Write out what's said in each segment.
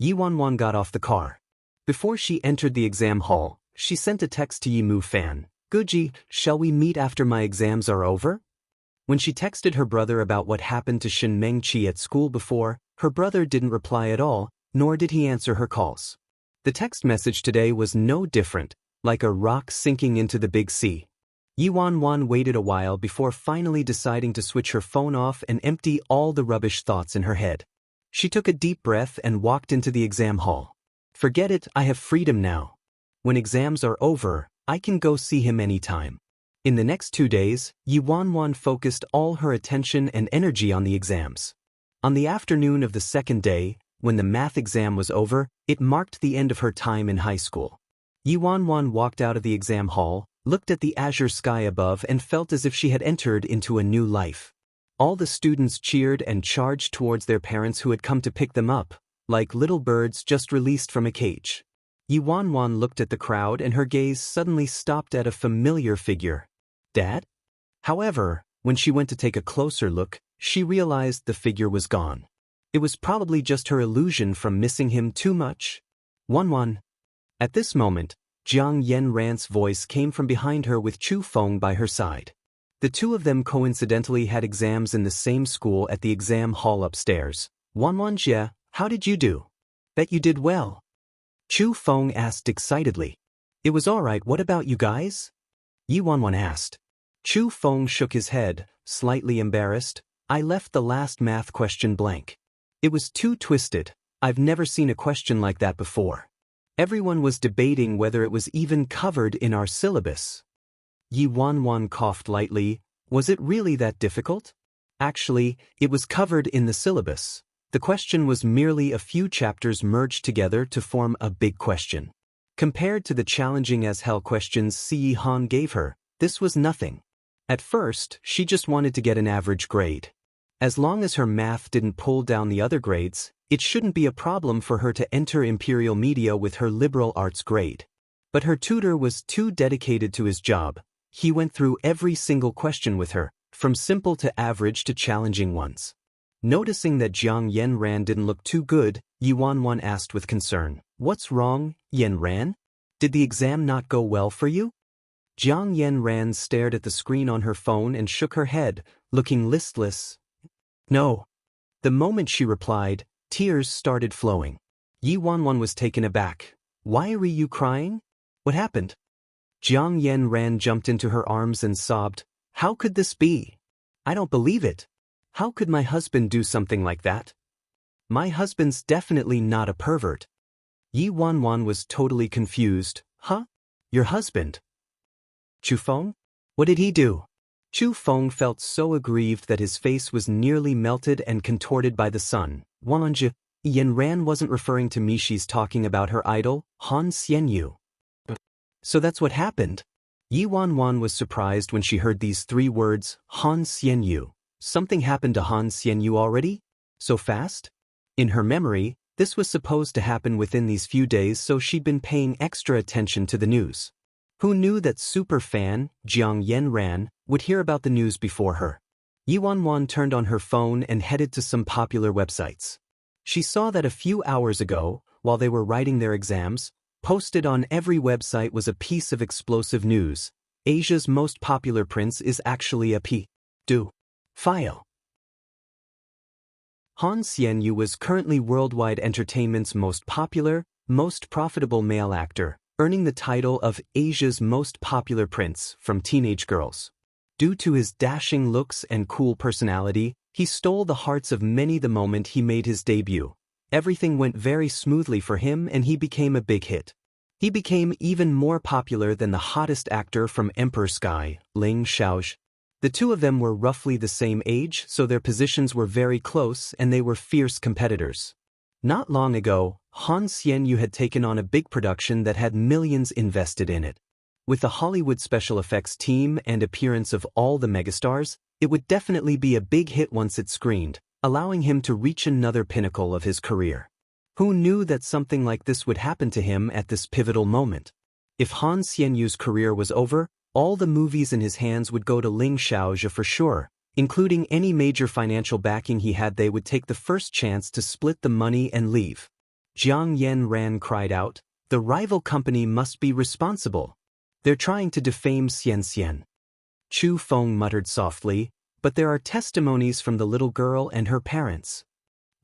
Yi Wanwan got off the car. Before she entered the exam hall, she sent a text to Yi Mu Fan. Guji, shall we meet after my exams are over? When she texted her brother about what happened to Shin Meng Chi at school before, her brother didn't reply at all, nor did he answer her calls. The text message today was no different, like a rock sinking into the big sea. Yi Wanwan waited a while before finally deciding to switch her phone off and empty all the rubbish thoughts in her head. She took a deep breath and walked into the exam hall. Forget it, I have freedom now. When exams are over, I can go see him anytime. In the next 2 days, Yi Wanwan focused all her attention and energy on the exams. On the afternoon of the second day, when the math exam was over, it marked the end of her time in high school. Yi Wanwan walked out of the exam hall, looked at the azure sky above and felt as if she had entered into a new life. All the students cheered and charged towards their parents who had come to pick them up, like little birds just released from a cage. Yi Wanwan looked at the crowd and her gaze suddenly stopped at a familiar figure. Dad? However, when she went to take a closer look, she realized the figure was gone. It was probably just her illusion from missing him too much. Wanwan. At this moment, Jiang Yanran's voice came from behind her with Chu Feng by her side. The two of them coincidentally had exams in the same school at the exam hall upstairs. Wanwan Jie, how did you do? Bet you did well. Chu Feng asked excitedly. It was alright, what about you guys? Yi Wanwan asked. Chu Feng shook his head, slightly embarrassed. I left the last math question blank. It was too twisted. I've never seen a question like that before. Everyone was debating whether it was even covered in our syllabus. Yi Wanwan coughed lightly. Was it really that difficult? Actually, it was covered in the syllabus. The question was merely a few chapters merged together to form a big question. Compared to the challenging as hell questions Si Han gave her, this was nothing. At first, she just wanted to get an average grade. As long as her math didn't pull down the other grades, it shouldn't be a problem for her to enter Imperial Media with her liberal arts grade. But her tutor was too dedicated to his job. He went through every single question with her, from simple to average to challenging ones. Noticing that Jiang Yanran didn't look too good, Yi Wanwan asked with concern, What's wrong, Yanran? Did the exam not go well for you? Jiang Yanran stared at the screen on her phone and shook her head, looking listless. No. The moment she replied, tears started flowing. Yi Wanwan was taken aback. Why are you crying? What happened? Jiang Yanran jumped into her arms and sobbed. How could this be? I don't believe it. How could my husband do something like that? My husband's definitely not a pervert. Yi Wanwan was totally confused. Huh? Your husband? Chu Feng? What did he do? Chu Feng felt so aggrieved that his face was nearly melted and contorted by the sun. Wanwanji, Yanran wasn't referring to me, she's talking about her idol, Han Xianyu. So that's what happened? Yi Wanwan was surprised when she heard these 3 words, Han Xianyu. Something happened to Han Xianyu already? So fast? In her memory, this was supposed to happen within these few days, so she'd been paying extra attention to the news. Who knew that superfan, Jiang Yanran, would hear about the news before her? Yi Wanwan turned on her phone and headed to some popular websites. She saw that a few hours ago, while they were writing their exams, posted on every website was a piece of explosive news. Asia's most popular prince is actually a file. Han Xianyu was currently worldwide entertainment's most popular, most profitable male actor, earning the title of Asia's most popular prince from teenage girls. Due to his dashing looks and cool personality, he stole the hearts of many the moment he made his debut. Everything went very smoothly for him and he became a big hit. He became even more popular than the hottest actor from Emperor Sky, Ling Xiaozhi. The two of them were roughly the same age, so their positions were very close and they were fierce competitors. Not long ago, Han Xianyu had taken on a big production that had millions invested in it. With the Hollywood special effects team and appearance of all the megastars, it would definitely be a big hit once it screened, allowing him to reach another pinnacle of his career. Who knew that something like this would happen to him at this pivotal moment? If Han Xianyu's career was over, all the movies in his hands would go to Ling Xiaozhi for sure, including any major financial backing he had. They would take the first chance to split the money and leave. Jiang Yan cried out, "The rival company must be responsible. They're trying to defame Xian." Chu Feng muttered softly, "But there are testimonies from the little girl and her parents."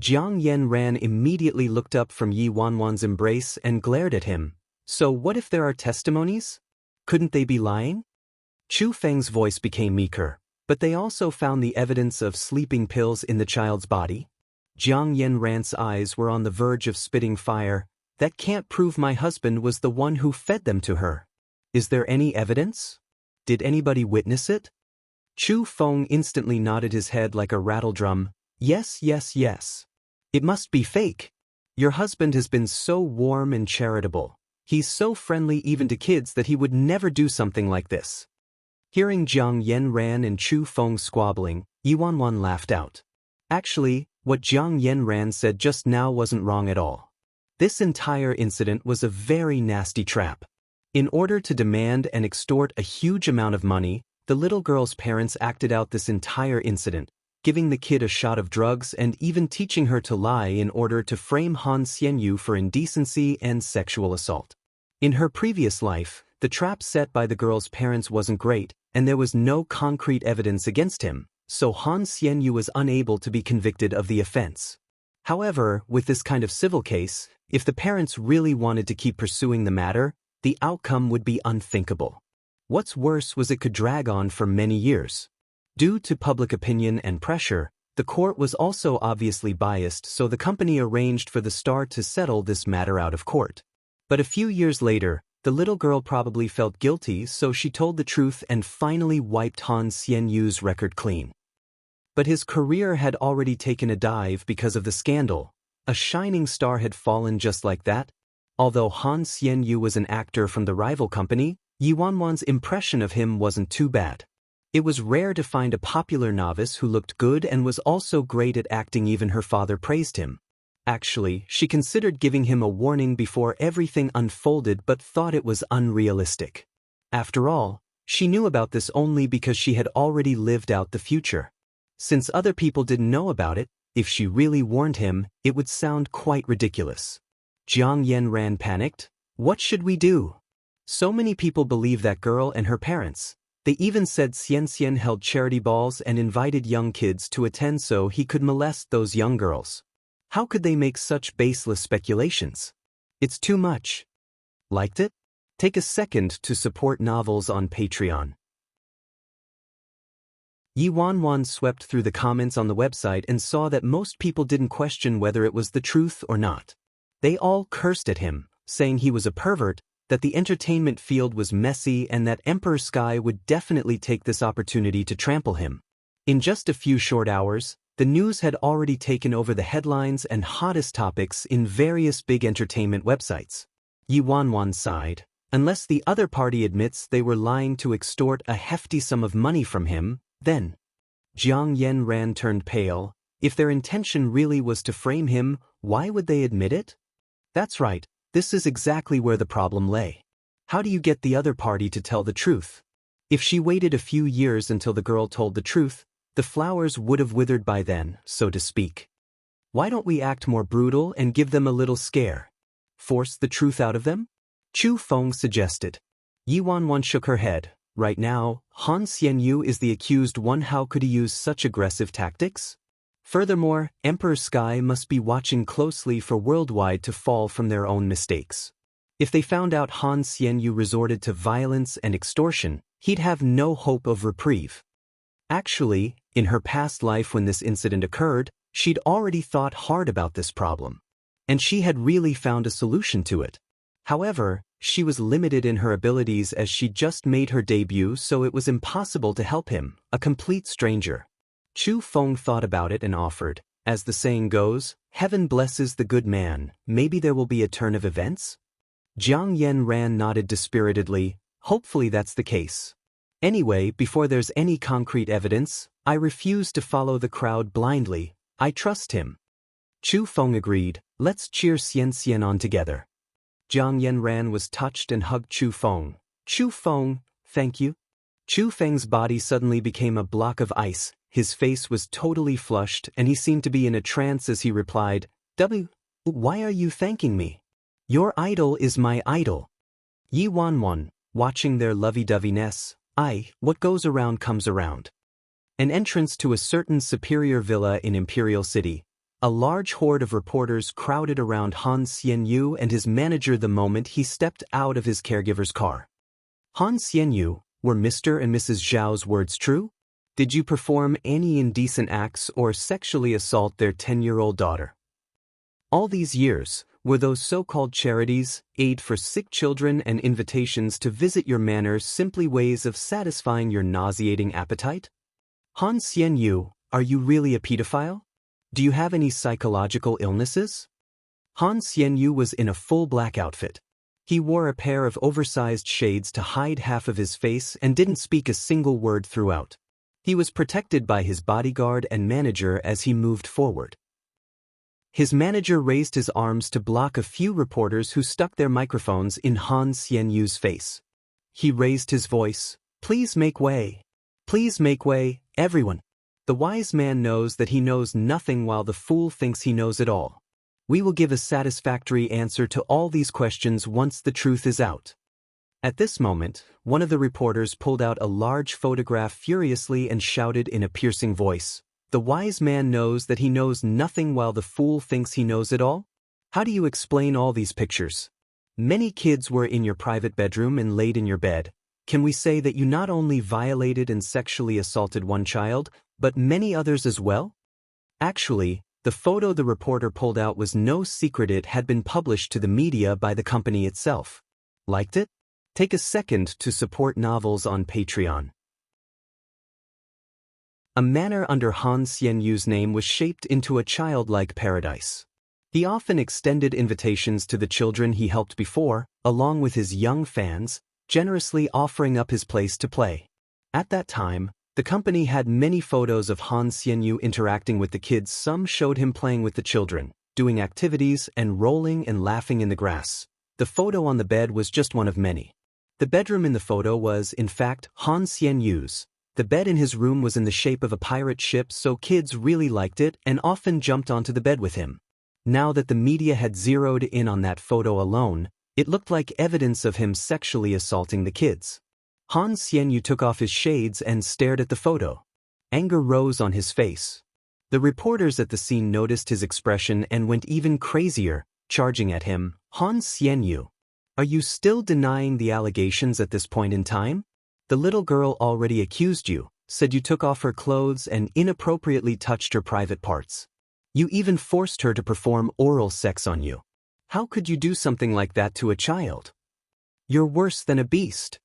Jiang Yan immediately looked up from Yi Wanwan's embrace and glared at him. "So what if there are testimonies? Couldn't they be lying?" Chu Feng's voice became meeker. "But they also found the evidence of sleeping pills in the child's body." Jiang Yan's eyes were on the verge of spitting fire. "That can't prove my husband was the one who fed them to her. Is there any evidence? Did anybody witness it?" Chu Feng instantly nodded his head like a rattledrum. "Yes, yes, yes. It must be fake. Your husband has been so warm and charitable. He's so friendly even to kids that he would never do something like this." Hearing Jiang Yan and Chu Feng squabbling, Yi Wanwan laughed out. Actually, what Jiang Yan said just now wasn't wrong at all. This entire incident was a very nasty trap. In order to demand and extort a huge amount of money, the little girl's parents acted out this entire incident, giving the kid a shot of drugs and even teaching her to lie in order to frame Han Xianyu for indecency and sexual assault. In her previous life, the trap set by the girl's parents wasn't great, and there was no concrete evidence against him, so Han Xianyu was unable to be convicted of the offense. However, with this kind of civil case, if the parents really wanted to keep pursuing the matter, the outcome would be unthinkable. What's worse was it could drag on for many years. Due to public opinion and pressure, the court was also obviously biased, so the company arranged for the star to settle this matter out of court. But a few years later, the little girl probably felt guilty, so she told the truth and finally wiped Han Xianyu's record clean. But his career had already taken a dive because of the scandal. A shining star had fallen just like that. Although Han Xianyu was an actor from the rival company, Yi Wanwan's impression of him wasn't too bad. It was rare to find a popular novice who looked good and was also great at acting. Even her father praised him. Actually, she considered giving him a warning before everything unfolded but thought it was unrealistic. After all, she knew about this only because she had already lived out the future. Since other people didn't know about it, if she really warned him, it would sound quite ridiculous. Jiang Yan panicked. "What should we do? So many people believe that girl and her parents. They even said Xian held charity balls and invited young kids to attend so he could molest those young girls. How could they make such baseless speculations? It's too much." Liked it? Take a second to support novels on Patreon. Yi Wanwan swept through the comments on the website and saw that most people didn't question whether it was the truth or not. They all cursed at him, saying he was a pervert, that the entertainment field was messy, and that Emperor Sky would definitely take this opportunity to trample him. In just a few short hours, the news had already taken over the headlines and hottest topics in various big entertainment websites. Yi Wanwan sighed. Unless the other party admits they were lying to extort a hefty sum of money from him, then. Jiang Yan turned pale. If their intention really was to frame him, why would they admit it? That's right, this is exactly where the problem lay. How do you get the other party to tell the truth? If she waited a few years until the girl told the truth, the flowers would have withered by then, so to speak. Why don't we act more brutal and give them a little scare? Force the truth out of them? Chu Feng suggested. Yi Wanwan shook her head. Right now, Han Xianyu is the accused one. How could he use such aggressive tactics? Furthermore, Emperor Sky must be watching closely for Worldwide to fall from their own mistakes. If they found out Han Xianyu resorted to violence and extortion, he'd have no hope of reprieve. Actually, in her past life when this incident occurred, she'd already thought hard about this problem. And she had really found a solution to it. However, she was limited in her abilities as she'd just made her debut, so it was impossible to help him, a complete stranger. Chu Feng thought about it and offered, as the saying goes, heaven blesses the good man, maybe there will be a turn of events? Jiang Yan nodded dispiritedly, hopefully that's the case. Anyway, before there's any concrete evidence, I refuse to follow the crowd blindly, I trust him. Chu Feng agreed, let's cheer Xian on together. Jiang Yan was touched and hugged Chu Feng. Chu Feng, thank you. Chu Feng's body suddenly became a block of ice, his face was totally flushed and he seemed to be in a trance as he replied, Why are you thanking me? Your idol is my idol. Yi Wanwan, watching their lovey-doveyness, what goes around comes around. An entrance to a certain superior villa in Imperial City. A large horde of reporters crowded around Han Xianyu and his manager the moment he stepped out of his caregiver's car. Han Xianyu, were Mr. and Mrs. Zhao's words true? Did you perform any indecent acts or sexually assault their 10-year-old daughter? All these years, were those so-called charities, aid for sick children and invitations to visit your manor simply ways of satisfying your nauseating appetite? Han Xianyu, are you really a pedophile? Do you have any psychological illnesses? Han Xianyu was in a full black outfit. He wore a pair of oversized shades to hide half of his face and didn't speak a single word throughout. He was protected by his bodyguard and manager as he moved forward. His manager raised his arms to block a few reporters who stuck their microphones in Han Xianyu's face. He raised his voice, "Please make way. Please make way, everyone. The wise man knows that he knows nothing while the fool thinks he knows it all. We will give a satisfactory answer to all these questions once the truth is out." At this moment, one of the reporters pulled out a large photograph furiously and shouted in a piercing voice, "The wise man knows that he knows nothing while the fool thinks he knows it all? How do you explain all these pictures? Many kids were in your private bedroom and laid in your bed. Can we say that you not only violated and sexually assaulted one child, but many others as well?" Actually, the photo the reporter pulled out was no secret. It had been published to the media by the company itself. Liked it? Take a second to support novels on Patreon. A manor under Han Xianyu's name was shaped into a childlike paradise. He often extended invitations to the children he helped before, along with his young fans, generously offering up his place to play. At that time, the company had many photos of Han Xianyu interacting with the kids. Some showed him playing with the children, doing activities and rolling and laughing in the grass. The photo on the bed was just one of many. The bedroom in the photo was, in fact, Han Xianyu's. The bed in his room was in the shape of a pirate ship, so kids really liked it and often jumped onto the bed with him. Now that the media had zeroed in on that photo alone, it looked like evidence of him sexually assaulting the kids. Han Xianyu took off his shades and stared at the photo. Anger rose on his face. The reporters at the scene noticed his expression and went even crazier, charging at him. "Han Xianyu, are you still denying the allegations at this point in time? The little girl already accused you, said you took off her clothes and inappropriately touched her private parts. You even forced her to perform oral sex on you. How could you do something like that to a child? You're worse than a beast."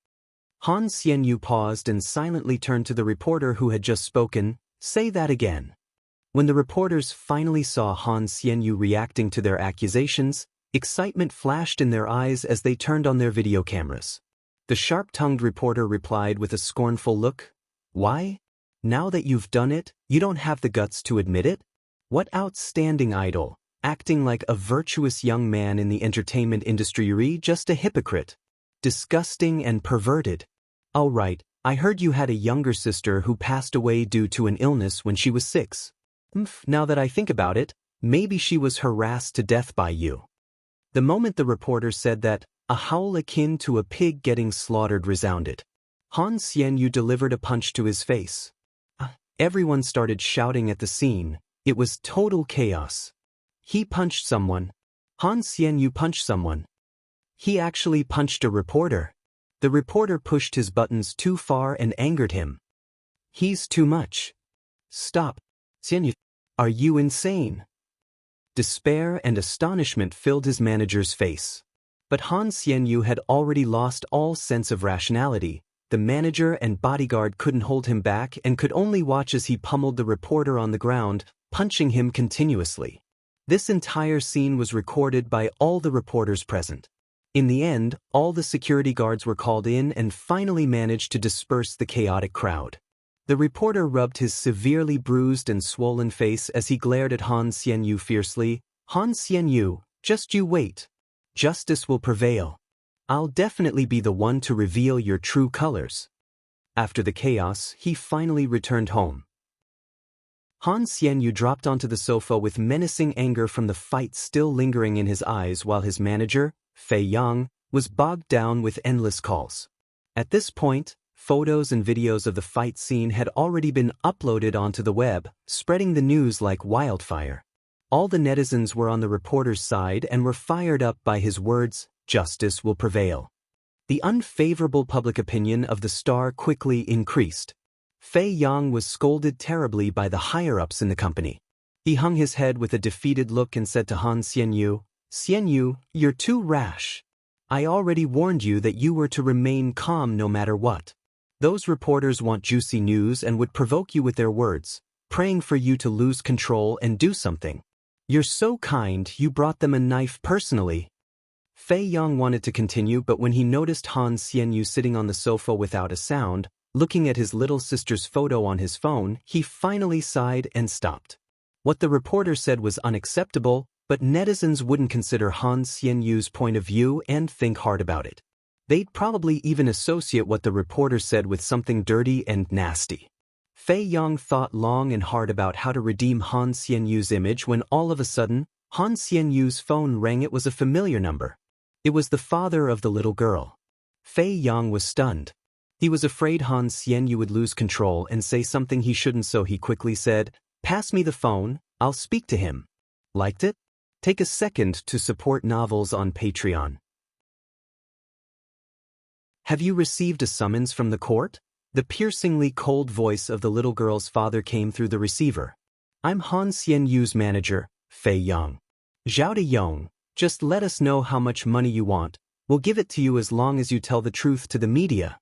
Han Xianyu paused and silently turned to the reporter who had just spoken. "Say that again." When the reporters finally saw Han Xianyu reacting to their accusations, excitement flashed in their eyes as they turned on their video cameras. The sharp-tongued reporter replied with a scornful look, "Why? Now that you've done it, you don't have the guts to admit it? What outstanding idol, acting like a virtuous young man in the entertainment industry, you're just a hypocrite. Disgusting and perverted. All right, I heard you had a younger sister who passed away due to an illness when she was 6. Now that I think about it, maybe she was harassed to death by you." The moment the reporter said that, a howl akin to a pig getting slaughtered resounded. Han Xianyu delivered a punch to his face. Everyone started shouting at the scene. It was total chaos. He punched someone. Han Xianyu punched someone. He actually punched a reporter. The reporter pushed his buttons too far and angered him. "He's too much. Stop. Xianyu, are you insane?" Despair and astonishment filled his manager's face. But Han Xianyu had already lost all sense of rationality. The manager and bodyguard couldn't hold him back and could only watch as he pummeled the reporter on the ground, punching him continuously. This entire scene was recorded by all the reporters present. In the end, all the security guards were called in and finally managed to disperse the chaotic crowd. The reporter rubbed his severely bruised and swollen face as he glared at Han Xianyu fiercely. "Han Xianyu, just you wait. Justice will prevail. I'll definitely be the one to reveal your true colors." After the chaos, he finally returned home. Han Xianyu dropped onto the sofa with menacing anger from the fight still lingering in his eyes while his manager, Fei Yang, was bogged down with endless calls. At this point, photos and videos of the fight scene had already been uploaded onto the web, spreading the news like wildfire. All the netizens were on the reporter's side and were fired up by his words, "Justice will prevail." The unfavorable public opinion of the star quickly increased. Fei Yang was scolded terribly by the higher-ups in the company. He hung his head with a defeated look and said to Han Xianyu, "Xianyu, you're too rash. I already warned you that you were to remain calm no matter what. Those reporters want juicy news and would provoke you with their words, praying for you to lose control and do something. You're so kind you brought them a knife personally." Fei Yang wanted to continue, but when he noticed Han Xianyu sitting on the sofa without a sound, looking at his little sister's photo on his phone, he finally sighed and stopped. What the reporter said was unacceptable, but netizens wouldn't consider Han Xianyu's point of view and think hard about it. They'd probably even associate what the reporter said with something dirty and nasty. Fei Yang thought long and hard about how to redeem Han Xianyu's image when all of a sudden, Han Xianyu's phone rang. It was a familiar number. It was the father of the little girl. Fei Yang was stunned. He was afraid Han Xianyu would lose control and say something he shouldn't, so he quickly said, "Pass me the phone, I'll speak to him." Liked it? Take a second to support novels on Patreon. Have you received a summons from the court? The piercingly cold voice of the little girl's father came through the receiver. "I'm Han Xianyu's manager, Fei Yang. Zhao De Yong, just let us know how much money you want. We'll give it to you as long as you tell the truth to the media."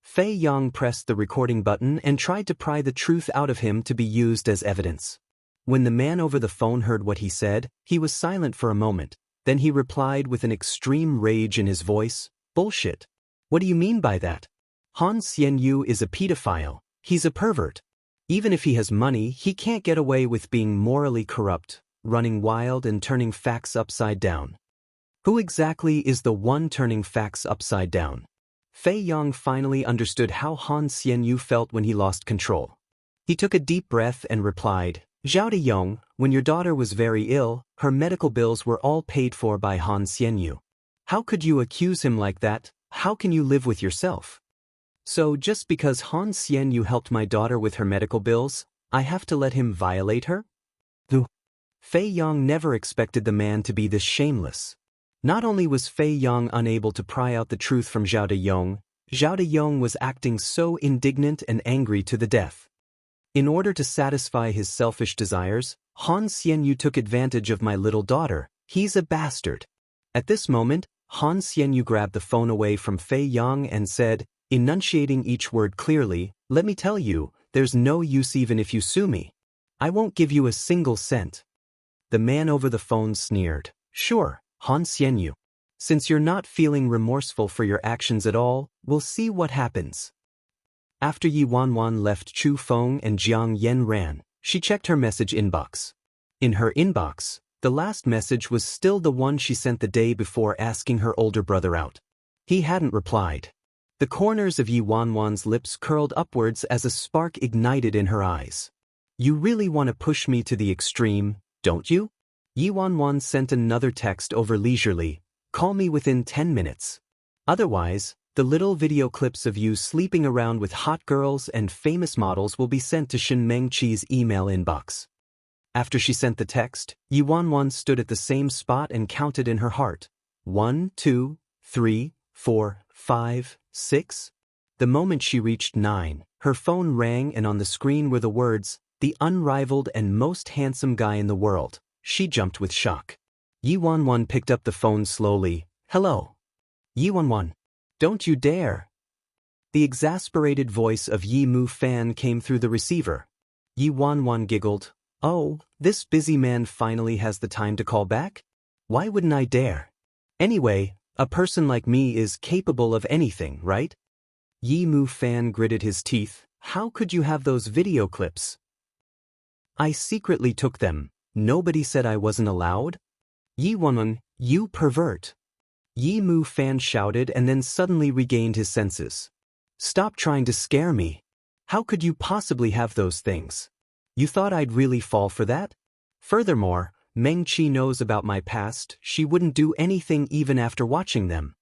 Fei Yang pressed the recording button and tried to pry the truth out of him to be used as evidence. When the man over the phone heard what he said, he was silent for a moment. Then he replied with an extreme rage in his voice, "Bullshit. What do you mean by that? Han Xianyu is a pedophile. He's a pervert. Even if he has money, he can't get away with being morally corrupt, running wild and turning facts upside down." Who exactly is the one turning facts upside down? Fei Yang finally understood how Han Xianyu felt when he lost control. He took a deep breath and replied, "Zhao De Yong, when your daughter was very ill, her medical bills were all paid for by Han Xianyu. How could you accuse him like that? How can you live with yourself? So just because Han Xianyu helped my daughter with her medical bills, I have to let him violate her?" Fei Yang never expected the man to be this shameless. Not only was Fei Yang unable to pry out the truth from Zhao De Yong was acting so indignant and angry to the death. In order to satisfy his selfish desires, Han Xianyu took advantage of my little daughter. He's a bastard. At this moment, Han Xianyu grabbed the phone away from Fei Yang and said, enunciating each word clearly, "Let me tell you, there's no use even if you sue me. I won't give you a single cent." The man over the phone sneered, "Sure, Han Xianyu. Since you're not feeling remorseful for your actions at all, we'll see what happens." After Yi Wanwan left Chu Feng and Jiang Yan ran, she checked her message inbox. In her inbox, the last message was still the one she sent the day before asking her older brother out. He hadn't replied. The corners of Yi Wanwan's lips curled upwards as a spark ignited in her eyes. "You really want to push me to the extreme, don't you?" Yi Wanwan sent another text over leisurely, "Call me within 10 minutes. Otherwise, the little video clips of you sleeping around with hot girls and famous models will be sent to Shin Mengqi's email inbox." After she sent the text, Yi Wanwan stood at the same spot and counted in her heart. 1, 2, 3, 4, 5, 6. The moment she reached 9, her phone rang and on the screen were the words, "The unrivaled and most handsome guy in the world." She jumped with shock. Yi Wanwan picked up the phone slowly. "Hello. Yi Wanwan. Don't you dare." The exasperated voice of Yi Mu Fan came through the receiver. Yi Wanwan giggled. "Oh, this busy man finally has the time to call back? Why wouldn't I dare? Anyway, a person like me is capable of anything, right?" Yi Mu Fan gritted his teeth. "How could you have those video clips?" "I secretly took them. Nobody said I wasn't allowed." "Yi Wanwan, you pervert." Yi Mu Fan shouted and then suddenly regained his senses. "Stop trying to scare me. How could you possibly have those things? You thought I'd really fall for that? Furthermore, Meng Qi knows about my past, she wouldn't do anything even after watching them.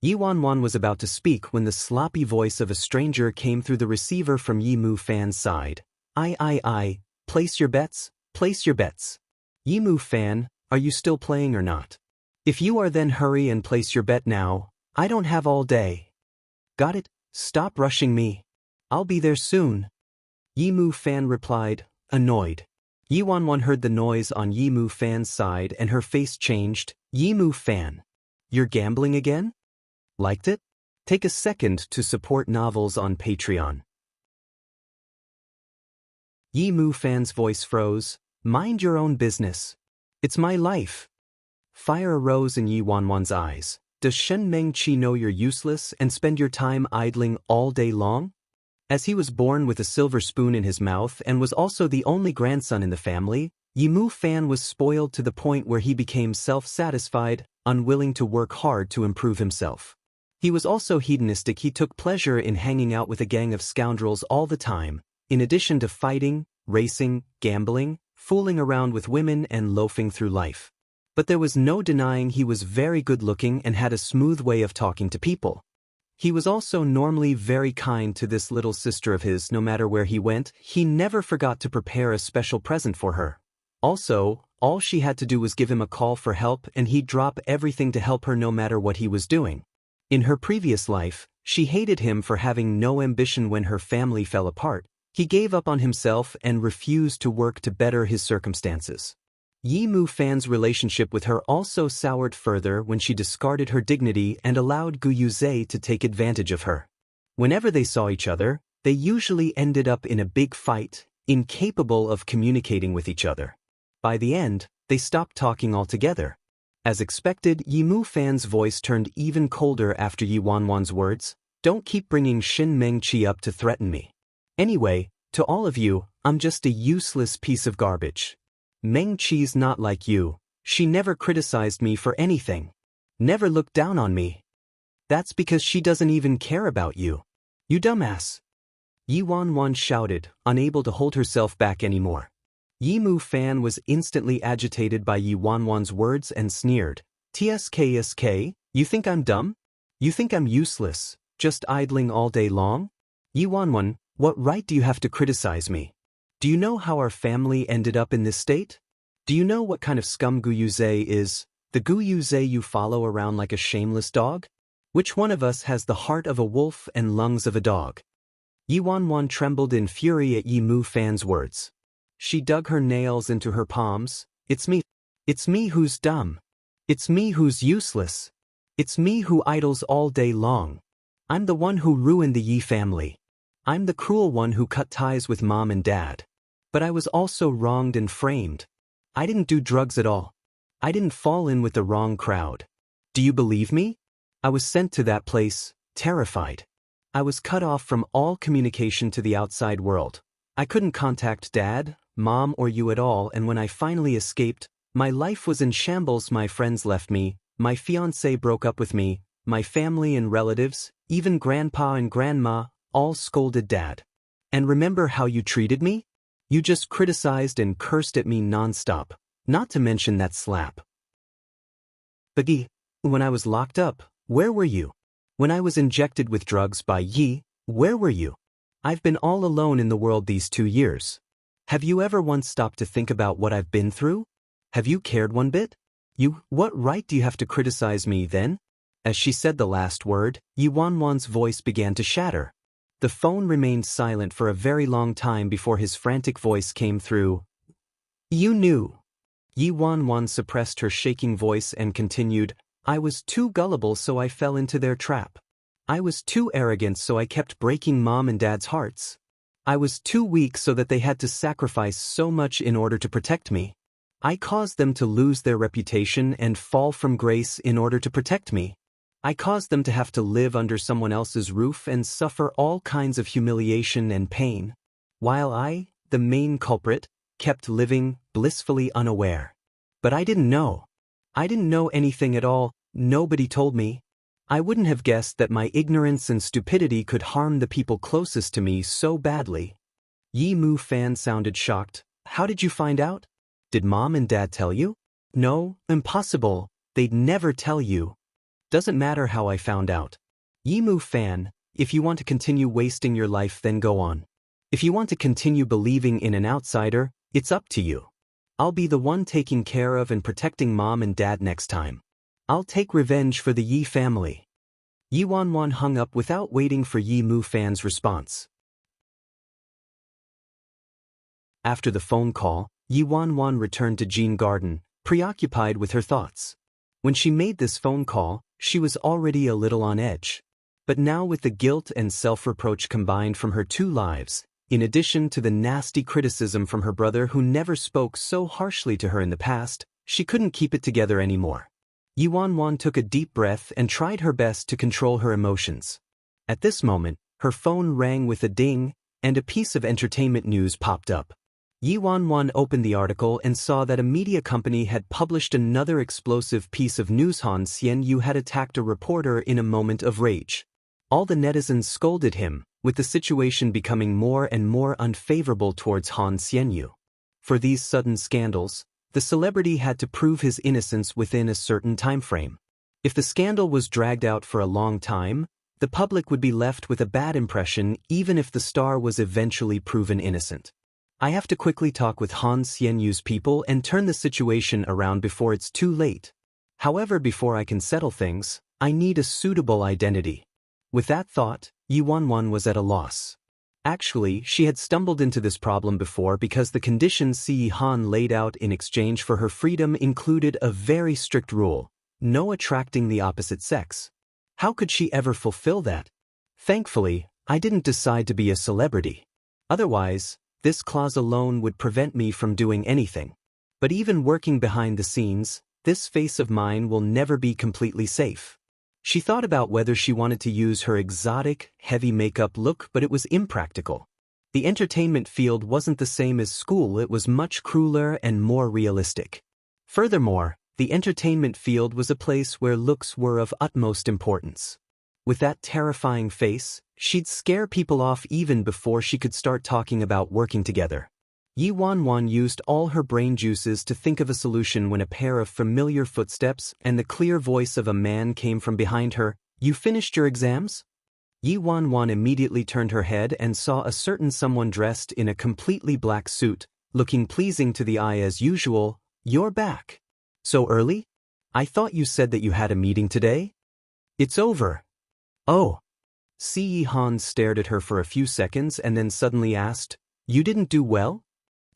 Yi Wanwan was about to speak when the sloppy voice of a stranger came through the receiver from Yi Mu Fan's side. I, place your bets, place your bets. Yi Mu Fan, are you still playing or not? If you are, then hurry and place your bet now, I don't have all day. Got it? Stop rushing me. I'll be there soon. Yi Mu Fan replied, annoyed. Yi Wanwan heard the noise on Yi Mu Fan's side and her face changed. Yi Mu Fan. You're gambling again? Liked it? Take a second to support novels on Patreon. Yi Mu Fan's voice froze. Mind your own business. It's my life. Fire arose in Yi Wanwan's eyes. Does Shen Meng Qi know you're useless and spend your time idling all day long? As he was born with a silver spoon in his mouth and was also the only grandson in the family, Yi Mu Fan was spoiled to the point where he became self-satisfied, unwilling to work hard to improve himself. He was also hedonistic. He took pleasure in hanging out with a gang of scoundrels all the time, in addition to fighting, racing, gambling, fooling around with women and loafing through life. But there was no denying he was very good-looking and had a smooth way of talking to people. He was also normally very kind to this little sister of his. No matter where he went, he never forgot to prepare a special present for her. Also, all she had to do was give him a call for help and he'd drop everything to help her no matter what he was doing. In her previous life, she hated him for having no ambition. When her family fell apart, he gave up on himself and refused to work to better his circumstances. Yi Mu Fan's relationship with her also soured further when she discarded her dignity and allowed Gu Yuzhe to take advantage of her. Whenever they saw each other, they usually ended up in a big fight, incapable of communicating with each other. By the end, they stopped talking altogether. As expected, Yi Mu Fan's voice turned even colder after Yi Wanwan's words. Don't keep bringing Shen Meng Qi up to threaten me. Anyway, to all of you, I'm just a useless piece of garbage. Meng Qi's not like you. She never criticized me for anything. Never looked down on me. That's because she doesn't even care about you. You dumbass. Yi Wanwan shouted, unable to hold herself back anymore. Yi Mu Fan was instantly agitated by Yi Wanwan's words and sneered. TSK, you think I'm dumb? You think I'm useless, just idling all day long? Yi Wanwan, what right do you have to criticize me? Do you know how our family ended up in this state? Do you know what kind of scum Gu Yuzhe is, the Gu Yuzhe you follow around like a shameless dog? Which one of us has the heart of a wolf and lungs of a dog? Yi Wanwan trembled in fury at Yi Mu Fan's words. She dug her nails into her palms. It's me. It's me who's dumb. It's me who's useless. It's me who idles all day long. I'm the one who ruined the Yi family. I'm the cruel one who cut ties with mom and dad. But I was also wronged and framed. I didn't do drugs at all. I didn't fall in with the wrong crowd. Do you believe me? I was sent to that place, terrified. I was cut off from all communication to the outside world. I couldn't contact dad, mom or you at all, and when I finally escaped, my life was in shambles. My friends left me, my fiancé broke up with me, my family and relatives, even grandpa and grandma, all scolded dad. And remember how you treated me? You just criticized and cursed at me non-stop, not to mention that slap. Bagi, when I was locked up, where were you? When I was injected with drugs by Yi, where were you? I've been all alone in the world these 2 years. Have you ever once stopped to think about what I've been through? Have you cared one bit? What right do you have to criticize me then? As she said the last word, Yi Wanwan's voice began to shatter. The phone remained silent for a very long time before his frantic voice came through. You knew. Yi Wanwan suppressed her shaking voice and continued, I was too gullible so I fell into their trap. I was too arrogant so I kept breaking mom and dad's hearts. I was too weak so that they had to sacrifice so much in order to protect me. I caused them to lose their reputation and fall from grace in order to protect me. I caused them to have to live under someone else's roof and suffer all kinds of humiliation and pain, while I, the main culprit, kept living blissfully unaware. But I didn't know. I didn't know anything at all. Nobody told me. I wouldn't have guessed that my ignorance and stupidity could harm the people closest to me so badly. Yi Mu Fan sounded shocked. How did you find out? Did mom and dad tell you? No, impossible, they'd never tell you. Doesn't matter how I found out. Yi Mu Fan, if you want to continue wasting your life then go on. If you want to continue believing in an outsider, it's up to you. I'll be the one taking care of and protecting mom and dad next time. I'll take revenge for the Yi family. Yi Wanwan hung up without waiting for Yi Mu Fan's response. After the phone call, Yi Wanwan returned to Jean Garden, preoccupied with her thoughts. When she made this phone call, she was already a little on edge. But now with the guilt and self-reproach combined from her two lives, in addition to the nasty criticism from her brother who never spoke so harshly to her in the past, she couldn't keep it together anymore. Yi Wanwan took a deep breath and tried her best to control her emotions. At this moment, her phone rang with a ding, and a piece of entertainment news popped up. Yi Wanwan opened the article and saw that a media company had published another explosive piece of news. Han Xianyu had attacked a reporter in a moment of rage. All the netizens scolded him, with the situation becoming more and more unfavorable towards Han Xianyu. For these sudden scandals, the celebrity had to prove his innocence within a certain time frame. If the scandal was dragged out for a long time, the public would be left with a bad impression even if the star was eventually proven innocent. I have to quickly talk with Han Xianyu's people and turn the situation around before it's too late. However, before I can settle things, I need a suitable identity. With that thought, Yi Wanwan was at a loss. Actually, she had stumbled into this problem before because the conditions Si Han laid out in exchange for her freedom included a very strict rule: no attracting the opposite sex. How could she ever fulfill that? Thankfully, I didn't decide to be a celebrity. Otherwise, this clause alone would prevent me from doing anything. But even working behind the scenes, this face of mine will never be completely safe. She thought about whether she wanted to use her exotic, heavy makeup look, but it was impractical. The entertainment field wasn't the same as school, it was much crueler and more realistic. Furthermore, the entertainment field was a place where looks were of utmost importance. With that terrifying face, she'd scare people off even before she could start talking about working together. Yi Wanwan used all her brain juices to think of a solution when a pair of familiar footsteps and the clear voice of a man came from behind her. You finished your exams? Yi Wanwan immediately turned her head and saw a certain someone dressed in a completely black suit, looking pleasing to the eye as usual. You're back. So early? I thought you said that you had a meeting today? It's over. Oh. Si Han stared at her for a few seconds and then suddenly asked, You didn't do well?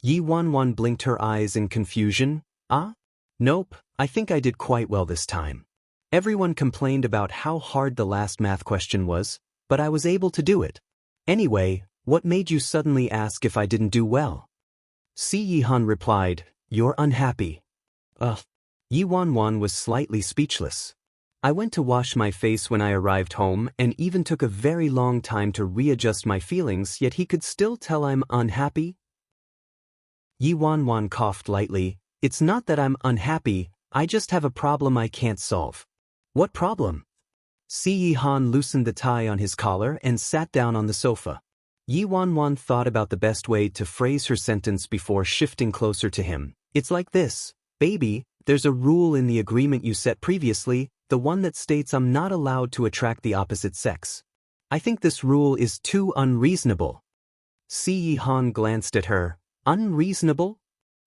Yi Wanwan blinked her eyes in confusion. Ah? Nope, I think I did quite well this time. Everyone complained about how hard the last math question was, but I was able to do it. Anyway, what made you suddenly ask if I didn't do well? Si Han replied, You're unhappy. Yi Wanwan was slightly speechless. I went to wash my face when I arrived home and even took a very long time to readjust my feelings, yet he could still tell I'm unhappy? Yi Wanwan coughed lightly. It's not that I'm unhappy, I just have a problem I can't solve. What problem? Si Han loosened the tie on his collar and sat down on the sofa. Yi Wanwan thought about the best way to phrase her sentence before shifting closer to him. It's like this, baby, there's a rule in the agreement you set previously, the one that states I'm not allowed to attract the opposite sex. I think this rule is too unreasonable. Si Han glanced at her. Unreasonable?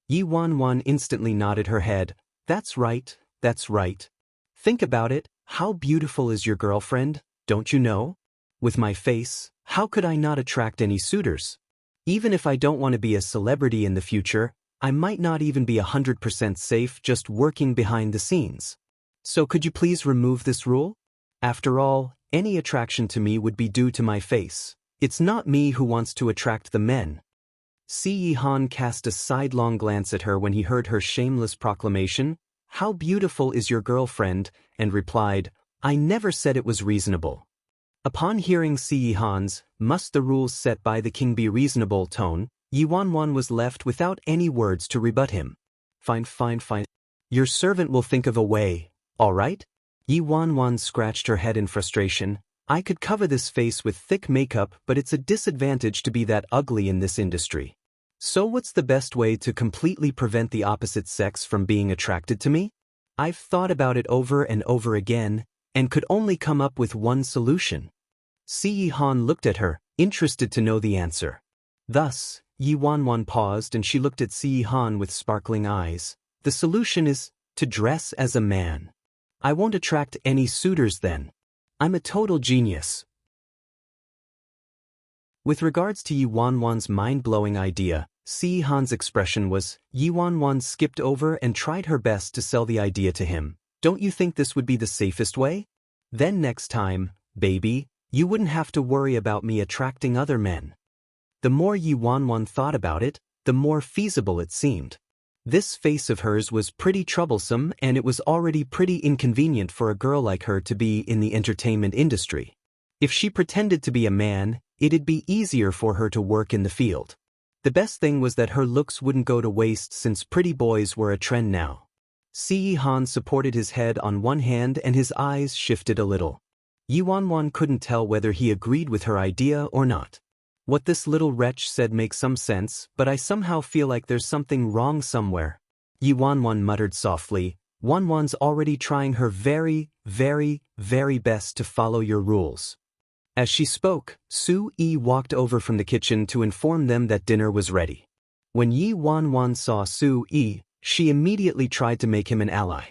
Yi Wanwan instantly nodded her head. That's right, that's right. Think about it, how beautiful is your girlfriend, don't you know? With my face, how could I not attract any suitors? Even if I don't want to be a celebrity in the future, I might not even be 100% safe just working behind the scenes. So could you please remove this rule? After all, any attraction to me would be due to my face. It's not me who wants to attract the men. Si Han cast a sidelong glance at her when he heard her shameless proclamation, How beautiful is your girlfriend, and replied, I never said it was reasonable. Upon hearing Si Han's, must the rules set by the king be reasonable tone, Yi Wanwan was left without any words to rebut him. Fine. Your servant will think of a way, all right? Yi Wanwan scratched her head in frustration. I could cover this face with thick makeup, but it's a disadvantage to be that ugly in this industry. So what's the best way to completely prevent the opposite sex from being attracted to me? I've thought about it over and over again, and could only come up with one solution. Si Han looked at her, interested to know the answer. Thus, Yi Wanwan paused and she looked at Si Han with sparkling eyes. The solution is to dress as a man. I won't attract any suitors then. I'm a total genius. With regards to Yi Wanwan's mind-blowing idea, Si Han's expression was, Yi Wanwan skipped over and tried her best to sell the idea to him. Don't you think this would be the safest way? Then next time, baby, you wouldn't have to worry about me attracting other men. The more Yi Wanwan thought about it, the more feasible it seemed. This face of hers was pretty troublesome, and it was already pretty inconvenient for a girl like her to be in the entertainment industry. If she pretended to be a man, it'd be easier for her to work in the field. The best thing was that her looks wouldn't go to waste since pretty boys were a trend now. Si Han supported his head on one hand and his eyes shifted a little. Yi Wanwan couldn't tell whether he agreed with her idea or not. What this little wretch said makes some sense, but I somehow feel like there's something wrong somewhere. Yi Wanwan muttered softly, Wanwan's already trying her very, very, very best to follow your rules. As she spoke, Su-yi walked over from the kitchen to inform them that dinner was ready. When Yi Wanwan saw Su-yi, she immediately tried to make him an ally.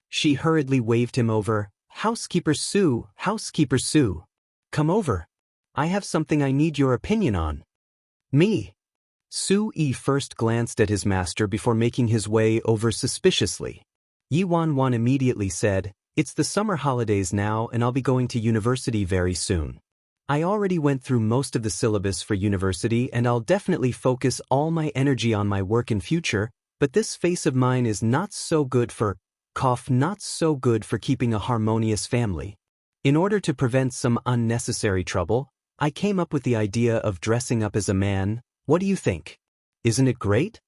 She hurriedly waved him over. Housekeeper Su, come over. I have something I need your opinion on. Me. Su-yi first glanced at his master before making his way over suspiciously. Yi Wanwan immediately said, It's the summer holidays now and I'll be going to university very soon. I already went through most of the syllabus for university and I'll definitely focus all my energy on my work in future, but this face of mine is not so good for keeping a harmonious family. In order to prevent some unnecessary trouble, I came up with the idea of dressing up as a man. What do you think? Isn't it great?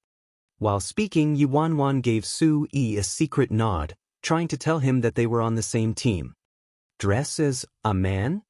While speaking, Yi Wanwan gave Su-yi a secret nod, trying to tell him that they were on the same team. Dress as a man?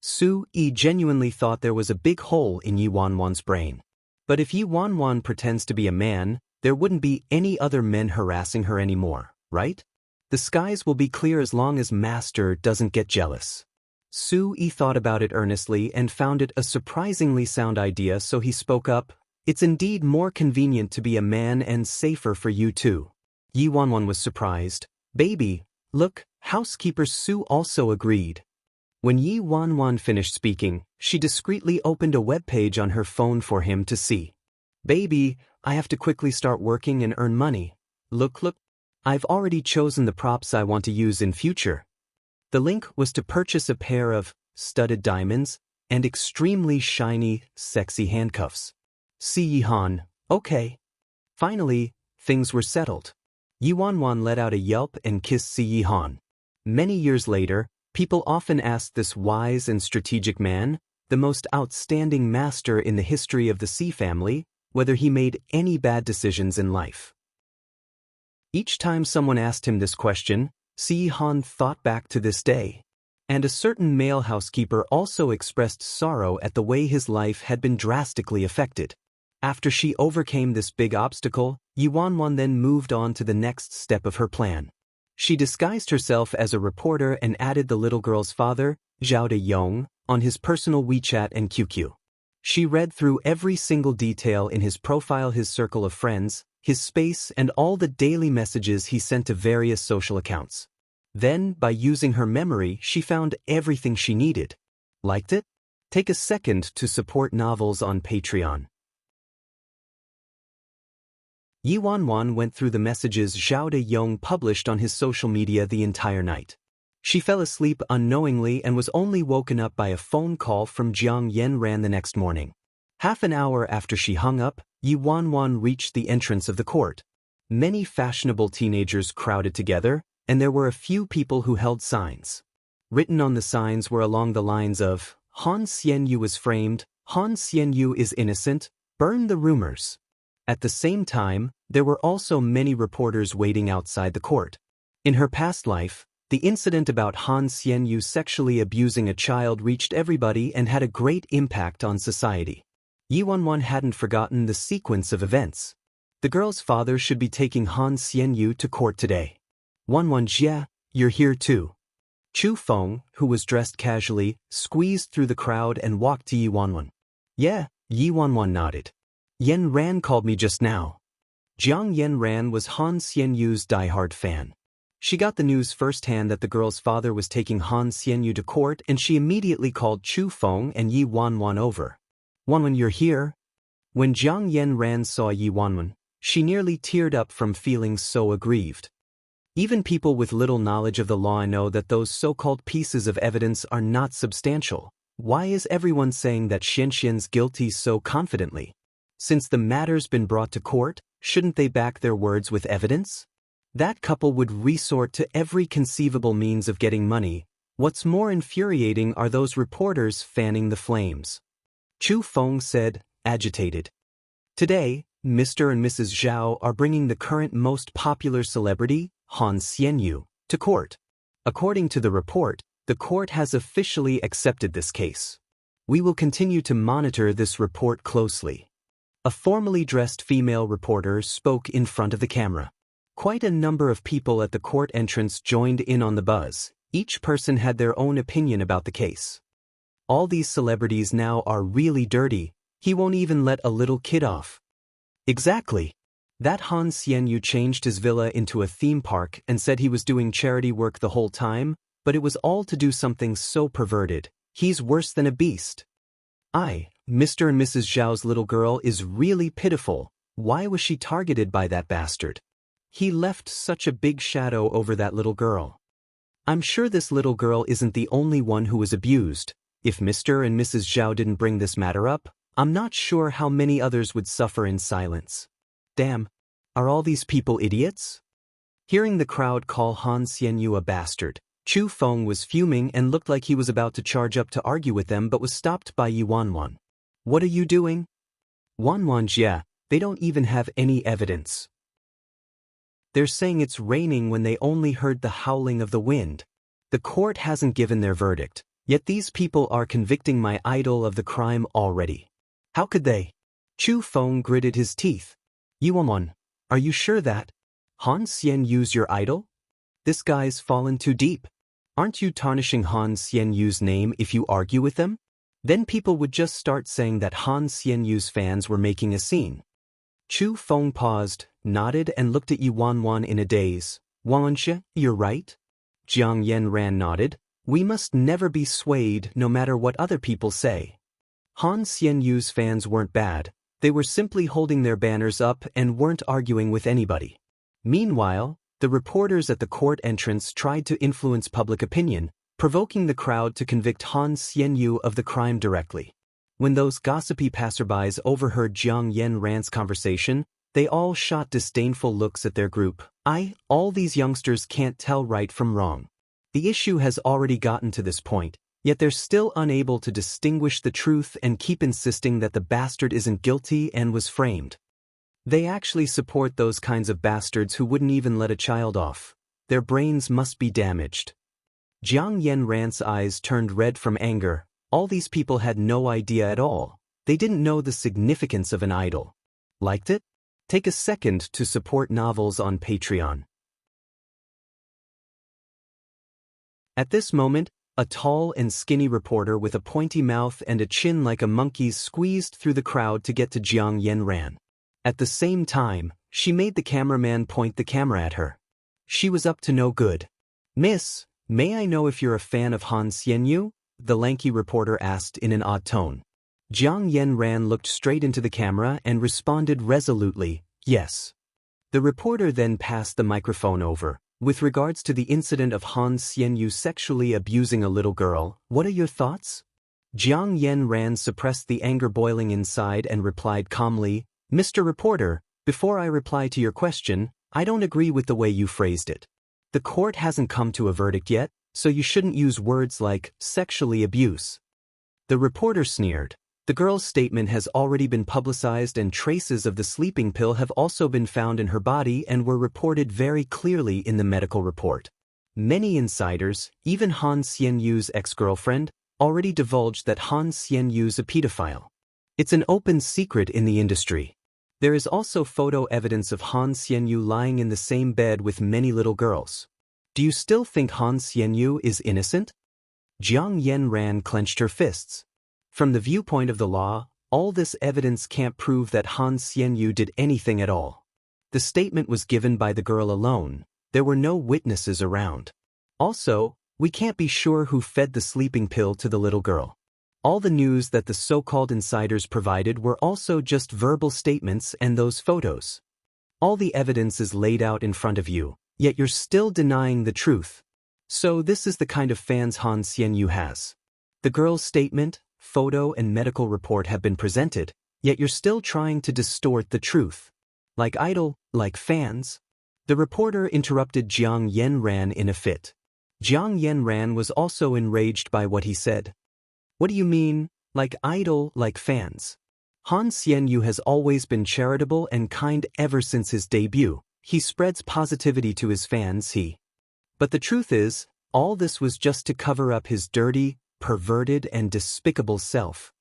Su-yi genuinely thought there was a big hole in Yi Wanwan's brain. But if Yi Wanwan pretends to be a man, there wouldn't be any other men harassing her anymore, right? The skies will be clear as long as Master doesn't get jealous. Su-yi thought about it earnestly and found it a surprisingly sound idea, so he spoke up. It's indeed more convenient to be a man and safer for you too. Yi Wanwan was surprised. Baby, look, housekeeper Su also agreed. When Yi Wanwan finished speaking, she discreetly opened a web page on her phone for him to see. Baby, I have to quickly start working and earn money. Look. I've already chosen the props I want to use in future. The link was to purchase a pair of studded diamonds and extremely shiny, sexy handcuffs. Si Han, okay. Finally, things were settled. Yi Wanwan let out a yelp and kissed Si Han. Many years later, people often asked this wise and strategic man, the most outstanding master in the history of the Si family, whether he made any bad decisions in life. Each time someone asked him this question, Si Han thought back to this day. And a certain male housekeeper also expressed sorrow at the way his life had been drastically affected. After she overcame this big obstacle, Yi Wanwan then moved on to the next step of her plan. She disguised herself as a reporter and added the little girl's father, Zhao De-yong, on his personal WeChat and QQ. She read through every single detail in his profile, his circle of friends, his space, and all the daily messages he sent to various social accounts. Then, by using her memory, she found everything she needed. Liked it? Take a second to support novels on Patreon. Yi Wanwan went through the messages Zhao De-yong published on his social media the entire night. She fell asleep unknowingly and was only woken up by a phone call from Jiang Yanran the next morning. Half an hour after she hung up, Yi Wanwan reached the entrance of the court. Many fashionable teenagers crowded together, and there were a few people who held signs. Written on the signs were along the lines of, Han Xianyu is framed, Han Xianyu is innocent, burn the rumors. At the same time, there were also many reporters waiting outside the court. In her past life, The incident about Han Xianyu sexually abusing a child reached everybody and had a great impact on society. Yi Wanwan hadn't forgotten the sequence of events. The girl's father should be taking Han Xianyu to court today. Wanwan Jia, you're here too. Chu Feng, who was dressed casually, squeezed through the crowd and walked to Yi Wanwan. Yeah, Yi Wanwan nodded. Yen Ran called me just now. Jiang Yen Ran was Han Xianyu's diehard fan. She got the news firsthand that the girl's father was taking Han Xianyu to court, and she immediately called Chu Feng and Yi Wanwan over. Wanwan, you're here? When Jiang Yen Ran saw Yi Wanwan, she nearly teared up from feeling so aggrieved. Even people with little knowledge of the law know that those so-called pieces of evidence are not substantial. Why is everyone saying that Xianxian's guilty so confidently? Since the matter's been brought to court, shouldn't they back their words with evidence? That couple would resort to every conceivable means of getting money. What's more infuriating are those reporters fanning the flames. Chu Feng said, agitated. Today, Mr. and Mrs. Zhao are bringing the current most popular celebrity, Han Xianyu, to court. According to the report, the court has officially accepted this case. We will continue to monitor this report closely. A formally dressed female reporter spoke in front of the camera. Quite a number of people at the court entrance joined in on the buzz. Each person had their own opinion about the case. All these celebrities now are really dirty. He won't even let a little kid off. Exactly. That Han Xianyu changed his villa into a theme park and said he was doing charity work the whole time, but it was all to do something so perverted. He's worse than a beast. Mr. and Mrs. Zhao's little girl is really pitiful. Why was she targeted by that bastard? He left such a big shadow over that little girl. I'm sure this little girl isn't the only one who was abused. If Mr. and Mrs. Zhao didn't bring this matter up, I'm not sure how many others would suffer in silence. Damn, are all these people idiots? Hearing the crowd call Han Xianyu a bastard, Chu Feng was fuming and looked like he was about to charge up to argue with them but was stopped by Yi Wanwan. What are you doing? Wanwan Jia, they don't even have any evidence. They're saying it's raining when they only heard the howling of the wind. The court hasn't given their verdict, yet these people are convicting my idol of the crime already. How could they? Chu Feng gritted his teeth. Yi Wanwan, are you sure that Han Xianyu's your idol? This guy's fallen too deep. Aren't you tarnishing Han Xianyu's name if you argue with them? Then people would just start saying that Han Xianyu's fans were making a scene. Chu Feng paused, nodded and looked at Yi Wanwan in a daze. Wanwanxia, you're right? Jiang Yen Ran nodded. We must never be swayed no matter what other people say. Han Xianyu's fans weren't bad. They were simply holding their banners up and weren't arguing with anybody. Meanwhile, the reporters at the court entrance tried to influence public opinion, provoking the crowd to convict Han Xianyu of the crime directly. When those gossipy passerbys overheard Jiang Yen Ran's conversation, they all shot disdainful looks at their group. All these youngsters can't tell right from wrong. The issue has already gotten to this point, yet they're still unable to distinguish the truth and keep insisting that the bastard isn't guilty and was framed. They actually support those kinds of bastards who wouldn't even let a child off. Their brains must be damaged. Jiang Yen Ran's eyes turned red from anger. All these people had no idea at all. They didn't know the significance of an idol. Liked it? Take a second to support novels on Patreon. At this moment, a tall and skinny reporter with a pointy mouth and a chin like a monkey's squeezed through the crowd to get to Jiang Yen Ran. At the same time, she made the cameraman point the camera at her. She was up to no good. Miss, may I know if you're a fan of Han Xianyu? The lanky reporter asked in an odd tone. Jiang Yen Ran looked straight into the camera and responded resolutely, yes. The reporter then passed the microphone over. With regards to the incident of Han Xianyu sexually abusing a little girl, what are your thoughts? Jiang Yen Ran suppressed the anger boiling inside and replied calmly, Mr. Reporter, before I reply to your question, I don't agree with the way you phrased it. The court hasn't come to a verdict yet, so you shouldn't use words like sexually abuse. The reporter sneered. The girl's statement has already been publicized and traces of the sleeping pill have also been found in her body and were reported very clearly in the medical report. Many insiders, even Han Xianyu's ex-girlfriend, already divulged that Han Xianyu's a pedophile. It's an open secret in the industry. There is also photo evidence of Han Xianyu lying in the same bed with many little girls. Do you still think Han Xianyu is innocent? Jiang Yanran clenched her fists. From the viewpoint of the law, all this evidence can't prove that Han Xianyu did anything at all. The statement was given by the girl alone. There were no witnesses around. Also, we can't be sure who fed the sleeping pill to the little girl. All the news that the so-called insiders provided were also just verbal statements and those photos. All the evidence is laid out in front of you, yet you're still denying the truth. So this is the kind of fans Han Xianyu has. The girl's statement, photo and medical report have been presented, yet you're still trying to distort the truth. Like idol, like fans? The reporter interrupted Jiang Yanran in a fit. Jiang Yanran was also enraged by what he said. What do you mean, like idol, like fans? Han Xianyu has always been charitable and kind ever since his debut. He spreads positivity to his fans, But the truth is, all this was just to cover up his dirty, perverted and despicable self.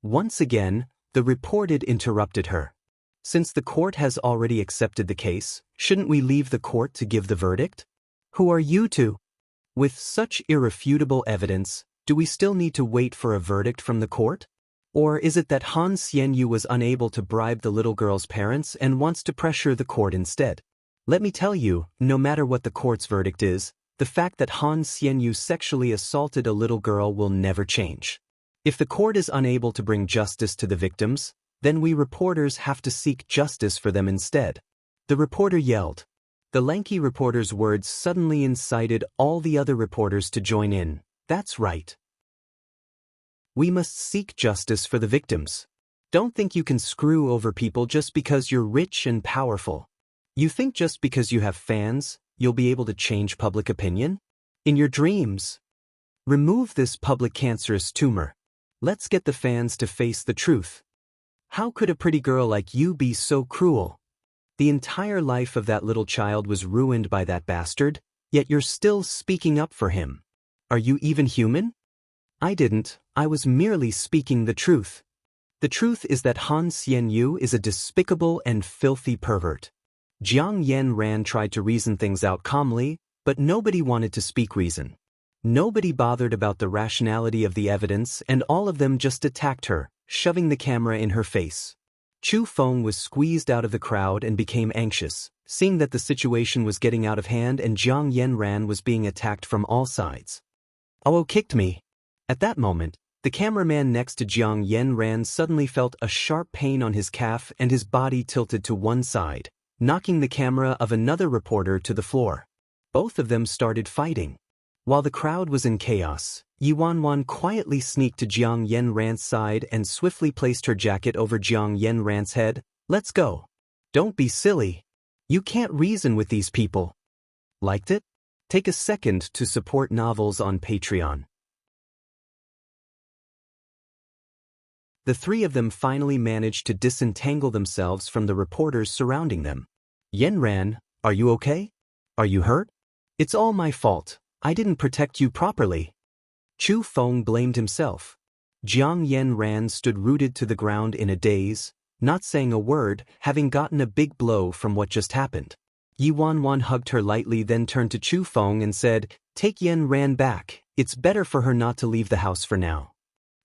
Once again, the reporter interrupted her. Since the court has already accepted the case, shouldn't we leave the court to give the verdict? Who are you to? With such irrefutable evidence, do we still need to wait for a verdict from the court? Or is it that Han Xianyu was unable to bribe the little girl's parents and wants to pressure the court instead? Let me tell you, no matter what the court's verdict is, the fact that Han Xianyu sexually assaulted a little girl will never change. If the court is unable to bring justice to the victims, then we reporters have to seek justice for them instead. The reporter yelled. The lanky reporter's words suddenly incited all the other reporters to join in. That's right. We must seek justice for the victims. Don't think you can screw over people just because you're rich and powerful. You think just because you have fans, you'll be able to change public opinion? In your dreams. Remove this public cancerous tumor. Let's get the fans to face the truth. How could a pretty girl like you be so cruel? The entire life of that little child was ruined by that bastard, yet you're still speaking up for him. Are you even human? I was merely speaking the truth. The truth is that Han Xianyu is a despicable and filthy pervert. Jiang Yanran tried to reason things out calmly, but nobody wanted to speak reason. Nobody bothered about the rationality of the evidence and all of them just attacked her, shoving the camera in her face. Chu Feng was squeezed out of the crowd and became anxious, seeing that the situation was getting out of hand and Jiang Yanran was being attacked from all sides. Oh, kicked me. At that moment, the cameraman next to Jiang Yanran suddenly felt a sharp pain on his calf and his body tilted to one side, knocking the camera of another reporter to the floor. Both of them started fighting. While the crowd was in chaos, Yi Wanwan quietly sneaked to Jiang Yanran's side and swiftly placed her jacket over Jiang Yanran's head. Let's go. Don't be silly. You can't reason with these people. Liked it? Take a second to support novels on Patreon. The three of them finally managed to disentangle themselves from the reporters surrounding them. Yanran, are you okay? Are you hurt? It's all my fault. I didn't protect you properly. Chu Feng blamed himself. Jiang Yanran stood rooted to the ground in a daze, not saying a word, having gotten a big blow from what just happened. Yi Wanwan hugged her lightly, then turned to Chu Feng and said, "Take Yanran back. It's better for her not to leave the house for now."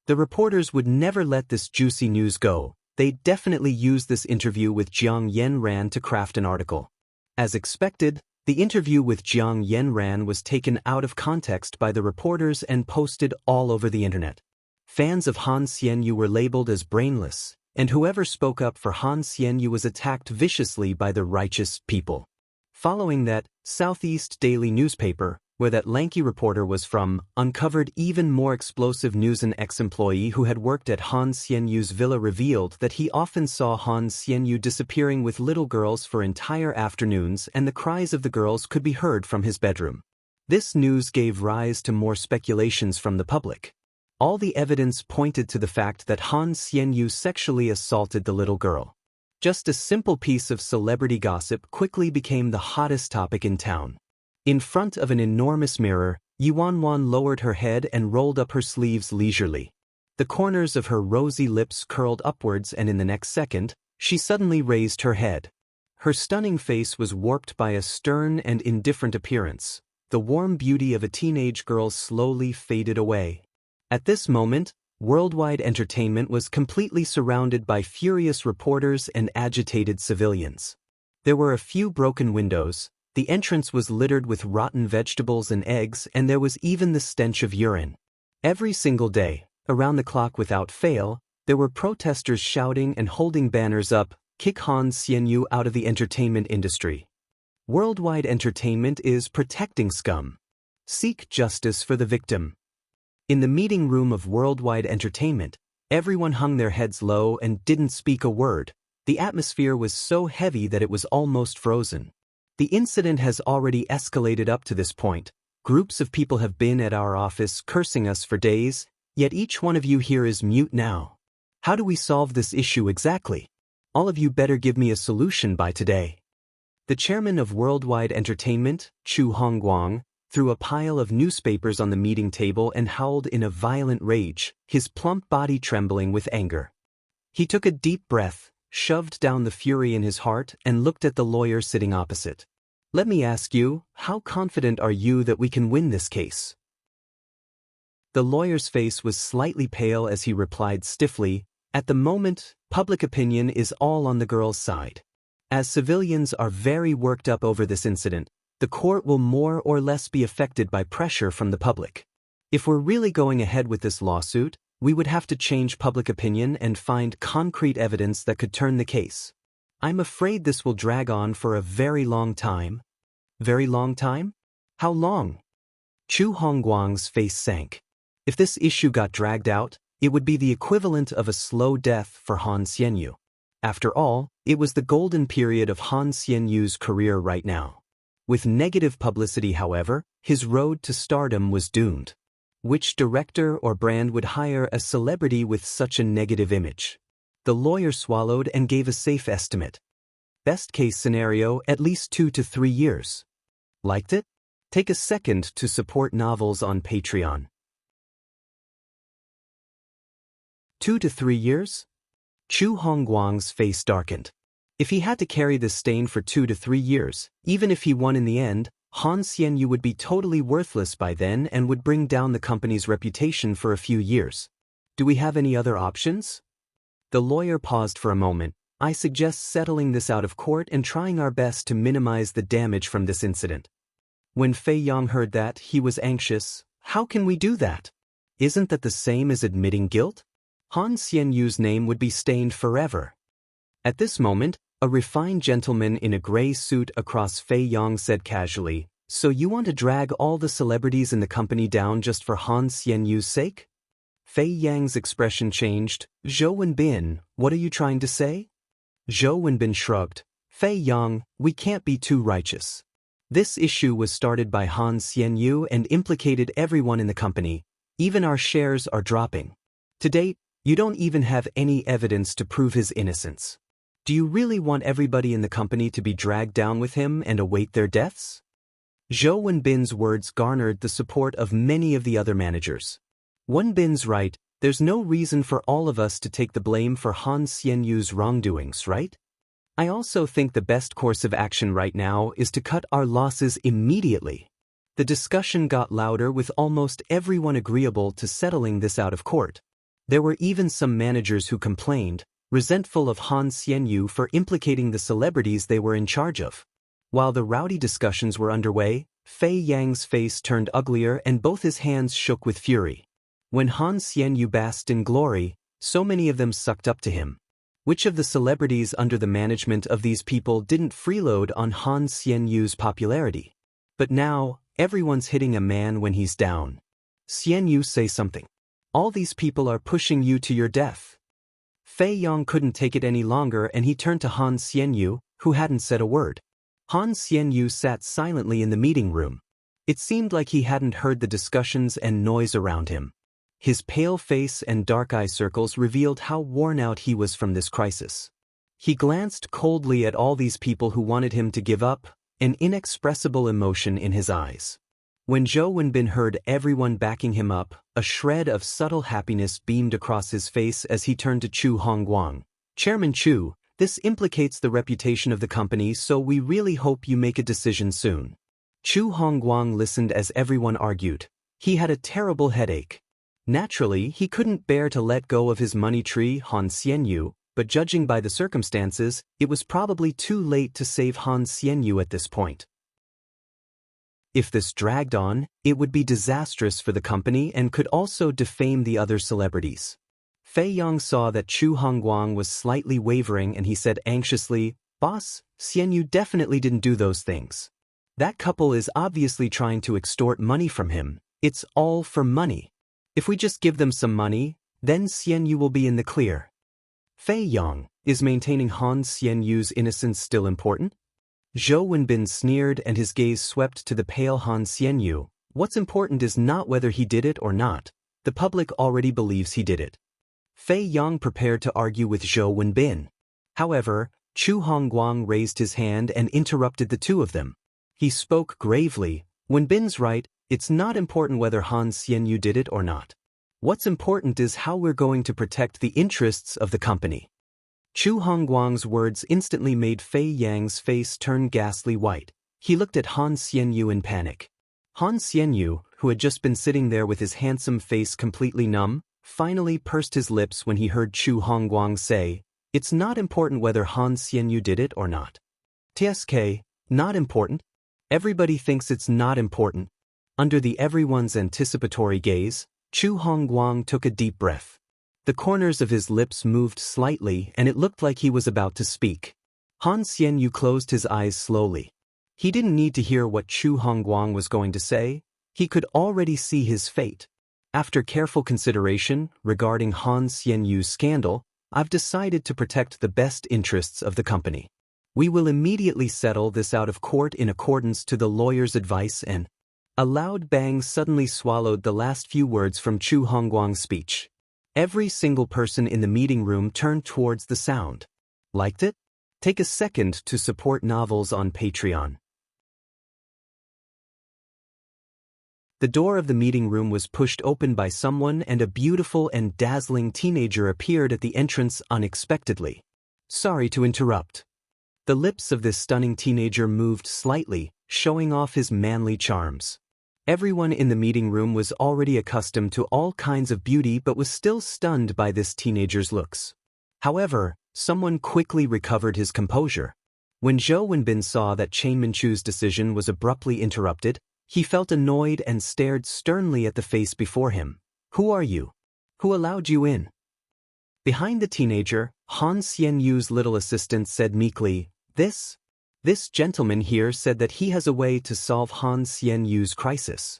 The reporters would never let this juicy news go. They'd definitely use this interview with Jiang Yanran to craft an article. As expected, the interview with Jiang Yanran was taken out of context by the reporters and posted all over the internet. Fans of Han Xianyu were labeled as brainless, and whoever spoke up for Han Xianyu was attacked viciously by the righteous people. Following that, Southeast Daily newspaper, where that lanky reporter was from, uncovered even more explosive news. An ex-employee who had worked at Han Xianyu's villa revealed that he often saw Han Xianyu disappearing with little girls for entire afternoons and the cries of the girls could be heard from his bedroom. This news gave rise to more speculations from the public. All the evidence pointed to the fact that Han Xianyu sexually assaulted the little girl. Just a simple piece of celebrity gossip quickly became the hottest topic in town. In front of an enormous mirror, Yuanwan lowered her head and rolled up her sleeves leisurely. The corners of her rosy lips curled upwards, and in the next second, she suddenly raised her head. Her stunning face was warped by a stern and indifferent appearance. The warm beauty of a teenage girl slowly faded away. At this moment, Worldwide Entertainment was completely surrounded by furious reporters and agitated civilians. There were a few broken windows, the entrance was littered with rotten vegetables and eggs, and there was even the stench of urine. Every single day, around the clock without fail, there were protesters shouting and holding banners up, "Kick Han Xianyu out of the entertainment industry." Worldwide Entertainment is protecting scum. Seek justice for the victim. In the meeting room of Worldwide Entertainment, everyone hung their heads low and didn't speak a word. The atmosphere was so heavy that it was almost frozen. The incident has already escalated up to this point. Groups of people have been at our office cursing us for days, yet each one of you here is mute now. How do we solve this issue exactly? All of you better give me a solution by today. The chairman of Worldwide Entertainment, Chu Hongguang, threw a pile of newspapers on the meeting table and howled in a violent rage, his plump body trembling with anger. He took a deep breath, shoved down the fury in his heart, and looked at the lawyer sitting opposite. "Let me ask you, how confident are you that we can win this case?" The lawyer's face was slightly pale as he replied stiffly, "At the moment, public opinion is all on the girl's side. As civilians are very worked up over this incident, the court will more or less be affected by pressure from the public. If we're really going ahead with this lawsuit, we would have to change public opinion and find concrete evidence that could turn the case. I'm afraid this will drag on for a very long time." "Very long time? How long?" Chu Hongguang's face sank. If this issue got dragged out, it would be the equivalent of a slow death for Han Xianyu. After all, it was the golden period of Han Xianyu's career right now. With negative publicity, however, his road to stardom was doomed. Which director or brand would hire a celebrity with such a negative image? The lawyer swallowed and gave a safe estimate. Best case scenario, at least 2 to 3 years. Liked it? Take a second to support novels on Patreon. 2 to 3 years? Chu Hongguang's face darkened. If he had to carry this stain for 2 to 3 years, even if he won in the end, Han Xianyu would be totally worthless by then and would bring down the company's reputation for a few years. Do we have any other options? The lawyer paused for a moment. "I suggest settling this out of court and trying our best to minimize the damage from this incident." When Fei Yang heard that, he was anxious. "How can we do that? Isn't that the same as admitting guilt? Han Xianyu's name would be stained forever." At this moment, a refined gentleman in a gray suit across Fei Yang said casually, "So you want to drag all the celebrities in the company down just for Han Xianyu's sake?" Fei Yang's expression changed. "Zhou Wenbin, what are you trying to say?" Zhou Wenbin shrugged. "Fei Yang, we can't be too righteous. This issue was started by Han Xianyu and implicated everyone in the company. Even our shares are dropping. To date, you don't even have any evidence to prove his innocence. Do you really want everybody in the company to be dragged down with him and await their deaths?" Zhou Wenbin's words garnered the support of many of the other managers. "Wenbin's right, there's no reason for all of us to take the blame for Han Xianyu's wrongdoings, right? I also think the best course of action right now is to cut our losses immediately." The discussion got louder, with almost everyone agreeable to settling this out of court. There were even some managers who complained, resentful of Han Xianyu for implicating the celebrities they were in charge of. While the rowdy discussions were underway, Fei Yang's face turned uglier and both his hands shook with fury. When Han Xianyu basked in glory, so many of them sucked up to him. Which of the celebrities under the management of these people didn't freeload on Han Xianyu's popularity? But now, everyone's hitting a man when he's down. "Xianyu, say something. All these people are pushing you to your death." Fei Yang couldn't take it any longer and he turned to Han Xianyu, who hadn't said a word. Han Xianyu sat silently in the meeting room. It seemed like he hadn't heard the discussions and noise around him. His pale face and dark eye circles revealed how worn out he was from this crisis. He glanced coldly at all these people who wanted him to give up, an inexpressible emotion in his eyes. When Zhou Wenbin heard everyone backing him up, a shred of subtle happiness beamed across his face as he turned to Chu Hongguang. Chairman Chu, this implicates the reputation of the company, so we really hope you make a decision soon. Chu Hongguang listened as everyone argued. He had a terrible headache. Naturally, he couldn't bear to let go of his money tree, Han Xianyu, but judging by the circumstances, it was probably too late to save Han Xianyu at this point. If this dragged on, it would be disastrous for the company and could also defame the other celebrities. Fei Yang saw that Chu Hongguang was slightly wavering and he said anxiously, "Boss, Xianyu definitely didn't do those things. That couple is obviously trying to extort money from him. It's all for money. If we just give them some money, then Xianyu will be in the clear." Fei Yang, is maintaining Han Xianyu's innocence still important? Zhou Wenbin sneered and his gaze swept to the pale Han Xianyu. What's important is not whether he did it or not. The public already believes he did it. Fei Yang prepared to argue with Zhou Wenbin. However, Chu Hongguang raised his hand and interrupted the two of them. He spoke gravely. Wenbin's right, it's not important whether Han Xianyu did it or not. What's important is how we're going to protect the interests of the company. Chu Hongguang's words instantly made Fei Yang's face turn ghastly white. He looked at Han Xianyu in panic. Han Xianyu, who had just been sitting there with his handsome face completely numb, finally pursed his lips when he heard Chu Hongguang say, "It's not important whether Han Xianyu did it or not." TSK, not important? Everybody thinks it's not important. Under the everyone's anticipatory gaze, Chu Hongguang took a deep breath. The corners of his lips moved slightly and it looked like he was about to speak. Han Xianyu closed his eyes slowly. He didn't need to hear what Chu Hongguang was going to say. He could already see his fate. After careful consideration regarding Han Xianyu's scandal, I've decided to protect the best interests of the company. We will immediately settle this out of court in accordance to the lawyer's advice and... A loud bang suddenly swallowed the last few words from Chu Hongguang's speech. Every single person in the meeting room turned towards the sound. Liked it? Take a second to support novels on Patreon. The door of the meeting room was pushed open by someone and a beautiful and dazzling teenager appeared at the entrance unexpectedly. Sorry to interrupt. The lips of this stunning teenager moved slightly, showing off his manly charms. Everyone in the meeting room was already accustomed to all kinds of beauty but was still stunned by this teenager's looks. However, someone quickly recovered his composure. When Zhou Wenbin saw that Chain Minchu's decision was abruptly interrupted, he felt annoyed and stared sternly at the face before him. Who are you? Who allowed you in? Behind the teenager, Han Xianyu's little assistant said meekly, This gentleman here said that he has a way to solve Han Xianyu's crisis.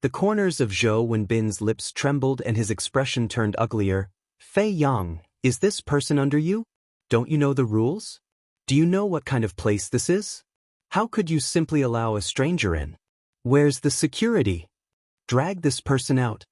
The corners of Zhou Wenbin's lips trembled and his expression turned uglier. Fei Yang, is this person under you? Don't you know the rules? Do you know what kind of place this is? How could you simply allow a stranger in? Where's the security? Drag this person out.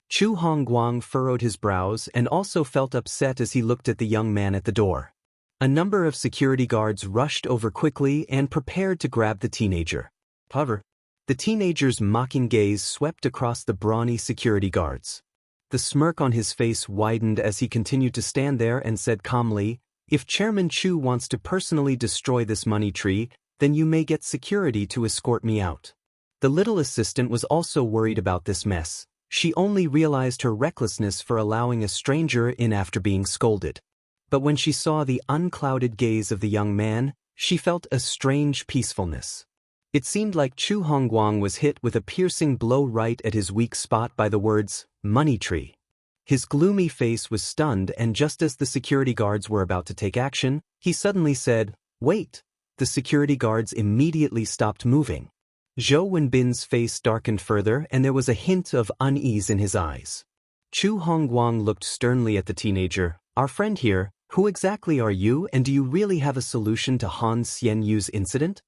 Chu Hongguang furrowed his brows and also felt upset as he looked at the young man at the door. A number of security guards rushed over quickly and prepared to grab the teenager. However, the teenager's mocking gaze swept across the brawny security guards. The smirk on his face widened as he continued to stand there and said calmly, "If Chairman Chu wants to personally destroy this money tree, then you may get security to escort me out." The little assistant was also worried about this mess. She only realized her recklessness for allowing a stranger in after being scolded. But when she saw the unclouded gaze of the young man, she felt a strange peacefulness. It seemed like Chu Hongguang was hit with a piercing blow right at his weak spot by the words, money tree. His gloomy face was stunned and just as the security guards were about to take action, he suddenly said, "Wait." The security guards immediately stopped moving. Zhou Wenbin's face darkened further and there was a hint of unease in his eyes. Chu Hongguang looked sternly at the teenager. "Our friend here, who exactly are you and do you really have a solution to Han Xianyu's incident?"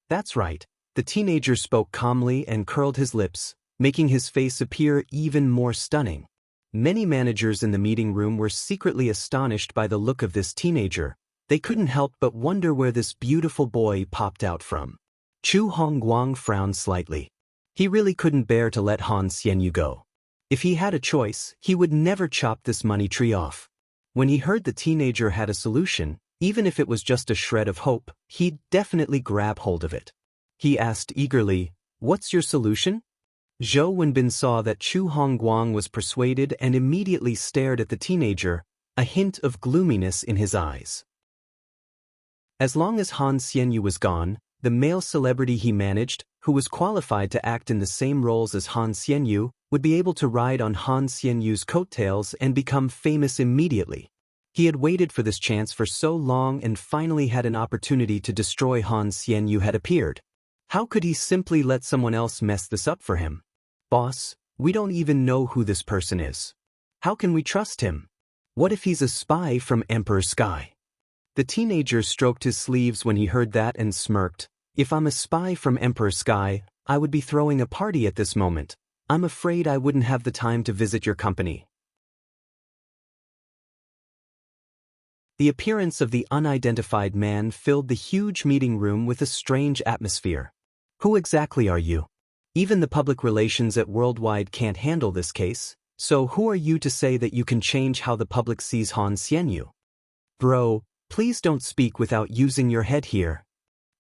"That's right." The teenager spoke calmly and curled his lips, making his face appear even more stunning. Many managers in the meeting room were secretly astonished by the look of this teenager. They couldn't help but wonder where this beautiful boy popped out from. Chu Hongguang frowned slightly. He really couldn't bear to let Han Xianyu go. If he had a choice, he would never chop this money tree off. When he heard the teenager had a solution, even if it was just a shred of hope, he'd definitely grab hold of it. He asked eagerly, "What's your solution?" Zhou Wenbin saw that Chu Hongguang was persuaded and immediately stared at the teenager, a hint of gloominess in his eyes. As long as Han Xianyu was gone, the male celebrity he managed, who was qualified to act in the same roles as Han Xianyu, would be able to ride on Han Xianyu's coattails and become famous immediately. He had waited for this chance for so long and finally had an opportunity to destroy Han Xianyu had appeared. How could he simply let someone else mess this up for him? "Boss, we don't even know who this person is. How can we trust him? What if he's a spy from Emperor Sky?" The teenager stroked his sleeves when he heard that and smirked. "If I'm a spy from Emperor Sky, I would be throwing a party at this moment. I'm afraid I wouldn't have the time to visit your company." The appearance of the unidentified man filled the huge meeting room with a strange atmosphere. "Who exactly are you? Even the public relations at Worldwide can't handle this case, so who are you to say that you can change how the public sees Han Xianyu? Bro, please don't speak without using your head here.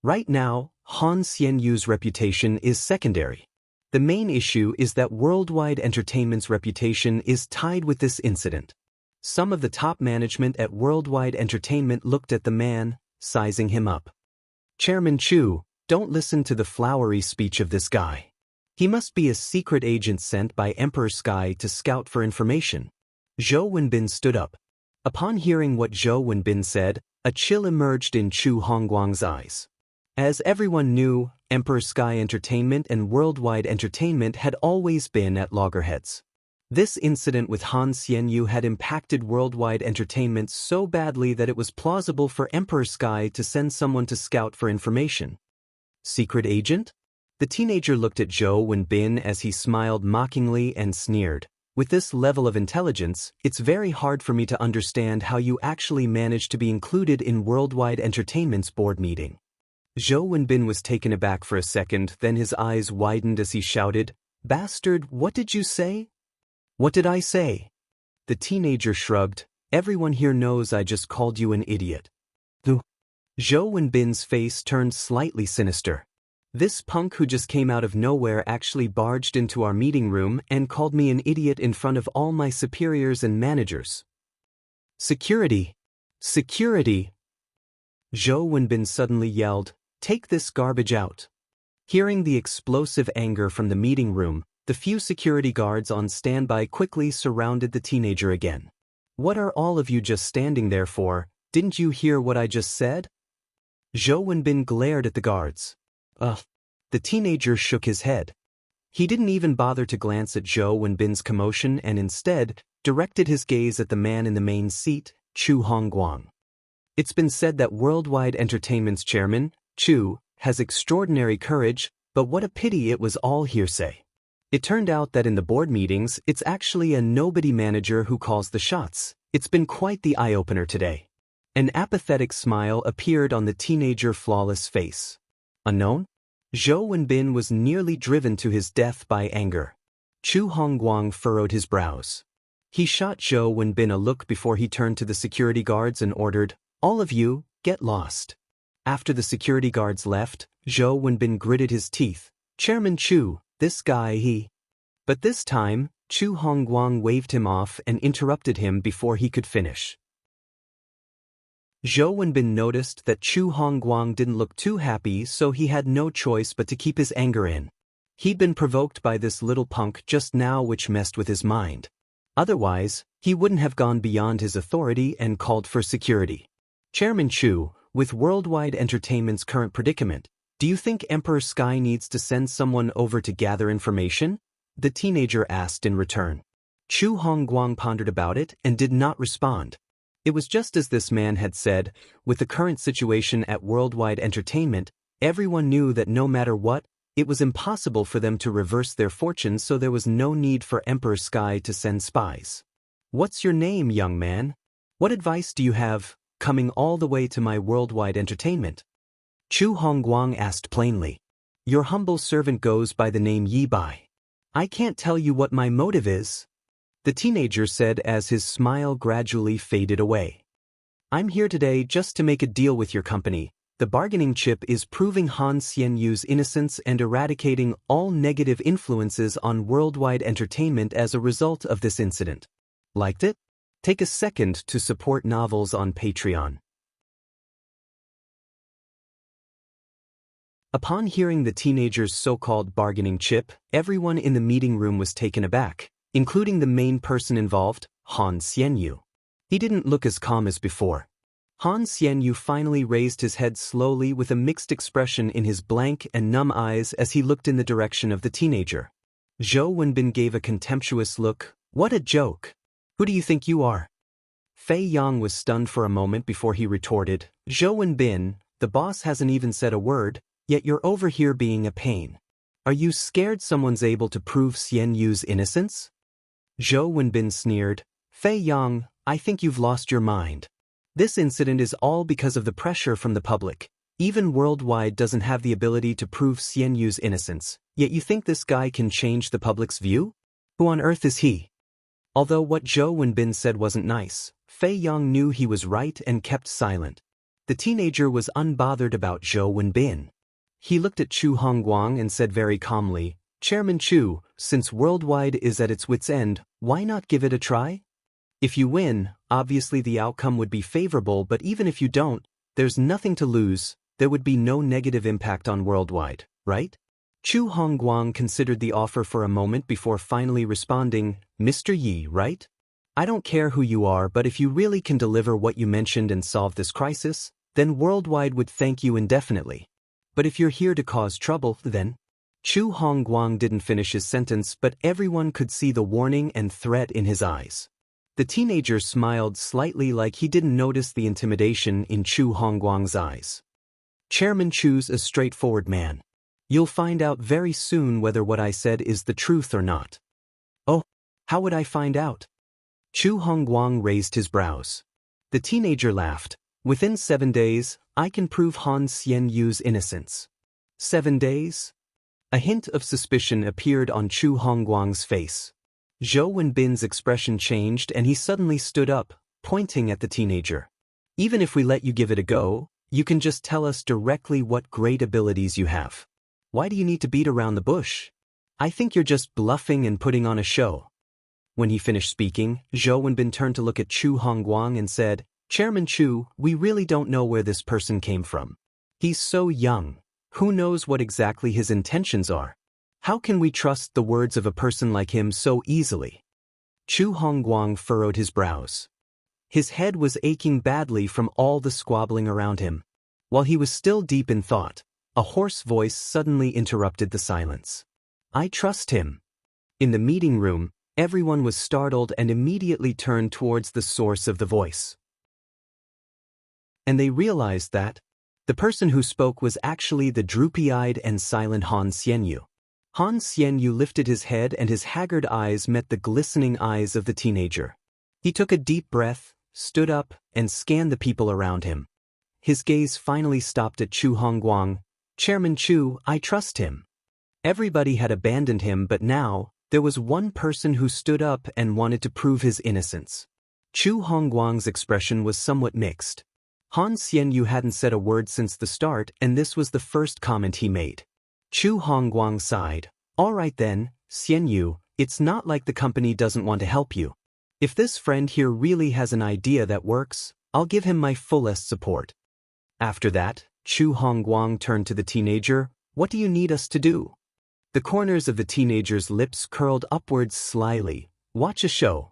Right now, Han Xianyu's reputation is secondary. The main issue is that Worldwide Entertainment's reputation is tied with this incident." Some of the top management at Worldwide Entertainment looked at the man, sizing him up. "Chairman Chu, don't listen to the flowery speech of this guy. He must be a secret agent sent by Emperor Sky to scout for information." Zhou Wenbin stood up. Upon hearing what Zhou Wenbin said, a chill emerged in Chu Hongguang's eyes. As everyone knew, Emperor Sky Entertainment and Worldwide Entertainment had always been at loggerheads. This incident with Han Xianyu had impacted Worldwide Entertainment so badly that it was plausible for Emperor Sky to send someone to scout for information. Secret agent? The teenager looked at Zhou Wenbin as he smiled mockingly and sneered. "With this level of intelligence, it's very hard for me to understand how you actually managed to be included in Worldwide Entertainment's board meeting." Zhou Wenbin was taken aback for a second, then his eyes widened as he shouted, "Bastard, what did you say?" "What did I say?" The teenager shrugged. "Everyone here knows I just called you an idiot." Zhou Wenbin's face turned slightly sinister. "This punk who just came out of nowhere actually barged into our meeting room and called me an idiot in front of all my superiors and managers." "Security! Security!" Zhou Wenbin suddenly yelled, "Take this garbage out." Hearing the explosive anger from the meeting room, the few security guards on standby quickly surrounded the teenager again. "What are all of you just standing there for? Didn't you hear what I just said?" Zhou Wenbin glared at the guards. "Ugh." The teenager shook his head. He didn't even bother to glance at Zhou Wenbin's commotion and instead directed his gaze at the man in the main seat, Chu Hongguang. It's been said that Worldwide Entertainment's chairman, Chu, has extraordinary courage, but what a pity it was all hearsay. It turned out that in the board meetings, it's actually a nobody manager who calls the shots. It's been quite the eye-opener today. An apathetic smile appeared on the teenager's flawless face. Unknown? Zhou Wenbin was nearly driven to his death by anger. Chu Hongguang furrowed his brows. He shot Zhou Wenbin a look before he turned to the security guards and ordered, "All of you, get lost." After the security guards left, Zhou Wenbin gritted his teeth. "Chairman Chu, this guy he..." But this time, Chu Hongguang waved him off and interrupted him before he could finish. Zhou Wenbin noticed that Chu Hongguang didn't look too happy, so he had no choice but to keep his anger in. He'd been provoked by this little punk just now, which messed with his mind. Otherwise, he wouldn't have gone beyond his authority and called for security. "Chairman Chu, with Worldwide Entertainment's current predicament, do you think Emperor Sky needs to send someone over to gather information?" the teenager asked in return. Chu Hongguang pondered about it and did not respond. It was just as this man had said. With the current situation at Worldwide Entertainment, everyone knew that no matter what, it was impossible for them to reverse their fortunes, so there was no need for Emperor Sky to send spies. "What's your name, young man? What advice do you have, coming all the way to my Worldwide Entertainment?" Chu Hongguang asked plainly. Your humble servant goes by the name Yi Bai. I can't tell you what my motive is, the teenager said as his smile gradually faded away. I'm here today just to make a deal with your company. The bargaining chip is proving Han Xianyu's innocence and eradicating all negative influences on worldwide entertainment as a result of this incident. Liked it? Take a second to support novels on Patreon. Upon hearing the teenager's so-called bargaining chip, everyone in the meeting room was taken aback, including the main person involved, Han Xianyu. He didn't look as calm as before. Han Xianyu finally raised his head slowly with a mixed expression in his blank and numb eyes as he looked in the direction of the teenager. Zhou Wenbin gave a contemptuous look. What a joke! Who do you think you are? Fei Yang was stunned for a moment before he retorted, Zhou Wenbin, the boss hasn't even said a word, yet you're over here being a pain. Are you scared someone's able to prove Xianyu's innocence? Zhou Wenbin sneered, Fei Yang, I think you've lost your mind. This incident is all because of the pressure from the public. Even Worldwide doesn't have the ability to prove Xianyu's innocence, yet you think this guy can change the public's view? Who on earth is he? Although what Zhou Wenbin said wasn't nice, Fei Yang knew he was right and kept silent. The teenager was unbothered about Zhou Wenbin. He looked at Chu Hongguang and said very calmly, Chairman Chu, since Worldwide is at its wit's end, why not give it a try? If you win, obviously the outcome would be favorable, but even if you don't, there's nothing to lose, there would be no negative impact on Worldwide, right? Chu Hongguang considered the offer for a moment before finally responding, Mr. Yi, right? I don't care who you are, but if you really can deliver what you mentioned and solve this crisis, then Worldwide would thank you indefinitely. But if you're here to cause trouble, then... Chu Hongguang didn't finish his sentence, but everyone could see the warning and threat in his eyes. The teenager smiled slightly like he didn't notice the intimidation in Chu Hongguang's eyes. Chairman Chu's a straightforward man. You'll find out very soon whether what I said is the truth or not. Oh, how would I find out? Chu Hongguang raised his brows. The teenager laughed. Within 7 days, I can prove Han Xianyu's innocence. 7 days? A hint of suspicion appeared on Chu Hongguang's face. Zhou Wenbin's expression changed and he suddenly stood up, pointing at the teenager. Even if we let you give it a go, you can just tell us directly what great abilities you have. Why do you need to beat around the bush? I think you're just bluffing and putting on a show. When he finished speaking, Zhou Wenbin turned to look at Chu Hongguang and said, Chairman Chu, we really don't know where this person came from. He's so young. Who knows what exactly his intentions are? How can we trust the words of a person like him so easily? Chu Hongguang furrowed his brows. His head was aching badly from all the squabbling around him. While he was still deep in thought, a hoarse voice suddenly interrupted the silence. I trust him. In the meeting room, everyone was startled and immediately turned towards the source of the voice. And they realized that the person who spoke was actually the droopy-eyed and silent Han Xianyu. Han Xianyu lifted his head and his haggard eyes met the glistening eyes of the teenager. He took a deep breath, stood up, and scanned the people around him. His gaze finally stopped at Chu Hongguang. Chairman Chu, I trust him. Everybody had abandoned him, but now, there was one person who stood up and wanted to prove his innocence. Chu Hongguang's expression was somewhat mixed. Han Xianyu hadn't said a word since the start, and this was the first comment he made. Chu Hongguang sighed. All right then, Xianyu, it's not like the company doesn't want to help you. If this friend here really has an idea that works, I'll give him my fullest support. After that, Chu Hongguang turned to the teenager. What do you need us to do? The corners of the teenager's lips curled upwards slyly. Watch a show.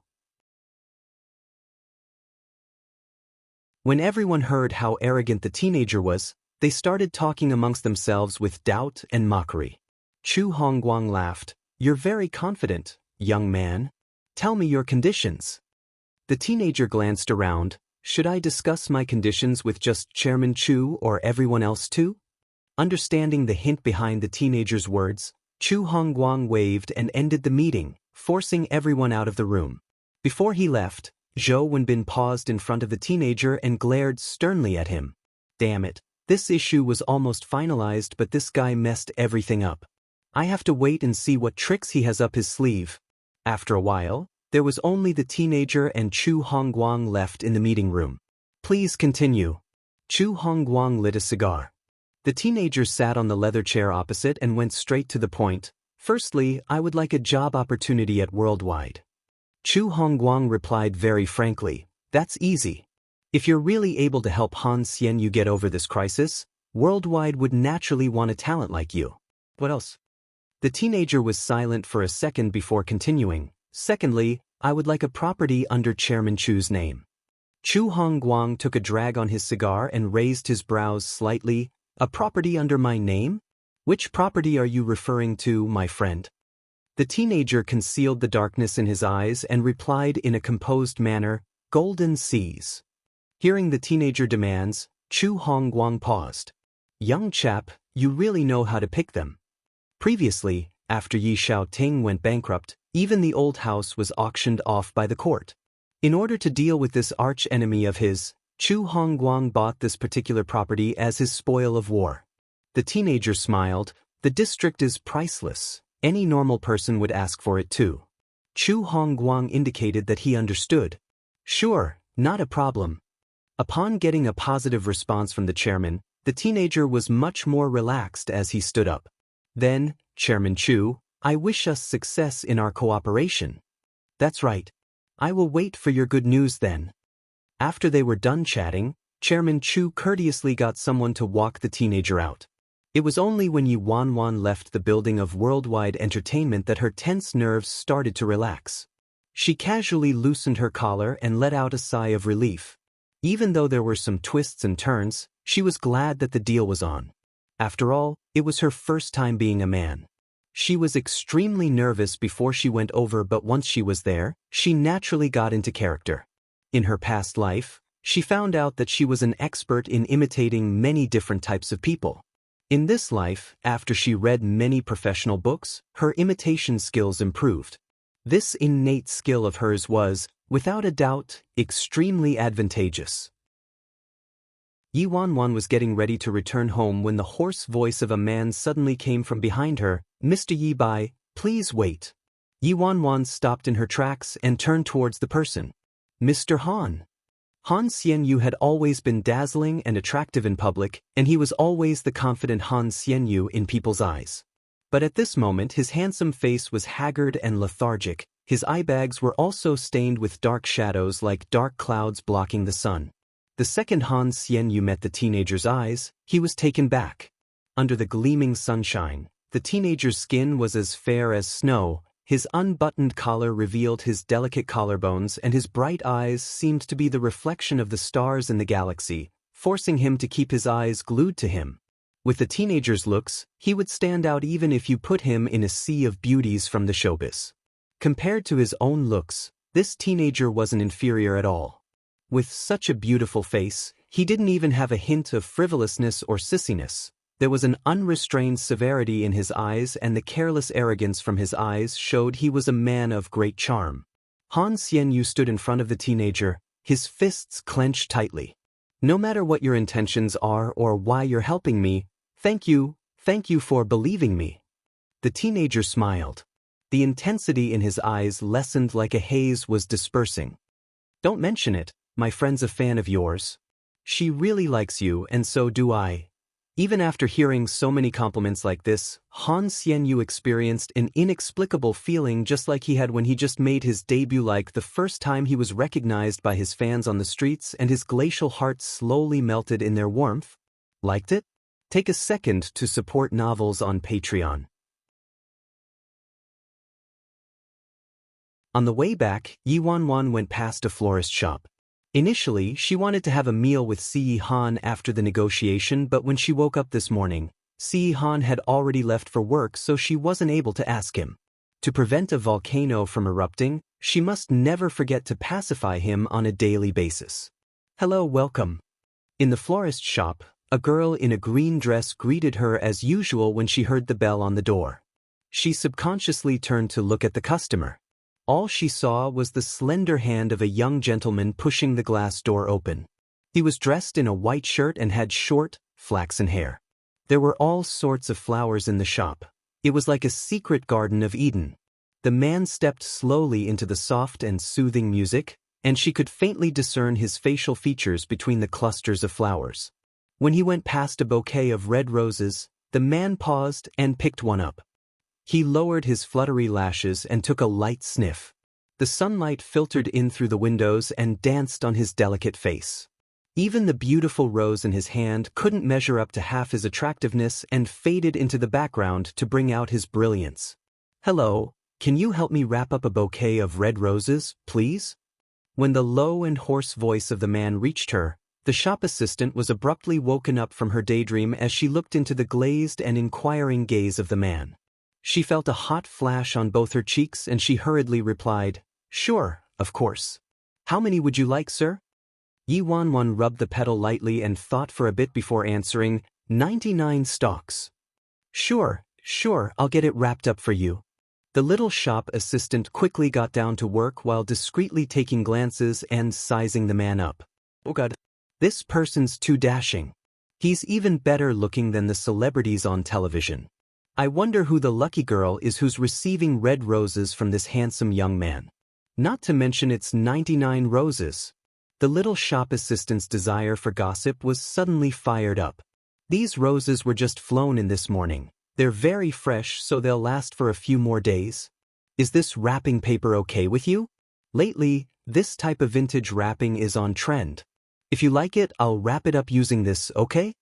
When everyone heard how arrogant the teenager was, they started talking amongst themselves with doubt and mockery. Chu Hongguang laughed. You're very confident, young man. Tell me your conditions. The teenager glanced around. Should I discuss my conditions with just Chairman Chu or everyone else too? Understanding the hint behind the teenager's words, Chu Hongguang waved and ended the meeting, forcing everyone out of the room. Before he left, Zhou Wenbin paused in front of the teenager and glared sternly at him. Damn it, This issue was almost finalized, but this guy messed everything up. I have to wait and see what tricks he has up his sleeve. After a while, there was only the teenager and Chu Hongguang left in the meeting room. Please continue. Chu Hongguang lit a cigar. The teenager sat on the leather chair opposite and went straight to the point. Firstly, I would like a job opportunity at Worldwide. Chu Hongguang replied very frankly, that's easy. If you're really able to help Han Xianyu get over this crisis, Worldwide would naturally want a talent like you. What else? The teenager was silent for a second before continuing. Secondly, I would like a property under Chairman Chu's name. Chu Hongguang took a drag on his cigar and raised his brows slightly. A property under my name? Which property are you referring to, my friend? The teenager concealed the darkness in his eyes and replied in a composed manner, Golden Seas. Hearing the teenager demands, Chu Hongguang paused. Young chap, you really know how to pick them. Previously, after Yi Xiaoting went bankrupt, even the old house was auctioned off by the court. In order to deal with this arch-enemy of his, Chu Hongguang bought this particular property as his spoil of war. The teenager smiled. The district is priceless. Any normal person would ask for it too. Chu Hongguang indicated that he understood. Sure, not a problem. Upon getting a positive response from the chairman, the teenager was much more relaxed as he stood up. Then, Chairman Chu, I wish us success in our cooperation. That's right. I will wait for your good news then. After they were done chatting, Chairman Chu courteously got someone to walk the teenager out. It was only when Yi Wanwan left the building of Worldwide Entertainment that her tense nerves started to relax. She casually loosened her collar and let out a sigh of relief. Even though there were some twists and turns, she was glad that the deal was on. After all, it was her first time being a man. She was extremely nervous before she went over, but once she was there, she naturally got into character. In her past life, she found out that she was an expert in imitating many different types of people. In this life, after she read many professional books, her imitation skills improved. This innate skill of hers was, without a doubt, extremely advantageous. Yi Wanwan was getting ready to return home when the hoarse voice of a man suddenly came from behind her. Mr. Yi Bai, please wait. Yi Wanwan stopped in her tracks and turned towards the person. Mr. Han. Han Xianyu had always been dazzling and attractive in public, and he was always the confident Han Xianyu in people's eyes. But at this moment his handsome face was haggard and lethargic. His eye bags were also stained with dark shadows like dark clouds blocking the sun. The second Han Xianyu met the teenager's eyes, he was taken back. Under the gleaming sunshine, the teenager's skin was as fair as snow. His unbuttoned collar revealed his delicate collarbones, and his bright eyes seemed to be the reflection of the stars in the galaxy, forcing him to keep his eyes glued to him. With the teenager's looks, he would stand out even if you put him in a sea of beauties from the showbiz. Compared to his own looks, this teenager wasn't inferior at all. With such a beautiful face, he didn't even have a hint of frivolousness or sissiness. There was an unrestrained severity in his eyes, and the careless arrogance from his eyes showed he was a man of great charm. Han Xianyu stood in front of the teenager, his fists clenched tightly. No matter what your intentions are or why you're helping me, thank you for believing me. The teenager smiled. The intensity in his eyes lessened like a haze was dispersing. Don't mention it, my friend's a fan of yours. She really likes you, and so do I. Even after hearing so many compliments like this, Han Xianyu experienced an inexplicable feeling just like he had when he just made his debut, like the first time he was recognized by his fans on the streets, and his glacial heart slowly melted in their warmth. Liked it? Take a second to support novels on Patreon. On the way back, Yi Wanwan went past a florist shop. Initially, she wanted to have a meal with Si Han after the negotiation, but when she woke up this morning, Si Han had already left for work, so she wasn't able to ask him. To prevent a volcano from erupting, she must never forget to pacify him on a daily basis. Hello, welcome. In the florist shop, a girl in a green dress greeted her as usual when she heard the bell on the door. She subconsciously turned to look at the customer. All she saw was the slender hand of a young gentleman pushing the glass door open. He was dressed in a white shirt and had short, flaxen hair. There were all sorts of flowers in the shop. It was like a secret garden of Eden. The man stepped slowly into the soft and soothing music, and she could faintly discern his facial features between the clusters of flowers. When he went past a bouquet of red roses, the man paused and picked one up. He lowered his fluttery lashes and took a light sniff. The sunlight filtered in through the windows and danced on his delicate face. Even the beautiful rose in his hand couldn't measure up to half his attractiveness and faded into the background to bring out his brilliance. "Hello, can you help me wrap up a bouquet of red roses, please?" When the low and hoarse voice of the man reached her, the shop assistant was abruptly woken up from her daydream as she looked into the glazed and inquiring gaze of the man. She felt a hot flash on both her cheeks and she hurriedly replied, "Sure, of course. How many would you like, sir?" Yi Wanwan rubbed the petal lightly and thought for a bit before answering, 99 stalks. Sure, I'll get it wrapped up for you." The little shop assistant quickly got down to work while discreetly taking glances and sizing the man up. "Oh God, this person's too dashing. He's even better looking than the celebrities on television. I wonder who the lucky girl is who's receiving red roses from this handsome young man. Not to mention it's 99 roses." The little shop assistant's desire for gossip was suddenly fired up. "These roses were just flown in this morning. They're very fresh, so they'll last for a few more days. Is this wrapping paper okay with you? Lately, this type of vintage wrapping is on trend. If you like it, I'll wrap it up using this, okay?"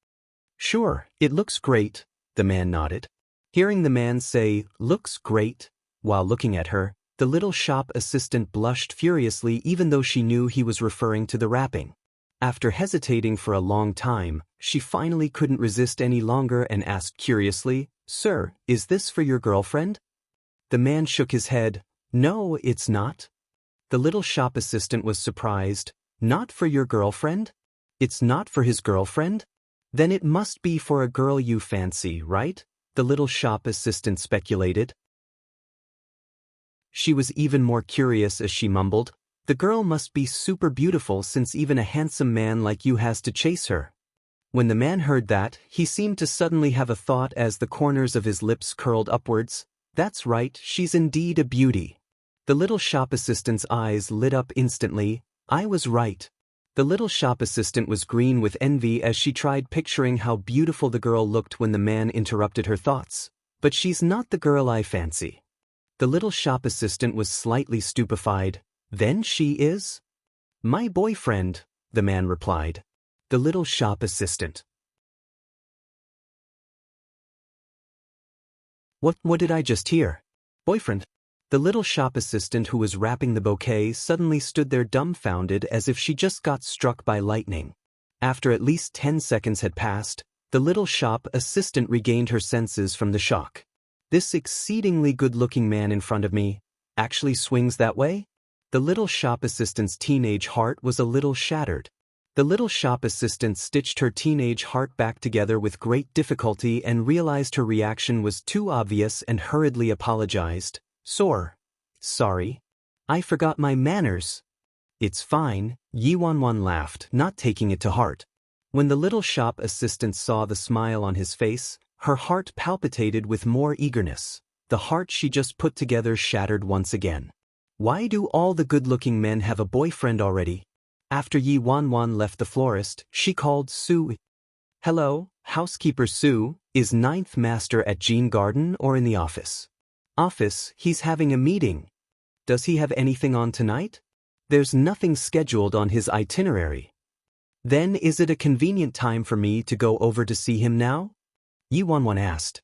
"Sure, it looks great," the man nodded. Hearing the man say, "looks great," while looking at her, the little shop assistant blushed furiously even though she knew he was referring to the wrapping. After hesitating for a long time, she finally couldn't resist any longer and asked curiously, "Sir, is this for your girlfriend?" The man shook his head. "No, it's not." The little shop assistant was surprised. "Not for your girlfriend? It's not for his girlfriend? Then it must be for a girl you fancy, right?" the little shop assistant speculated. She was even more curious as she mumbled, "The girl must be super beautiful since even a handsome man like you has to chase her." When the man heard that, he seemed to suddenly have a thought as the corners of his lips curled upwards. "That's right, she's indeed a beauty." The little shop assistant's eyes lit up instantly. "I was right." The little shop assistant was green with envy as she tried picturing how beautiful the girl looked when the man interrupted her thoughts. "But she's not the girl I fancy." The little shop assistant was slightly stupefied. "Then she is?" "My boyfriend," the man replied. The little shop assistant. What did I just hear? Boyfriend? The little shop assistant who was wrapping the bouquet suddenly stood there dumbfounded as if she just got struck by lightning. After at least 10 seconds had passed, the little shop assistant regained her senses from the shock. "This exceedingly good-looking man in front of me actually swings that way?" The little shop assistant's teenage heart was a little shattered. The little shop assistant stitched her teenage heart back together with great difficulty and realized her reaction was too obvious and hurriedly apologized. Sorry. I forgot my manners." "It's fine," Yi Wanwan laughed, not taking it to heart. When the little shop assistant saw the smile on his face, her heart palpitated with more eagerness. The heart she just put together shattered once again. Why do all the good-looking men have a boyfriend already? After Yi Wanwan left the florist, she called Sue. "Hello, housekeeper Sue, is ninth master at Jean Garden or in the office?" "Office, he's having a meeting." "Does he have anything on tonight?" "There's nothing scheduled on his itinerary." "Then is it a convenient time for me to go over to see him now?" Yi Wanwan asked.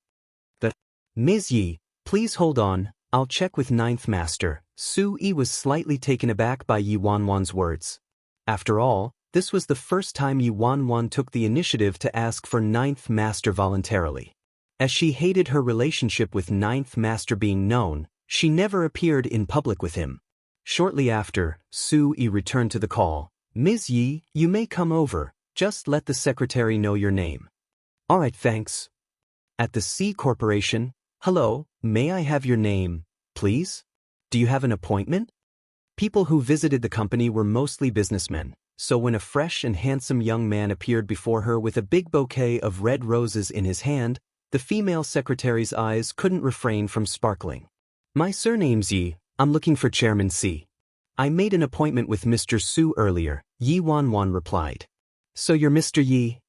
"Ms. Yi, please hold on, I'll check with ninth master." Sue Yi was slightly taken aback by Yi Wanwan's words. After all, this was the first time Yi Wanwan took the initiative to ask for ninth master voluntarily. As she hated her relationship with ninth master being known, she never appeared in public with him. Shortly after, Sue Yi returned to the call. "Ms. Yi, you may come over, just let the secretary know your name." "All right, thanks." At the C Corporation, "Hello, may I have your name, please? Do you have an appointment?" People who visited the company were mostly businessmen. So when a fresh and handsome young man appeared before her with a big bouquet of red roses in his hand, the female secretary's eyes couldn't refrain from sparkling. "My surname's Yi. I'm looking for Chairman C. I made an appointment with Mr. Su earlier," Yi Wanwan replied. "So you're Mr. Yi?"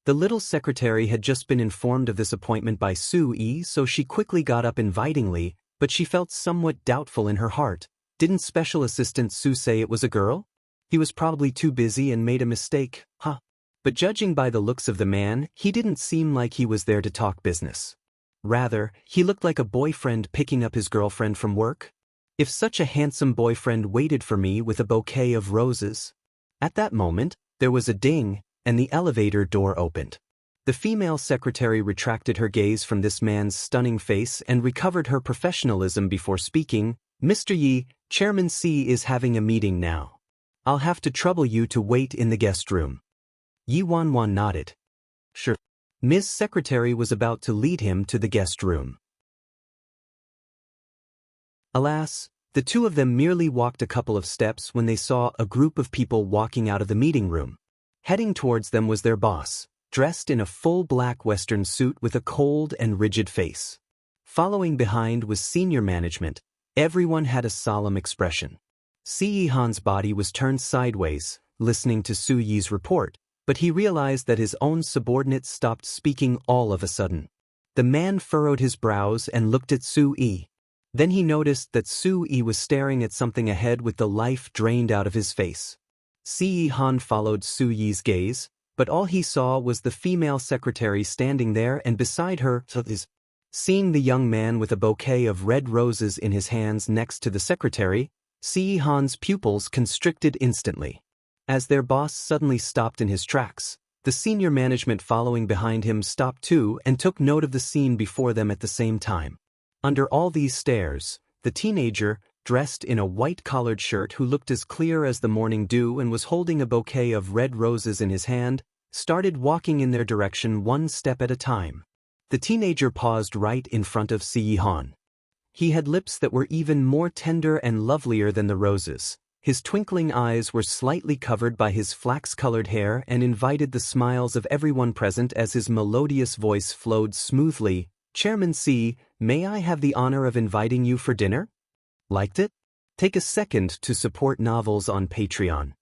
The little secretary had just been informed of this appointment by Su Yi, so she quickly got up invitingly, but she felt somewhat doubtful in her heart. Didn't Special Assistant Su say it was a girl? He was probably too busy and made a mistake, huh? But judging by the looks of the man, he didn't seem like he was there to talk business. Rather, he looked like a boyfriend picking up his girlfriend from work. If such a handsome boyfriend waited for me with a bouquet of roses. At that moment, there was a ding, and the elevator door opened. The female secretary retracted her gaze from this man's stunning face and recovered her professionalism before speaking. "Mr. Yi, Chairman C is having a meeting now. I'll have to trouble you to wait in the guest room." Yi Wanwan nodded. "Sure." Ms. Secretary was about to lead him to the guest room. Alas, the two of them merely walked a couple of steps when they saw a group of people walking out of the meeting room. Heading towards them was their boss, dressed in a full black Western suit with a cold and rigid face. Following behind was senior management. Everyone had a solemn expression. Ce Han's body was turned sideways, listening to Su Yi's report, but he realized that his own subordinate stopped speaking all of a sudden. The man furrowed his brows and looked at Su Yi. Then he noticed that Su Yi was staring at something ahead with the life drained out of his face. Ce Han followed Su Yi's gaze, but all he saw was the female secretary standing there and beside her. Seeing the young man with a bouquet of red roses in his hands next to the secretary, Ce Han's pupils constricted instantly. As their boss suddenly stopped in his tracks, the senior management following behind him stopped too and took note of the scene before them at the same time. Under all these stares, the teenager, dressed in a white-collared shirt who looked as clear as the morning dew and was holding a bouquet of red roses in his hand, started walking in their direction one step at a time. The teenager paused right in front of Ce Han. He had lips that were even more tender and lovelier than the roses. His twinkling eyes were slightly covered by his flax-colored hair and invited the smiles of everyone present as his melodious voice flowed smoothly. "Chairman C, may I have the honor of inviting you for dinner? Liked it? Take a second to support novels on Patreon."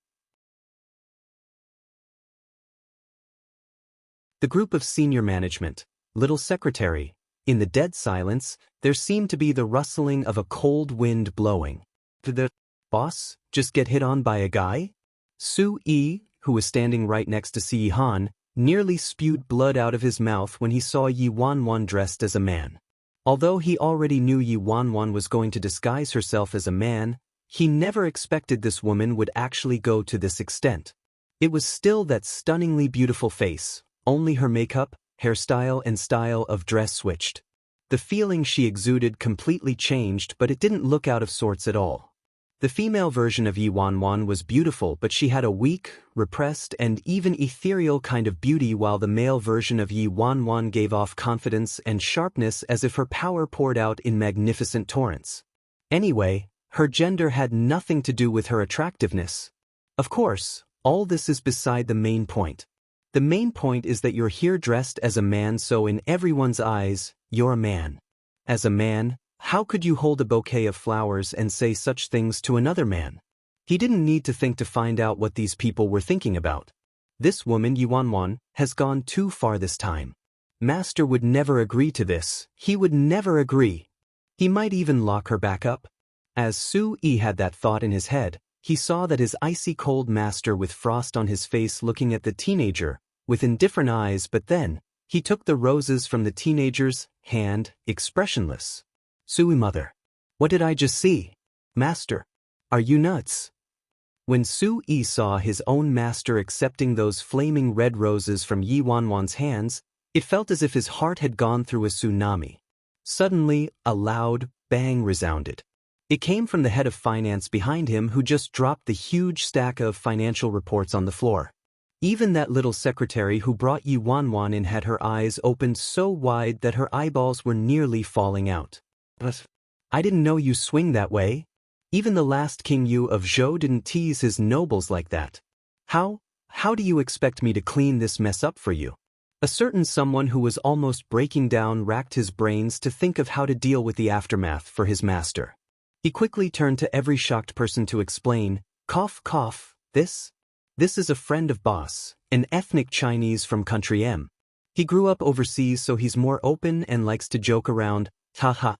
The group of senior management, little secretary. In the dead silence, there seemed to be the rustling of a cold wind blowing. Did the boss just get hit on by a guy? Su Yi, who was standing right next to Ce Han, nearly spewed blood out of his mouth when he saw Yi Wanwan dressed as a man. Although he already knew Yi Wanwan was going to disguise herself as a man, he never expected this woman would actually go to this extent. It was still that stunningly beautiful face, only her makeup, hairstyle and style of dress switched. The feeling she exuded completely changed, but it didn't look out of sorts at all. The female version of Yi Wanwan was beautiful, but she had a weak, repressed, and even ethereal kind of beauty, while the male version of Yi Wanwan gave off confidence and sharpness as if her power poured out in magnificent torrents. Anyway, her gender had nothing to do with her attractiveness. Of course, all this is beside the main point. The main point is that you're here dressed as a man, so in everyone's eyes, you're a man. As a man, how could you hold a bouquet of flowers and say such things to another man? He didn't need to think to find out what these people were thinking about. This woman, Yi Wanwan, has gone too far this time. Master would never agree to this. He would never agree. He might even lock her back up. As Su Yi had that thought in his head, he saw that his icy cold master with frost on his face looking at the teenager with indifferent eyes, but then he took the roses from the teenager's hand, expressionless. "Sui mother. What did I just see? Master. Are you nuts?" When Su Yi saw his own master accepting those flaming red roses from Yi Wanwan's hands, it felt as if his heart had gone through a tsunami. Suddenly, a loud bang resounded. It came from the head of finance behind him, who just dropped the huge stack of financial reports on the floor. Even that little secretary who brought Yi Wanwan in had her eyes opened so wide that her eyeballs were nearly falling out. "But I didn't know you swing that way. Even the last King Yu of Zhou didn't tease his nobles like that. How do you expect me to clean this mess up for you? A certain someone who was almost breaking down racked his brains to think of how to deal with the aftermath for his master. He quickly turned to every shocked person to explain, cough cough, this is a friend of boss, an ethnic Chinese from country M. He grew up overseas so he's more open and likes to joke around, haha.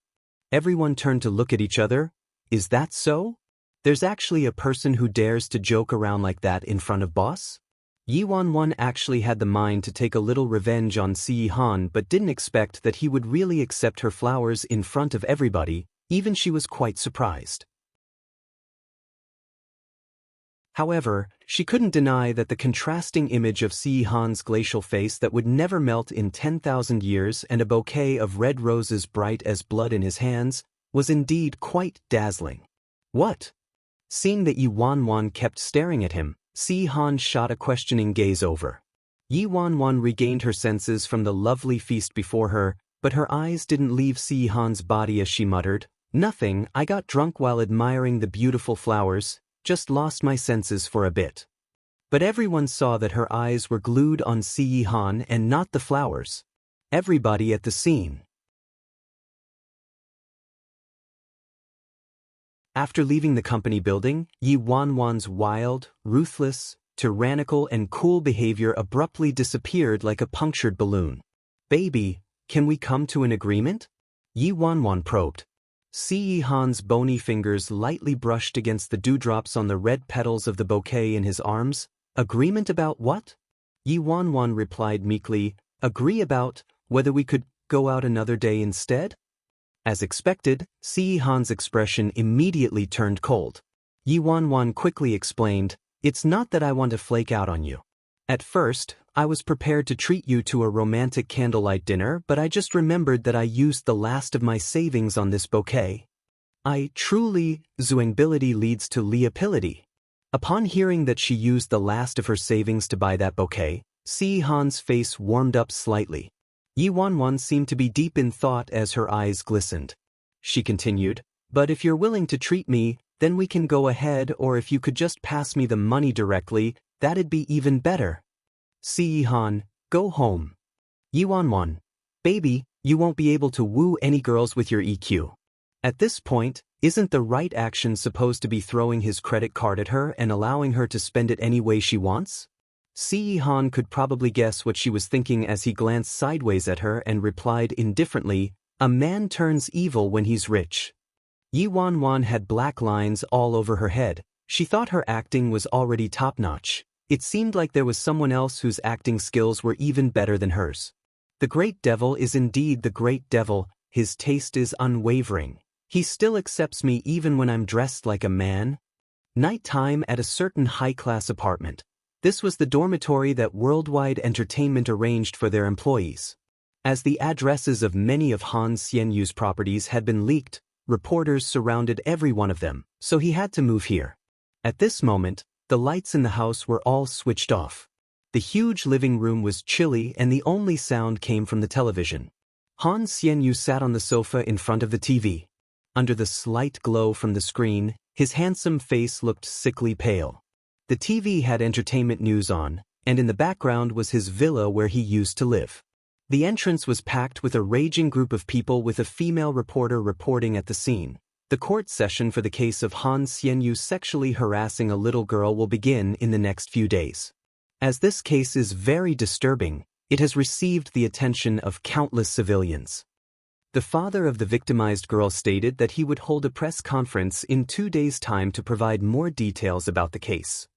Everyone turned to look at each other. Is that so? There's actually a person who dares to joke around like that in front of boss? Yi Wanwan actually had the mind to take a little revenge on Si Han but didn't expect that he would really accept her flowers in front of everybody, even she was quite surprised. However, she couldn't deny that the contrasting image of Si Han's glacial face that would never melt in 10,000 years and a bouquet of red roses bright as blood in his hands was indeed quite dazzling. What? Seeing that Yi Wanwan kept staring at him, Si Han shot a questioning gaze over. Yi Wanwan regained her senses from the lovely feast before her, but her eyes didn't leave Si Han's body as she muttered, "Nothing, I got drunk while admiring the beautiful flowers. Just lost my senses for a bit." But everyone saw that her eyes were glued on Si Han and not the flowers. Everybody at the scene. After leaving the company building, Yi Wanwan's wild, ruthless, tyrannical and cool behavior abruptly disappeared like a punctured balloon. "Baby, can we come to an agreement?" Yi Wanwan probed. Si Han's bony fingers lightly brushed against the dewdrops on the red petals of the bouquet in his arms. "Agreement about what?" Yi Wanwan replied meekly, "Agree about whether we could go out another day instead?" As expected, Si Han's expression immediately turned cold. Yi Wanwan quickly explained, "It's not that I want to flake out on you. At first, I was prepared to treat you to a romantic candlelight dinner, but I just remembered that I used the last of my savings on this bouquet. Zuangbility leads to liability." Upon hearing that she used the last of her savings to buy that bouquet, Si Han's face warmed up slightly. Yi Wanwan seemed to be deep in thought as her eyes glistened. She continued, "But if you're willing to treat me, then we can go ahead, or if you could just pass me the money directly, that'd be even better." Si Han, go home. Yi Wanwan, baby, you won't be able to woo any girls with your EQ. At this point, isn't the right action supposed to be throwing his credit card at her and allowing her to spend it any way she wants? Si Han could probably guess what she was thinking as he glanced sideways at her and replied indifferently, "A man turns evil when he's rich." Yi Wanwan had black lines all over her head. She thought her acting was already top-notch. It seemed like there was someone else whose acting skills were even better than hers. The great devil is indeed the great devil. His taste is unwavering. He still accepts me even when I'm dressed like a man. Nighttime at a certain high-class apartment. This was the dormitory that Worldwide Entertainment arranged for their employees. As the addresses of many of Han Xianyu's properties had been leaked, reporters surrounded every one of them, so he had to move here. At this moment, the lights in the house were all switched off. The huge living room was chilly and the only sound came from the television. Han Xianyu sat on the sofa in front of the TV. Under the slight glow from the screen, his handsome face looked sickly pale. The TV had entertainment news on, and in the background was his villa where he used to live. The entrance was packed with a raging group of people with a female reporter reporting at the scene. The court session for the case of Han Xianyu sexually harassing a little girl will begin in the next few days. As this case is very disturbing, it has received the attention of countless civilians. The father of the victimized girl stated that he would hold a press conference in 2 days' time to provide more details about the case.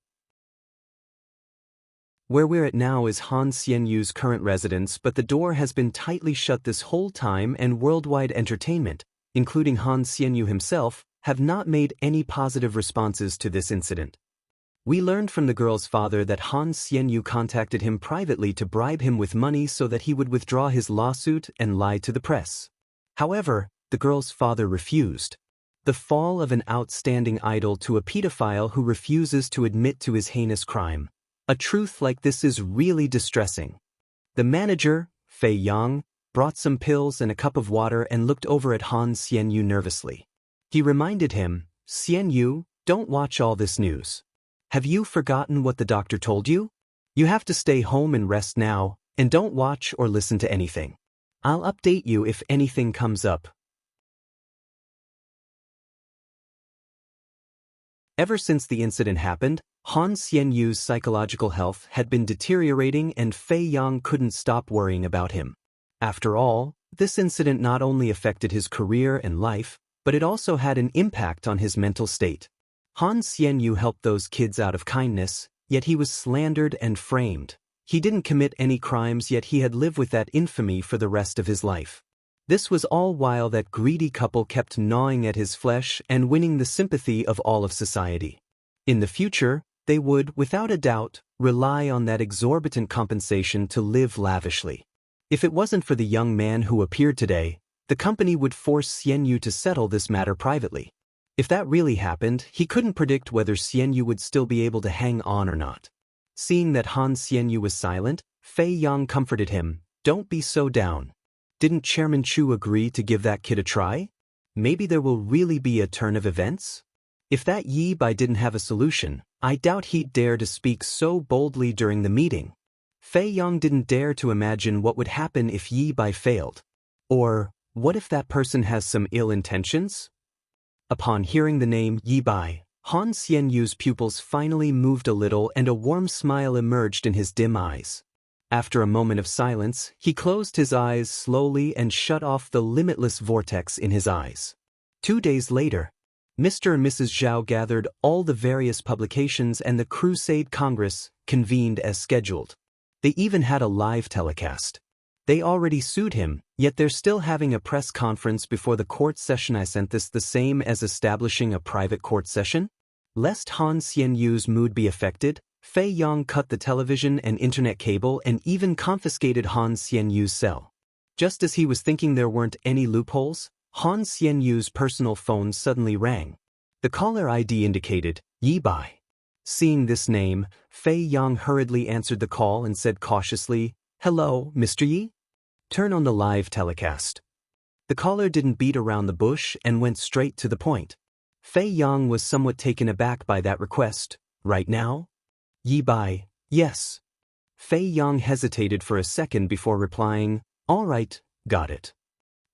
Where we're at now is Han Xianyu's current residence, but the door has been tightly shut this whole time, and Worldwide Entertainment, including Han Xianyu himself, have not made any positive responses to this incident. We learned from the girl's father that Han Xianyu contacted him privately to bribe him with money so that he would withdraw his lawsuit and lie to the press. However, the girl's father refused. The fall of an outstanding idol to a pedophile who refuses to admit to his heinous crime. A truth like this is really distressing. The manager, Fei Yang, brought some pills and a cup of water and looked over at Han Xianyu nervously. He reminded him, "Xianyu, don't watch all this news. Have you forgotten what the doctor told you? You have to stay home and rest now, and don't watch or listen to anything. I'll update you if anything comes up. Ever since the incident happened, Han Xianyu's psychological health had been deteriorating and Fei Yang couldn't stop worrying about him. After all, this incident not only affected his career and life, but it also had an impact on his mental state. Han Xianyu helped those kids out of kindness, yet he was slandered and framed. He didn't commit any crimes, yet he had lived with that infamy for the rest of his life. This was all while that greedy couple kept gnawing at his flesh and winning the sympathy of all of society. In the future, they would, without a doubt, rely on that exorbitant compensation to live lavishly. If it wasn't for the young man who appeared today, the company would force Xianyu to settle this matter privately. If that really happened, he couldn't predict whether Xianyu would still be able to hang on or not. Seeing that Han Xianyu was silent, Fei Yang comforted him. Don't be so down. Didn't Chairman Chu agree to give that kid a try? Maybe there will really be a turn of events? If that Yi Bai didn't have a solution, I doubt he'd dare to speak so boldly during the meeting. Fei Yang didn't dare to imagine what would happen if Yi Bai failed. Or, what if that person has some ill intentions? Upon hearing the name Yi Bai, Han Xianyu's pupils finally moved a little and a warm smile emerged in his dim eyes. After a moment of silence, he closed his eyes slowly and shut off the limitless vortex in his eyes. 2 days later, Mr. and Mrs. Zhao gathered all the various publications and the Crusade Congress convened as scheduled. They even had a live telecast. They already sued him, yet they're still having a press conference before the court session. I sent this the same as establishing a private court session? Lest Han Xianyu's mood be affected, Fei Yang cut the television and internet cable and even confiscated Han Xianyu's cell. Just as he was thinking there weren't any loopholes, Han Xianyu's personal phone suddenly rang. The caller ID indicated Yi Bai. Seeing this name, Fei Yang hurriedly answered the call and said cautiously, "Hello, Mr. Yi? Turn on the live telecast." The caller didn't beat around the bush and went straight to the point. Fei Yang was somewhat taken aback by that request. Right now? Yi Bai, yes. Fei Yang hesitated for a second before replying, all right, got it.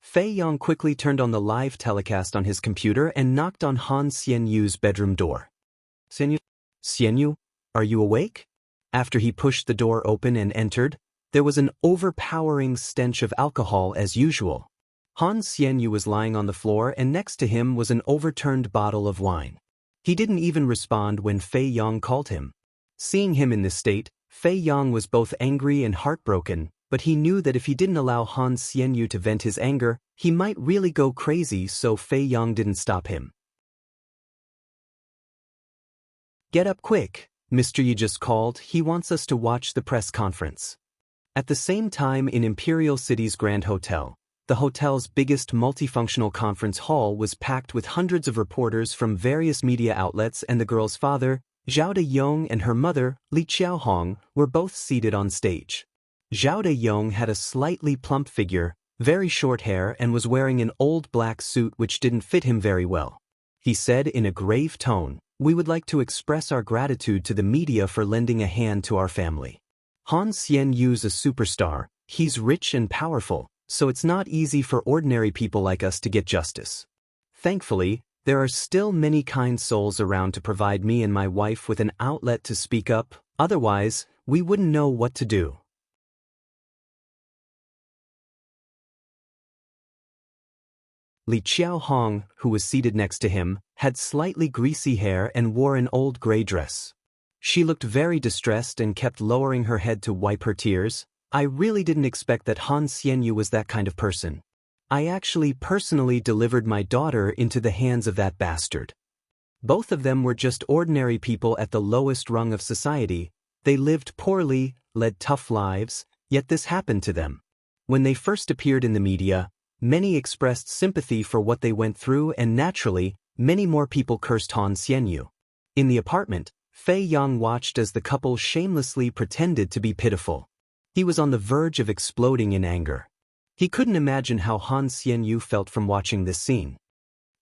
Fei Yang quickly turned on the live telecast on his computer and knocked on Han Xianyu's bedroom door. Xianyu, are you awake? After he pushed the door open and entered, there was an overpowering stench of alcohol as usual. Han Xianyu was lying on the floor and next to him was an overturned bottle of wine. He didn't even respond when Fei Yang called him. Seeing him in this state, Fei Yang was both angry and heartbroken, but he knew that if he didn't allow Han Xianyu to vent his anger, he might really go crazy, so Fei Yang didn't stop him. Get up quick, Mr. Yi just called. He wants us to watch the press conference. At the same time in Imperial City's Grand Hotel, the hotel's biggest multifunctional conference hall was packed with hundreds of reporters from various media outlets, and the girl's father, Zhao De-yong, and her mother, Li Qiaohong, were both seated on stage. Zhao De-yong had a slightly plump figure, very short hair, and was wearing an old black suit which didn't fit him very well. He said in a grave tone, "We would like to express our gratitude to the media for lending a hand to our family. Han Xianyu's a superstar, he's rich and powerful, so it's not easy for ordinary people like us to get justice. Thankfully, there are still many kind souls around to provide me and my wife with an outlet to speak up, otherwise, we wouldn't know what to do." Li Qiaohong, who was seated next to him, had slightly greasy hair and wore an old gray dress. She looked very distressed and kept lowering her head to wipe her tears. "I really didn't expect that Han Xianyu was that kind of person. I actually personally delivered my daughter into the hands of that bastard. Both of them were just ordinary people at the lowest rung of society. They lived poorly, led tough lives, yet this happened to them. When they first appeared in the media, many expressed sympathy for what they went through, and naturally, many more people cursed Han Xianyu. In the apartment, Fei Yang watched as the couple shamelessly pretended to be pitiful. He was on the verge of exploding in anger. He couldn't imagine how Han Xianyu felt from watching this scene.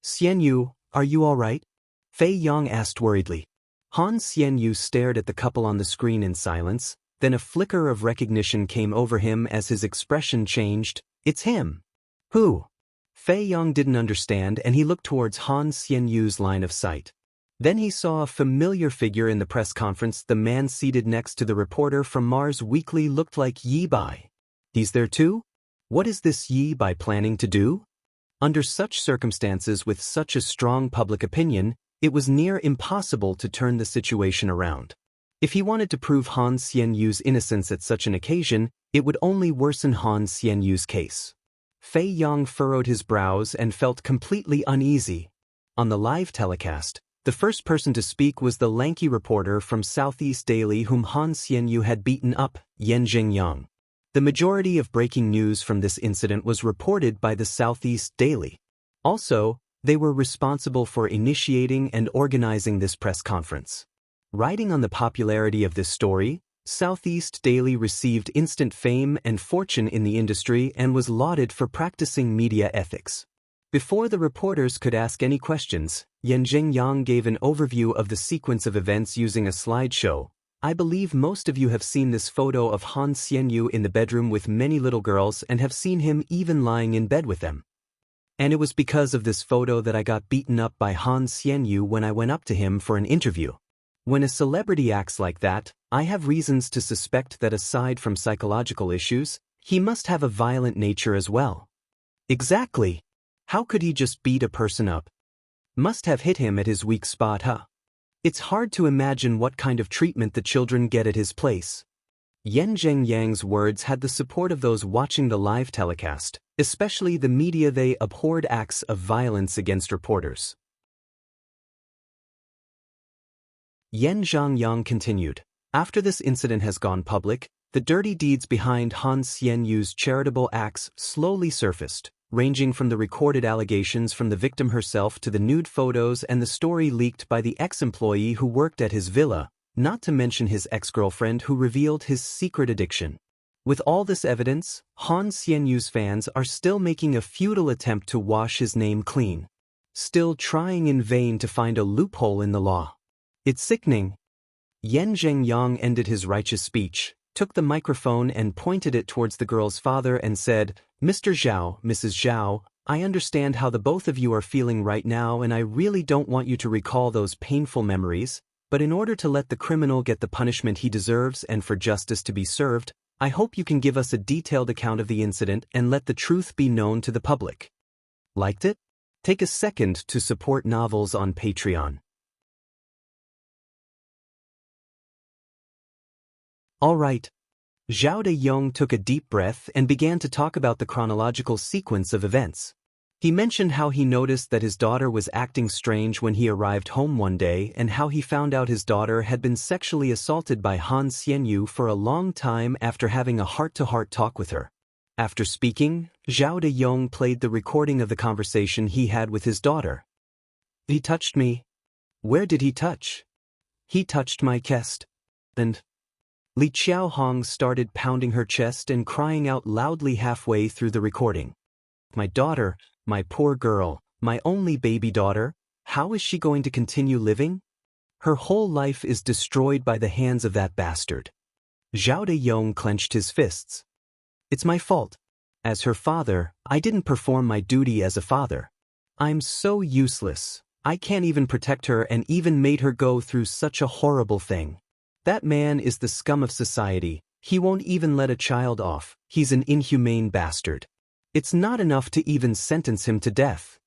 "Xianyu, are you all right?" Fei Yang asked worriedly. Han Xianyu stared at the couple on the screen in silence, then a flicker of recognition came over him as his expression changed. It's him. Who? Fei Yong didn't understand and he looked towards Han Xianyu's line of sight. Then he saw a familiar figure in the press conference. The man seated next to the reporter from Mars Weekly looked like Yi Bai. He's there too? What is this Yi Bai planning to do? Under such circumstances with such a strong public opinion, it was near impossible to turn the situation around. If he wanted to prove Han Xianyu's innocence at such an occasion, it would only worsen Han Xianyu's case. Fei Yong furrowed his brows and felt completely uneasy. On the live telecast, the first person to speak was the lanky reporter from Southeast Daily whom Han Xianyu had beaten up, Yan Zhengyang. The majority of breaking news from this incident was reported by the Southeast Daily. Also, they were responsible for initiating and organizing this press conference. Riding on the popularity of this story, Southeast Daily received instant fame and fortune in the industry and was lauded for practicing media ethics. Before the reporters could ask any questions, Yan Zhengyang gave an overview of the sequence of events using a slideshow. I believe most of you have seen this photo of Han Xianyu in the bedroom with many little girls and have seen him even lying in bed with them. And it was because of this photo that I got beaten up by Han Xianyu when I went up to him for an interview. When a celebrity acts like that, I have reasons to suspect that aside from psychological issues, he must have a violent nature as well. Exactly. How could he just beat a person up? Must have hit him at his weak spot, huh? It's hard to imagine what kind of treatment the children get at his place. Yan Zhengyang's words had the support of those watching the live telecast, especially the media. They abhorred acts of violence against reporters. Yan Zhengyang continued. After this incident has gone public, the dirty deeds behind Han Xianyu's charitable acts slowly surfaced, ranging from the recorded allegations from the victim herself to the nude photos and the story leaked by the ex-employee who worked at his villa, not to mention his ex-girlfriend who revealed his secret addiction. With all this evidence, Han Xianyu's fans are still making a futile attempt to wash his name clean. Still trying in vain to find a loophole in the law. It's sickening. Yan Zhengyang ended his righteous speech, took the microphone and pointed it towards the girl's father and said, Mr. Zhao, Mrs. Zhao, I understand how the both of you are feeling right now and I really don't want you to recall those painful memories, but in order to let the criminal get the punishment he deserves and for justice to be served, I hope you can give us a detailed account of the incident and let the truth be known to the public. Liked it? Take a second to support novels on Patreon. All right. Zhao Dayong took a deep breath and began to talk about the chronological sequence of events. He mentioned how he noticed that his daughter was acting strange when he arrived home one day and how he found out his daughter had been sexually assaulted by Han Xianyu for a long time after having a heart-to-heart talk with her. After speaking, Zhao Dayong played the recording of the conversation he had with his daughter. He touched me. Where did he touch? He touched my chest. And Li Qiaohong started pounding her chest and crying out loudly halfway through the recording. My daughter, my poor girl, my only baby daughter, how is she going to continue living? Her whole life is destroyed by the hands of that bastard. Zhao Dayong clenched his fists. It's my fault. As her father, I didn't perform my duty as a father. I'm so useless. I can't even protect her and even made her go through such a horrible thing. That man is the scum of society. He won't even let a child off. He's an inhumane bastard. It's not enough to even sentence him to death.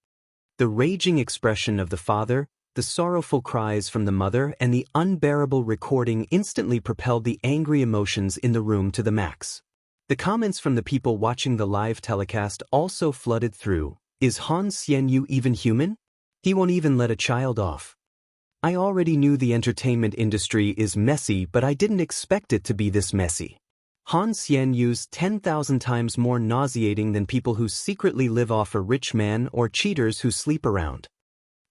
The raging expression of the father, the sorrowful cries from the mother, and the unbearable recording instantly propelled the angry emotions in the room to the max. The comments from the people watching the live telecast also flooded through. Is Han Xianyu even human? He won't even let a child off. I already knew the entertainment industry is messy, but I didn't expect it to be this messy. Han Xianyu's 10,000 times more nauseating than people who secretly live off a rich man or cheaters who sleep around.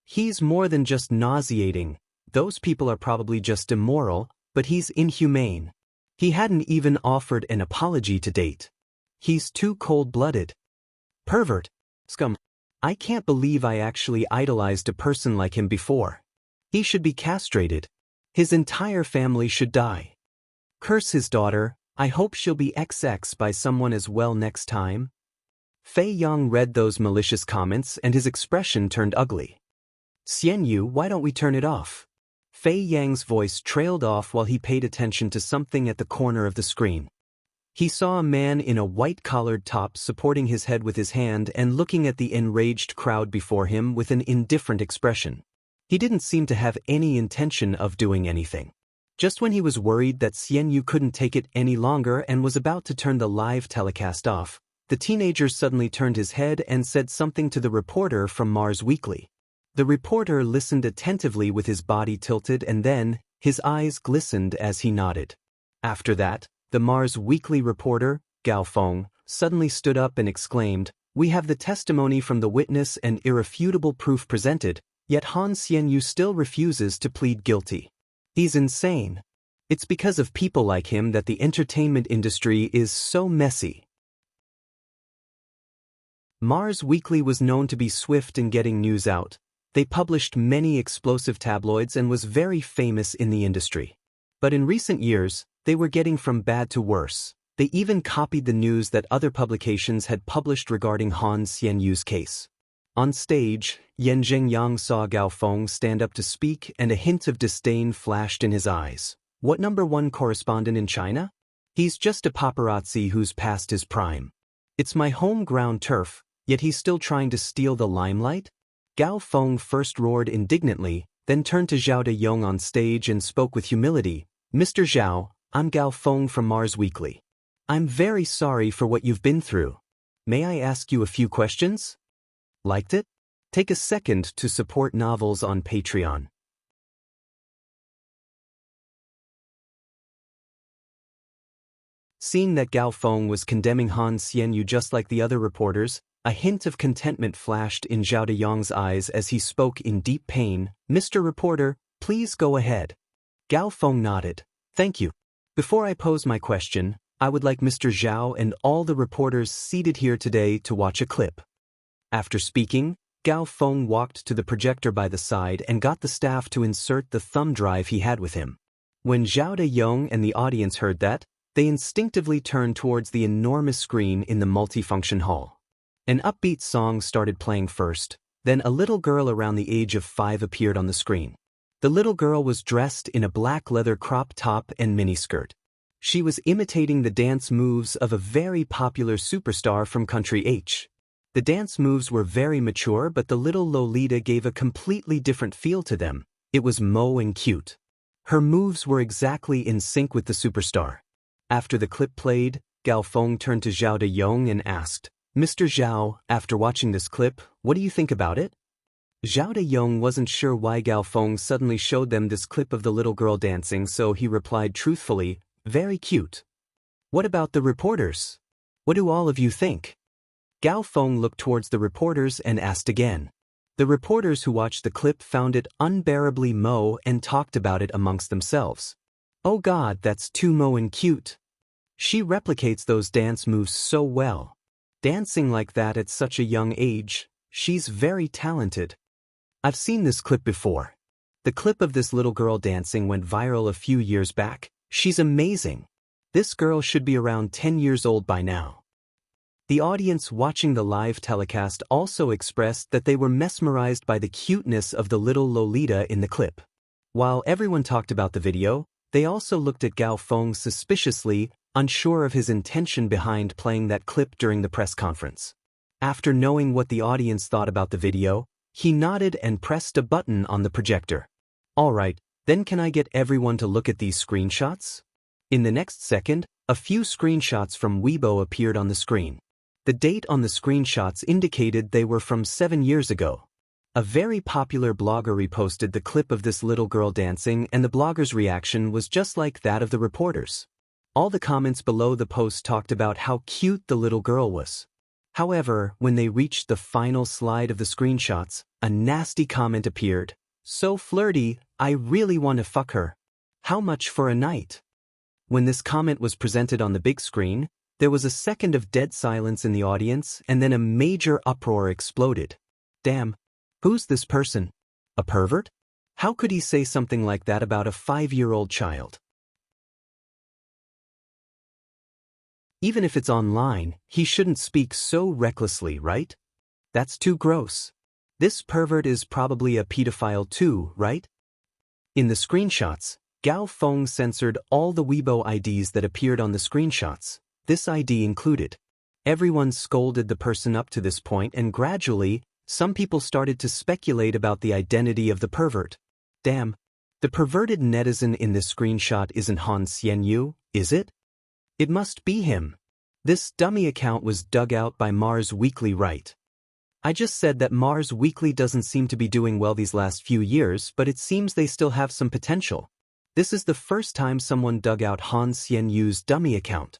He's more than just nauseating. Those people are probably just immoral, but he's inhumane. He hadn't even offered an apology to date. He's too cold-blooded. Pervert. Scum. I can't believe I actually idolized a person like him before. He should be castrated. His entire family should die. Curse his daughter, I hope she'll be XX by someone as well next time. Fei Yang read those malicious comments and his expression turned ugly. Xian Yu, why don't we turn it off? Fei Yang's voice trailed off while he paid attention to something at the corner of the screen. He saw a man in a white-collared top supporting his head with his hand and looking at the enraged crowd before him with an indifferent expression. He didn't seem to have any intention of doing anything. Just when he was worried that Xian Yu couldn't take it any longer and was about to turn the live telecast off, the teenager suddenly turned his head and said something to the reporter from Mars Weekly. The reporter listened attentively with his body tilted and then, his eyes glistened as he nodded. After that, the Mars Weekly reporter, Gao Feng, suddenly stood up and exclaimed, "We have the testimony from the witness and irrefutable proof presented, yet Han Xianyu still refuses to plead guilty. He's insane. It's because of people like him that the entertainment industry is so messy." Mars Weekly was known to be swift in getting news out. They published many explosive tabloids and was very famous in the industry. But in recent years, they were getting from bad to worse. They even copied the news that other publications had published regarding Han Xianyu's case. On stage, Yan Zhengyang saw Gao Feng stand up to speak and a hint of disdain flashed in his eyes. What #1 correspondent in China? He's just a paparazzi who's past his prime. It's my home ground turf, yet he's still trying to steal the limelight? Gao Feng first roared indignantly, then turned to Zhao Dayong on stage and spoke with humility. "Mr. Zhao, I'm Gao Feng from Mars Weekly. I'm very sorry for what you've been through. May I ask you a few questions? Liked it? Take a second to support novels on Patreon." Seeing that Gao Feng was condemning Han Xianyu just like the other reporters, a hint of contentment flashed in Zhao Dayong's eyes as he spoke in deep pain. "Mr. Reporter, please go ahead." Gao Feng nodded. "Thank you. Before I pose my question, I would like Mr. Zhao and all the reporters seated here today to watch a clip." After speaking, Gao Feng walked to the projector by the side and got the staff to insert the thumb drive he had with him. When Zhao Dayong and the audience heard that, they instinctively turned towards the enormous screen in the multifunction hall. An upbeat song started playing first, then a little girl around the age of 5 appeared on the screen. The little girl was dressed in a black leather crop top and miniskirt. She was imitating the dance moves of a very popular superstar from Country H. The dance moves were very mature, but the little Lolita gave a completely different feel to them. It was mo and cute. Her moves were exactly in sync with the superstar. After the clip played, Gao Feng turned to Zhao Dayong and asked, "Mr. Zhao, after watching this clip, what do you think about it?" Zhao Dayong wasn't sure why Gao Feng suddenly showed them this clip of the little girl dancing, so he replied truthfully, "Very cute." "What about the reporters? What do all of you think?" Gao Feng looked towards the reporters and asked again. The reporters who watched the clip found it unbearably mo and talked about it amongst themselves. "Oh God, that's too mo and cute. She replicates those dance moves so well. Dancing like that at such a young age, she's very talented." I've seen this clip before. The clip of this little girl dancing went viral a few years back. She's amazing. This girl should be around 10 years old by now. The audience watching the live telecast also expressed that they were mesmerized by the cuteness of the little Lolita in the clip. While everyone talked about the video, they also looked at Gao Feng suspiciously, unsure of his intention behind playing that clip during the press conference. After knowing what the audience thought about the video, he nodded and pressed a button on the projector. "All right, then can I get everyone to look at these screenshots?" In the next second, a few screenshots from Weibo appeared on the screen. The date on the screenshots indicated they were from 7 years ago. A very popular blogger reposted the clip of this little girl dancing, and the blogger's reaction was just like that of the reporters. All the comments below the post talked about how cute the little girl was. However, when they reached the final slide of the screenshots, a nasty comment appeared. "So flirty, I really want to fuck her. How much for a night?" When this comment was presented on the big screen, there was a second of dead silence in the audience, and then a major uproar exploded. "Damn. Who's this person? A pervert? How could he say something like that about a 5-year-old child? Even if it's online, he shouldn't speak so recklessly, right? That's too gross. This pervert is probably a pedophile too, right? In the screenshots, Gao Feng censored all the Weibo IDs that appeared on the screenshots. This ID included. Everyone scolded the person up to this point, and gradually, some people started to speculate about the identity of the pervert. Damn, the perverted netizen in this screenshot isn't Han Xianyu, is it? It must be him. This dummy account was dug out by Mars Weekly, right? I just said that Mars Weekly doesn't seem to be doing well these last few years, but it seems they still have some potential. This is the first time someone dug out Han Xianyu's dummy account.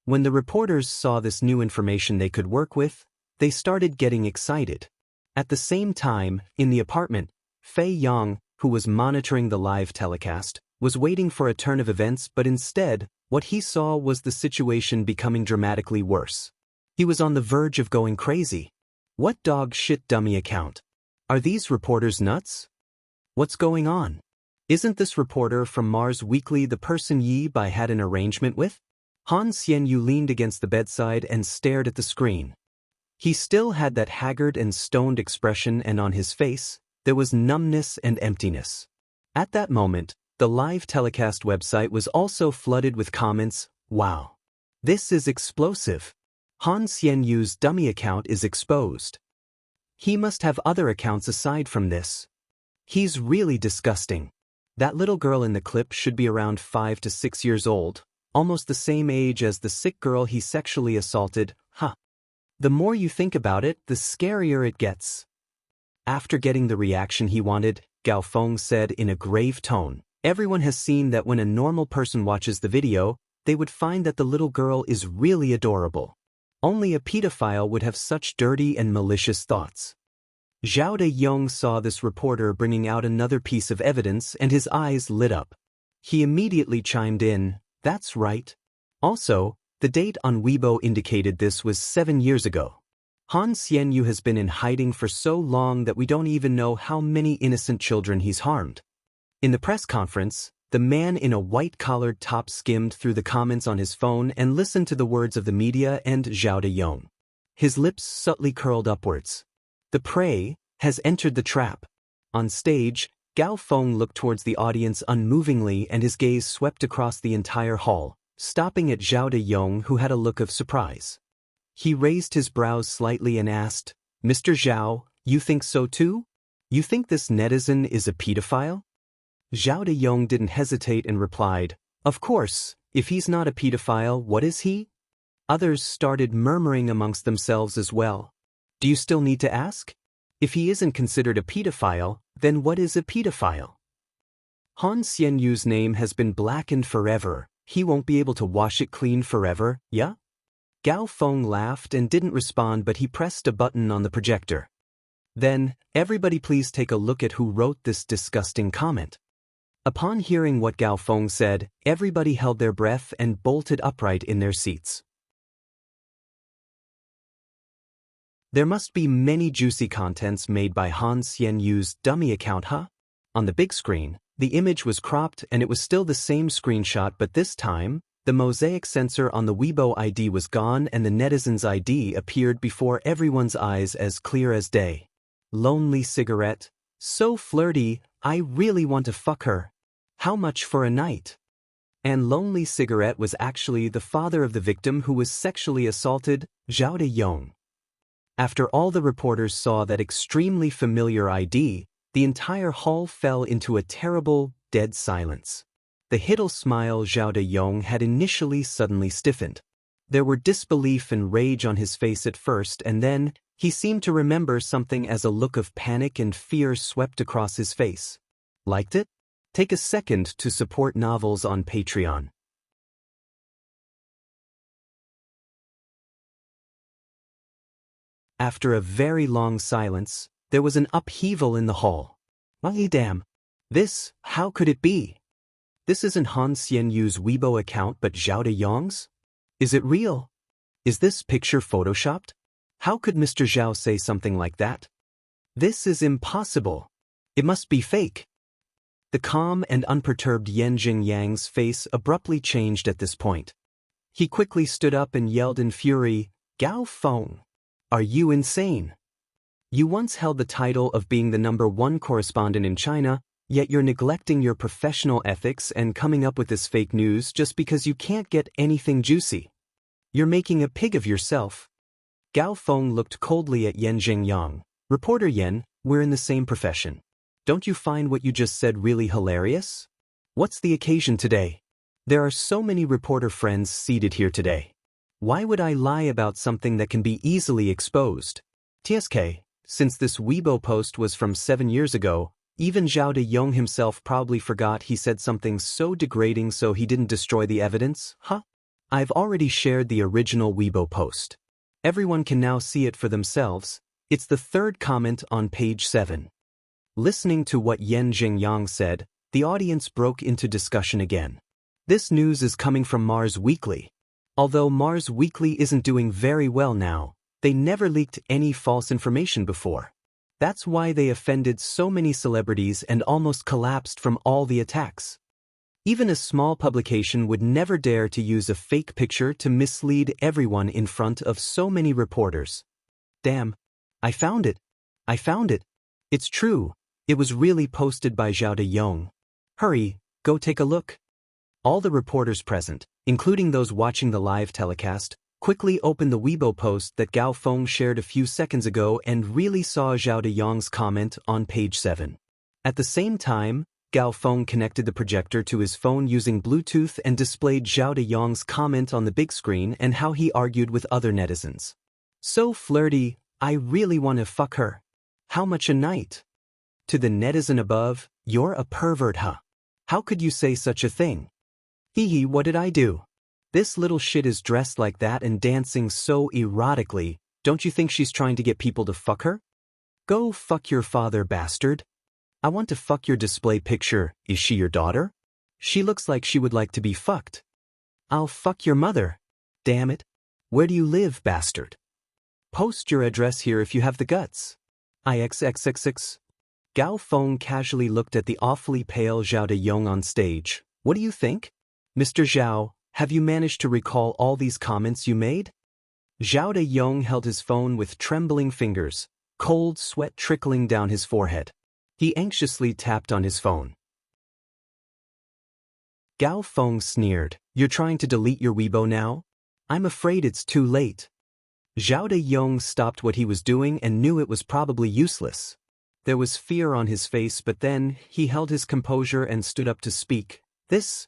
When the reporters saw this new information they could work with, they started getting excited. At the same time, in the apartment, Fei Yang, who was monitoring the live telecast, was waiting for a turn of events, but instead, what he saw was the situation becoming dramatically worse. He was on the verge of going crazy. What dog shit dummy account? Are these reporters nuts? What's going on? Isn't this reporter from Mars Weekly the person Yi Bai had an arrangement with? Han Xianyu leaned against the bedside and stared at the screen. He still had that haggard and stoned expression, and on his face, there was numbness and emptiness. At that moment, the live telecast website was also flooded with comments. Wow. This is explosive. Han Xianyu's dummy account is exposed. He must have other accounts aside from this. He's really disgusting. That little girl in the clip should be around 5 to 6 years old, almost the same age as the sick girl he sexually assaulted. Huh. The more you think about it, the scarier it gets. After getting the reaction he wanted, Gao Feng said in a grave tone, "Everyone has seen that when a normal person watches the video, they would find that the little girl is really adorable. Only a pedophile would have such dirty and malicious thoughts." Zhao Dayong saw this reporter bringing out another piece of evidence, and his eyes lit up. He immediately chimed in, "That's right." Also, the date on Weibo indicated this was 7 years ago. Han Xianyu has been in hiding for so long that we don't even know how many innocent children he's harmed. In the press conference, the man in a white-collared top skimmed through the comments on his phone and listened to the words of the media and Zhao Dayong. His lips subtly curled upwards. The prey has entered the trap. On stage, Gao Feng looked towards the audience unmovingly, and his gaze swept across the entire hall, stopping at Zhao Dayong, who had a look of surprise. He raised his brows slightly and asked, "Mr. Zhao, you think so too? You think this netizen is a pedophile?" Zhao Dayong didn't hesitate and replied, "Of course, if he's not a pedophile, what is he?" Others started murmuring amongst themselves as well. Do you still need to ask? If he isn't considered a pedophile, then what is a pedophile? Han Xianyu's name has been blackened forever. He won't be able to wash it clean forever, yeah? Gao Feng laughed and didn't respond, but he pressed a button on the projector. Then, everybody please take a look at who wrote this disgusting comment. Upon hearing what Gao Feng said, everybody held their breath and bolted upright in their seats. There must be many juicy contents made by Han Xianyu's dummy account, huh? On the big screen, the image was cropped and it was still the same screenshot, but this time, the mosaic sensor on the Weibo ID was gone and the netizen's ID appeared before everyone's eyes as clear as day. Lonely cigarette. So flirty, I really want to fuck her. How much for a night? And Lonely Cigarette was actually the father of the victim who was sexually assaulted, Zhao Dayong. After all the reporters saw that extremely familiar ID, the entire hall fell into a terrible, dead silence. The hiddle smile Zhao Dayong had initially suddenly stiffened. There were disbelief and rage on his face at first, and then, he seemed to remember something as a look of panic and fear swept across his face. Liked it? Take a second to support novels on Patreon. After a very long silence, there was an upheaval in the hall. Damn. How could it be? This isn't Han Xianyu's Weibo account but Zhao Dayong's? Is it real? Is this picture photoshopped? How could Mr. Zhao say something like that? This is impossible. It must be fake. The calm and unperturbed Yan Jingyang's face abruptly changed at this point. He quickly stood up and yelled in fury, "Gao Feng! Are you insane? You once held the title of being the #1 correspondent in China, yet you're neglecting your professional ethics and coming up with this fake news just because you can't get anything juicy. You're making a pig of yourself." Gao Feng looked coldly at Yan Jingyang. "Reporter Yan, we're in the same profession. Don't you find what you just said really hilarious? What's the occasion today? There are so many reporter friends seated here today. Why would I lie about something that can be easily exposed? TSK, since this Weibo post was from 7 years ago, even Zhao Dayong himself probably forgot he said something so degrading so he didn't destroy the evidence, huh? I've already shared the original Weibo post. Everyone can now see it for themselves. It's the third comment on page 7. Listening to what Yan Jingyang said, the audience broke into discussion again. This news is coming from Mars Weekly. Although Mars Weekly isn't doing very well now, they never leaked any false information before. That's why they offended so many celebrities and almost collapsed from all the attacks. Even a small publication would never dare to use a fake picture to mislead everyone in front of so many reporters. Damn. I found it. It's true. It was really posted by Zhao Dayong. Hurry, go take a look. All the reporters present, including those watching the live telecast, quickly opened the Weibo post that Gao Feng shared a few seconds ago and really saw Zhao Dayong's comment on page 7. At the same time, Gao Feng connected the projector to his phone using Bluetooth and displayed Zhao Dayong's comment on the big screen and how he argued with other netizens. "So flirty, I really want to fuck her. How much a night?" To the netizen above, "You're a pervert, huh? How could you say such a thing? Hee, what did I do? This little shit is dressed like that and dancing so erotically, don't you think she's trying to get people to fuck her? Go fuck your father, bastard. I want to fuck your display picture. Is she your daughter? She looks like she would like to be fucked. I'll fuck your mother. Damn it. Where do you live, bastard? Post your address here if you have the guts. IXXXX. Gao Feng casually looked at the awfully pale Zhao Dayong on stage. "What do you think? Mr. Zhao, have you managed to recall all these comments you made?" Zhao Dayong held his phone with trembling fingers, cold sweat trickling down his forehead. He anxiously tapped on his phone. Gao Feng sneered. "You're trying to delete your Weibo now? I'm afraid it's too late." Zhao Dayong stopped what he was doing and knew it was probably useless. There was fear on his face, but then he held his composure and stood up to speak. This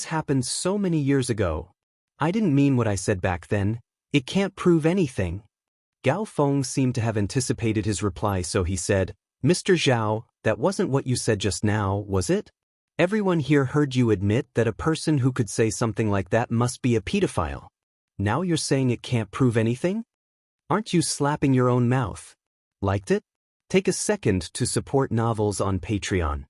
happened so many years ago. I didn't mean what I said back then. It can't prove anything." Gao Feng seemed to have anticipated his reply, so he said, "Mr. Zhao, that wasn't what you said just now, was it? Everyone here heard you admit that a person who could say something like that must be a pedophile. Now you're saying it can't prove anything? Aren't you slapping your own mouth? Liked it? Take a second to support novels on Patreon."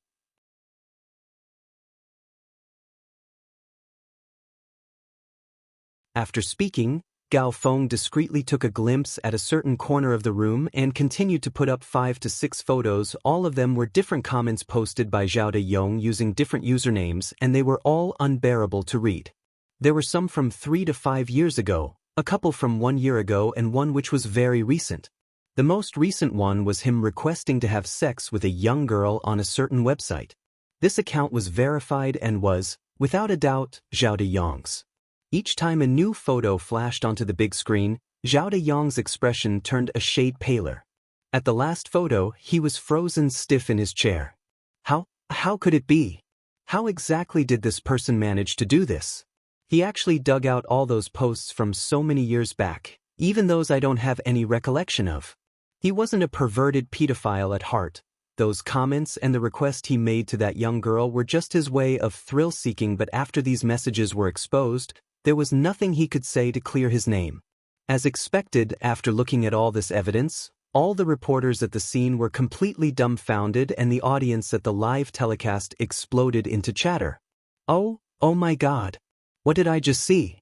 After speaking, Gao Feng discreetly took a glimpse at a certain corner of the room and continued to put up 5 to 6 photos. All of them were different comments posted by Zhao Dayong using different usernames, and they were all unbearable to read. There were some from 3 to 5 years ago, a couple from 1 year ago, and one which was very recent. The most recent one was him requesting to have sex with a young girl on a certain website. This account was verified and was, without a doubt, Zhao Dayong's. Each time a new photo flashed onto the big screen, Zhao Dayong's expression turned a shade paler. At the last photo, he was frozen stiff in his chair. How could it be? How exactly did this person manage to do this? He actually dug out all those posts from so many years back, even those I don't have any recollection of. He wasn't a perverted pedophile at heart. Those comments and the request he made to that young girl were just his way of thrill-seeking, but after these messages were exposed, there was nothing he could say to clear his name. As expected, after looking at all this evidence, all the reporters at the scene were completely dumbfounded and the audience at the live telecast exploded into chatter. Oh my God. What did I just see?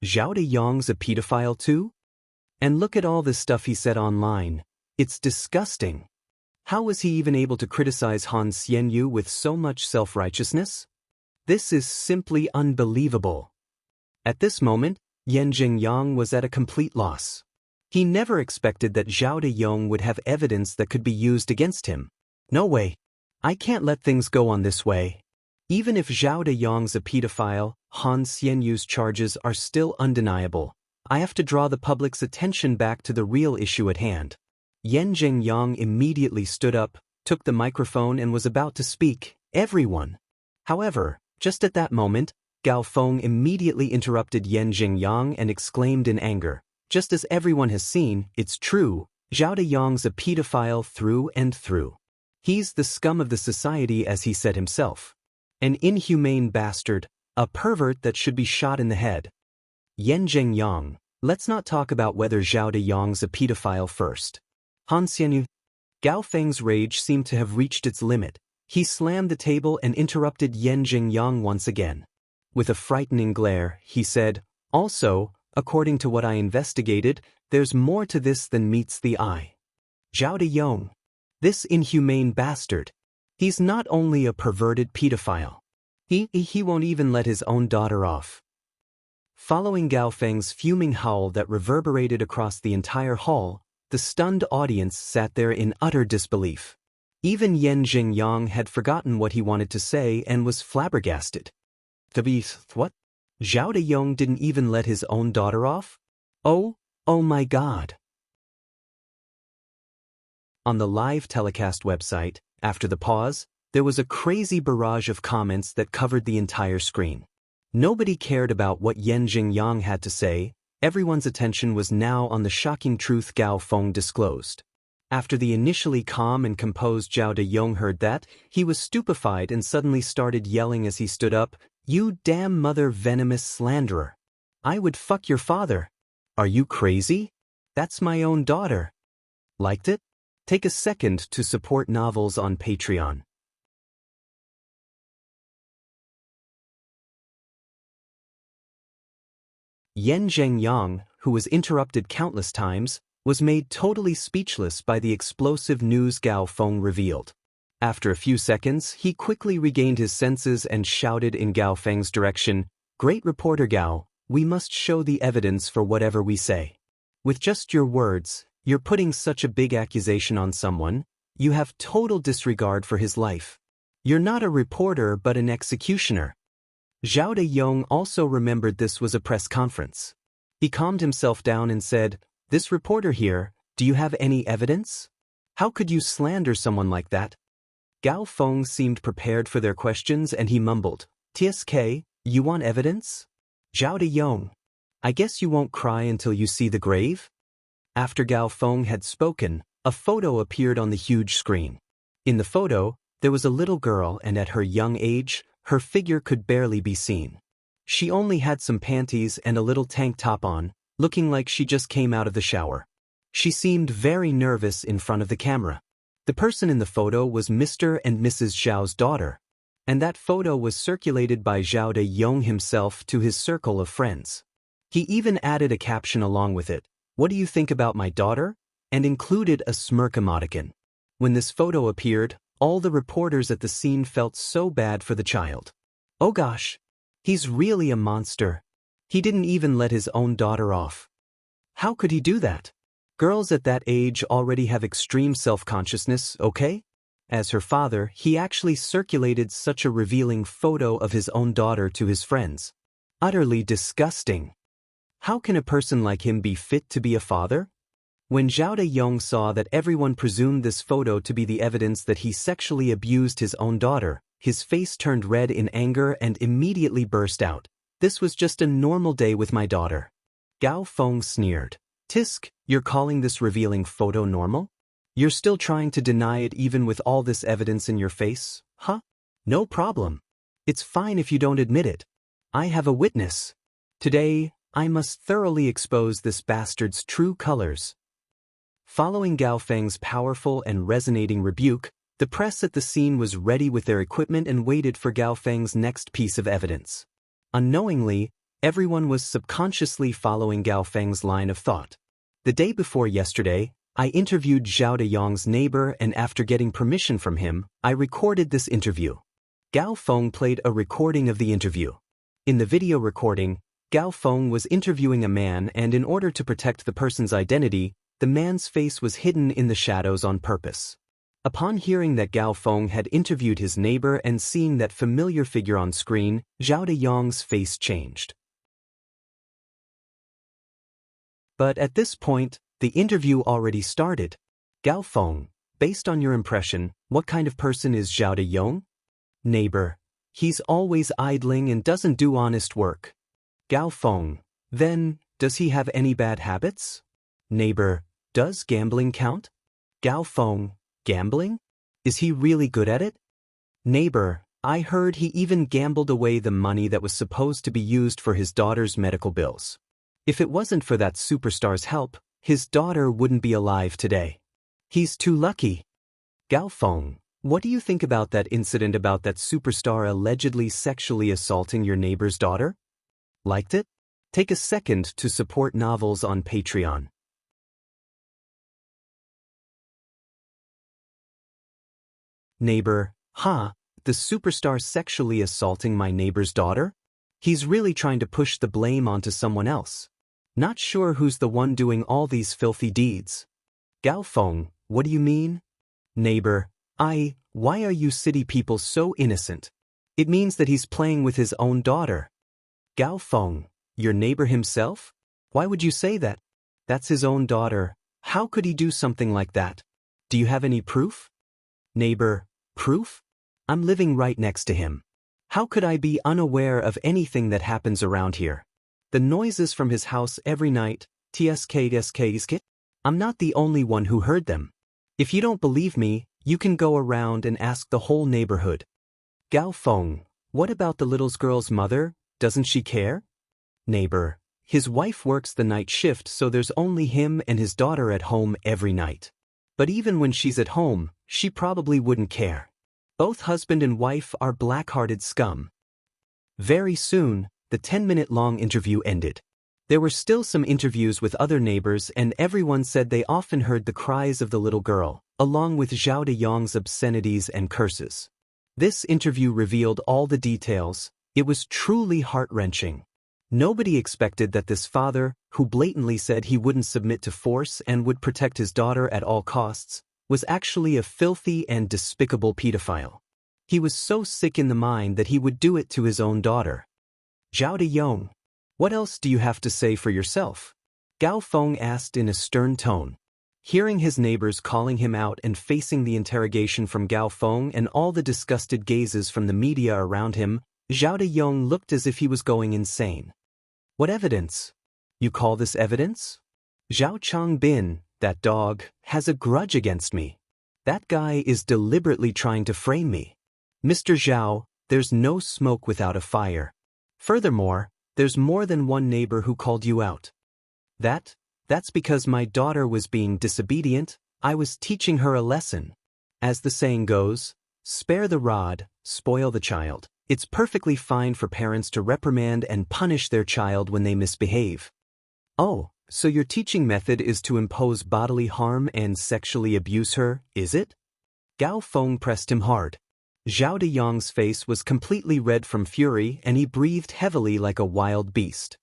Zhao Dayong's a pedophile too? And look at all this stuff he said online. It's disgusting. How was he even able to criticize Han Xianyu with so much self-righteousness? This is simply unbelievable. At this moment, Yan Jingyang was at a complete loss. He never expected that Zhao Dayong would have evidence that could be used against him. No way. I can't let things go on this way. Even if Zhao Dayong's a pedophile, Han Xianyu's charges are still undeniable. I have to draw the public's attention back to the real issue at hand. Yan Jingyang immediately stood up, took the microphone and was about to speak. Everyone. However, just at that moment, Gao Feng immediately interrupted Yan Jingyang and exclaimed in anger, "Just as everyone has seen, it's true, Zhao Dayong's a pedophile through and through. He's the scum of the society as he said himself. An inhumane bastard, a pervert that should be shot in the head." Yan Jingyang, let's not talk about whether Zhao Dayong's a pedophile first. Han Xianyu. Gao Feng's rage seemed to have reached its limit. He slammed the table and interrupted Yan Jingyang once again. With a frightening glare, he said, "Also, according to what I investigated, there's more to this than meets the eye. Zhao Dayong, this inhumane bastard, he's not only a perverted pedophile. He won't even let his own daughter off." Following Gao Feng's fuming howl that reverberated across the entire hall, the stunned audience sat there in utter disbelief. Even Yan Jingyang had forgotten what he wanted to say and was flabbergasted. What? Zhao Dayong didn't even let his own daughter off? Oh my God. On the live telecast website, after the pause, there was a crazy barrage of comments that covered the entire screen. Nobody cared about what Yan Jingyang had to say. Everyone's attention was now on the shocking truth Gao Feng disclosed. After the initially calm and composed Zhao Dayong heard that, he was stupefied and suddenly started yelling as he stood up, "You damn mother venomous slanderer! I would fuck your father! Are you crazy? That's my own daughter!" Liked it? Take a second to support novels on Patreon. Yan Jingyang, who was interrupted countless times, was made totally speechless by the explosive news Gao Feng revealed. After a few seconds, he quickly regained his senses and shouted in Gao Feng's direction, "Great reporter Gao, we must show the evidence for whatever we say. With just your words, you're putting such a big accusation on someone, you have total disregard for his life. You're not a reporter but an executioner." Zhao Dayong also remembered this was a press conference. He calmed himself down and said, "This reporter here, do you have any evidence? How could you slander someone like that?" Gao Feng seemed prepared for their questions and he mumbled, "TSK, you want evidence? Zhao Dayong, I guess you won't cry until you see the grave?" After Gao Feng had spoken, a photo appeared on the huge screen. In the photo, there was a little girl and at her young age, her figure could barely be seen. She only had some panties and a little tank top on, looking like she just came out of the shower. She seemed very nervous in front of the camera. The person in the photo was Mr. and Mrs. Zhao's daughter, and that photo was circulated by Zhao Dayong himself to his circle of friends. He even added a caption along with it, "What do you think about my daughter?" and included a smirk emoticon. When this photo appeared, all the reporters at the scene felt so bad for the child. Oh gosh, he's really a monster. He didn't even let his own daughter off. How could he do that? Girls at that age already have extreme self-consciousness, okay? As her father, he actually circulated such a revealing photo of his own daughter to his friends. Utterly disgusting. How can a person like him be fit to be a father? When Zhao Dayong saw that everyone presumed this photo to be the evidence that he sexually abused his own daughter, his face turned red in anger and immediately burst out, "This was just a normal day with my daughter." Gao Feng sneered, "Tisk, you're calling this revealing photo normal? You're still trying to deny it even with all this evidence in your face, huh? No problem. It's fine if you don't admit it. I have a witness. Today, I must thoroughly expose this bastard's true colors." Following Gao Feng's powerful and resonating rebuke, the press at the scene was ready with their equipment and waited for Gao Feng's next piece of evidence. Unknowingly, everyone was subconsciously following Gao Feng's line of thought. The day before yesterday, I interviewed Zhao Dayong's neighbor, and after getting permission from him, I recorded this interview. Gao Feng played a recording of the interview. In the video recording, Gao Feng was interviewing a man, and in order to protect the person's identity, the man's face was hidden in the shadows on purpose. Upon hearing that Gao Feng had interviewed his neighbor and seeing that familiar figure on screen, Zhao Dayong's face changed. But at this point, the interview already started. Gao Feng, based on your impression, what kind of person is Zhao Dayong? Neighbor: he's always idling and doesn't do honest work. Gao Feng: then, does he have any bad habits? Neighbor: does gambling count? Gao Feng: gambling? Is he really good at it? Neighbor: I heard he even gambled away the money that was supposed to be used for his daughter's medical bills. If it wasn't for that superstar's help, his daughter wouldn't be alive today. He's too lucky. Gao Feng: what do you think about that incident about that superstar allegedly sexually assaulting your neighbor's daughter? Liked it? Take a second to support novels on Patreon. Neighbor: the superstar sexually assaulting my neighbor's daughter? He's really trying to push the blame onto someone else. Not sure who's the one doing all these filthy deeds. Gao Feng: what do you mean? Neighbor: why are you city people so innocent? It means that he's playing with his own daughter. Gao Feng: your neighbor himself? Why would you say that? That's his own daughter. How could he do something like that? Do you have any proof? Neighbor: proof? I'm living right next to him. How could I be unaware of anything that happens around here? The noises from his house every night, tsk. I'm not the only one who heard them. If you don't believe me, you can go around and ask the whole neighborhood. Gao Feng: what about the little girl's mother? Doesn't she care? Neighbor: his wife works the night shift, so there's only him and his daughter at home every night. But even when she's at home, she probably wouldn't care. Both husband and wife are black-hearted scum. Very soon, the 10-minute-long interview ended. There were still some interviews with other neighbors, and everyone said they often heard the cries of the little girl, along with Zhao Dayong's obscenities and curses. This interview revealed all the details. It was truly heart-wrenching. Nobody expected that this father, who blatantly said he wouldn't submit to force and would protect his daughter at all costs, was actually a filthy and despicable pedophile. He was so sick in the mind that he would do it to his own daughter. Zhao Dayong, what else do you have to say for yourself? Gao Feng asked in a stern tone. Hearing his neighbors calling him out and facing the interrogation from Gao Feng and all the disgusted gazes from the media around him, Zhao Dayong looked as if he was going insane. What evidence? You call this evidence? Zhao Changbin, that dog, has a grudge against me. That guy is deliberately trying to frame me. Mr. Zhao, there's no smoke without a fire. Furthermore, there's more than one neighbor who called you out. That's because my daughter was being disobedient. I was teaching her a lesson. As the saying goes, spare the rod, spoil the child. It's perfectly fine for parents to reprimand and punish their child when they misbehave. Oh, so your teaching method is to impose bodily harm and sexually abuse her, is it? Gao Feng pressed him hard. Zhao Dayong's face was completely red from fury, and he breathed heavily like a wild beast.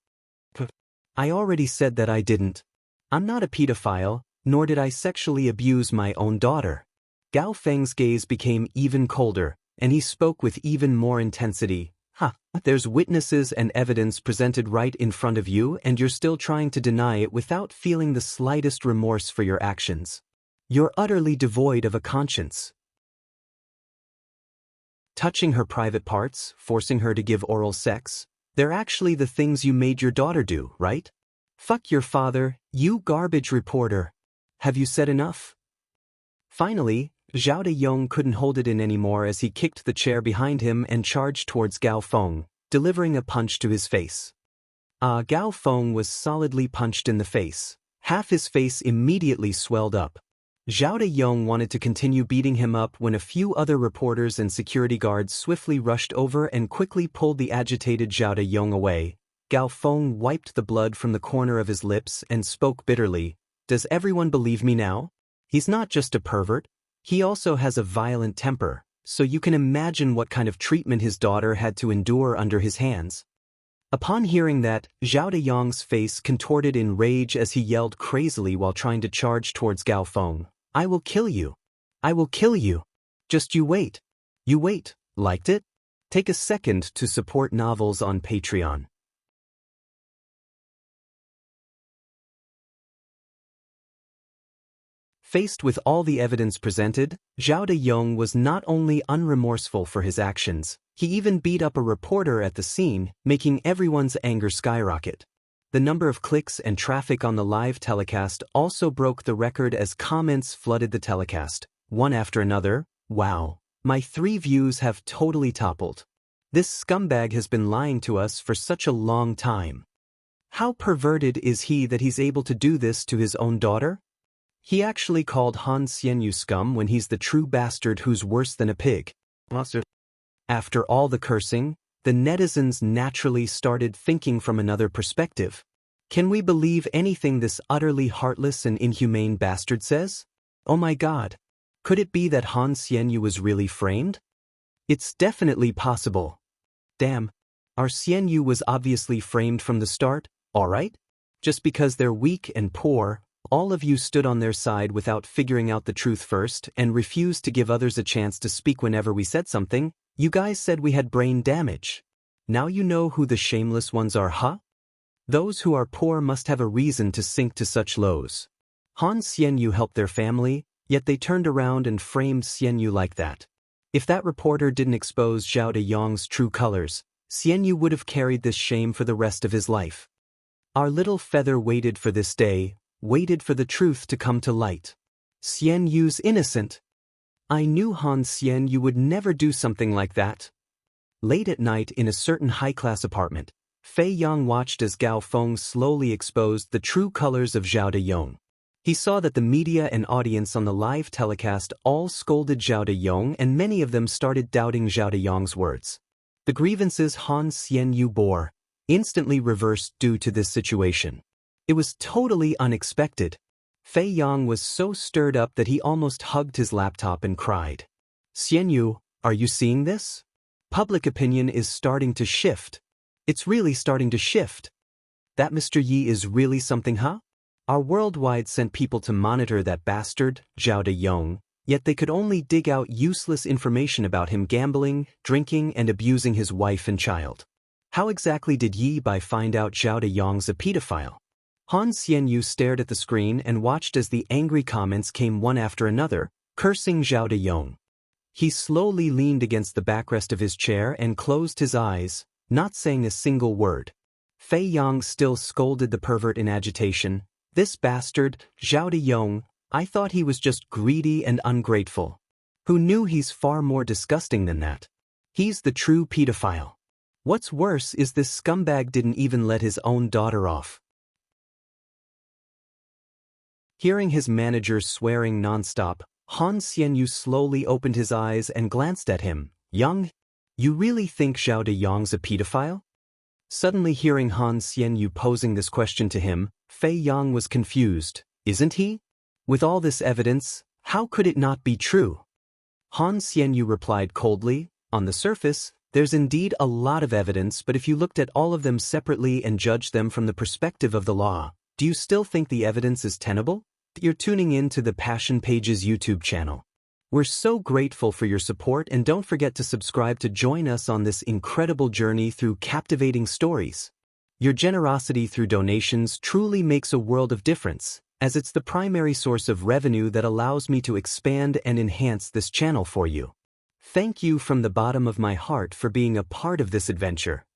I already said that I didn't. I'm not a pedophile, nor did I sexually abuse my own daughter. Gao Feng's gaze became even colder, and he spoke with even more intensity. There's witnesses and evidence presented right in front of you, and you're still trying to deny it without feeling the slightest remorse for your actions. You're utterly devoid of a conscience. Touching her private parts, forcing her to give oral sex, they're actually the things you made your daughter do, right? Fuck your father, you garbage reporter. Have you said enough? Finally, Zhao Dayong couldn't hold it in anymore as he kicked the chair behind him and charged towards Gao Feng, delivering a punch to his face. Gao Feng was solidly punched in the face. Half his face immediately swelled up. Zhao Dayong wanted to continue beating him up when a few other reporters and security guards swiftly rushed over and quickly pulled the agitated Zhao Dayong away. Gao Feng wiped the blood from the corner of his lips and spoke bitterly. Does everyone believe me now? He's not just a pervert. He also has a violent temper, so you can imagine what kind of treatment his daughter had to endure under his hands. Upon hearing that, Zhao Deyong's face contorted in rage as he yelled crazily while trying to charge towards Gao Feng. I will kill you. I will kill you. Just you wait. You wait. Liked it? Take a second to support novels on Patreon. Faced with all the evidence presented, Zhao Deyong was not only unremorseful for his actions, he even beat up a reporter at the scene, making everyone's anger skyrocket. The number of clicks and traffic on the live telecast also broke the record as comments flooded the telecast, one after another. Wow, my 3 views have totally toppled. This scumbag has been lying to us for such a long time. How perverted is he that he's able to do this to his own daughter? He actually called Han Xianyu scum when he's the true bastard who's worse than a pig. After all the cursing, the netizens naturally started thinking from another perspective. Can we believe anything this utterly heartless and inhumane bastard says? Oh my god. Could it be that Han Xianyu was really framed? It's definitely possible. Damn. Our Xianyu was obviously framed from the start, alright? Just because they're weak and poor, all of you stood on their side without figuring out the truth first and refused to give others a chance to speak whenever we said something. You guys said we had brain damage. Now you know who the shameless ones are, huh? Those who are poor must have a reason to sink to such lows. Han Xianyu helped their family, yet they turned around and framed Xianyu like that. If that reporter didn't expose Zhao Deyong's true colors, Xianyu would have carried this shame for the rest of his life. Our little feather waited for this day, waited for the truth to come to light. Xianyu's innocent. I knew Han Xianyu would never do something like that. Late at night in a certain high-class apartment, Fei Yang watched as Gao Feng slowly exposed the true colors of Zhao Deyong. He saw that the media and audience on the live telecast all scolded Zhao Deyong and many of them started doubting Zhao Deyong's words. The grievances Han Xianyu bore instantly reversed due to this situation. It was totally unexpected. Fei Yang was so stirred up that he almost hugged his laptop and cried. Xianyu, are you seeing this? Public opinion is starting to shift. It's really starting to shift. That Mr. Yi is really something, huh? Our worldwide sent people to monitor that bastard, Zhao Deyong, yet they could only dig out useless information about him gambling, drinking, and abusing his wife and child. How exactly did Yi Bai find out Zhao Deyong's a pedophile? Han Xianyu stared at the screen and watched as the angry comments came one after another, cursing Zhao Deyong. He slowly leaned against the backrest of his chair and closed his eyes, not saying a single word. Fei Yang still scolded the pervert in agitation. This bastard, Zhao Deyong, I thought he was just greedy and ungrateful. Who knew he's far more disgusting than that? He's the true pedophile. What's worse is this scumbag didn't even let his own daughter off. Hearing his manager swearing nonstop, Han Xianyu slowly opened his eyes and glanced at him. Yang, you really think Zhao Deyong's a pedophile? Suddenly hearing Han Xianyu posing this question to him, Fei Yang was confused. Isn't he? With all this evidence, how could it not be true? Han Xianyu replied coldly, on the surface, there's indeed a lot of evidence, but if you looked at all of them separately and judged them from the perspective of the law, do you still think the evidence is tenable? You're tuning in to the Passion Pages YouTube channel. We're so grateful for your support and don't forget to subscribe to join us on this incredible journey through captivating stories. Your generosity through donations truly makes a world of difference, as it's the primary source of revenue that allows me to expand and enhance this channel for you. Thank you from the bottom of my heart for being a part of this adventure.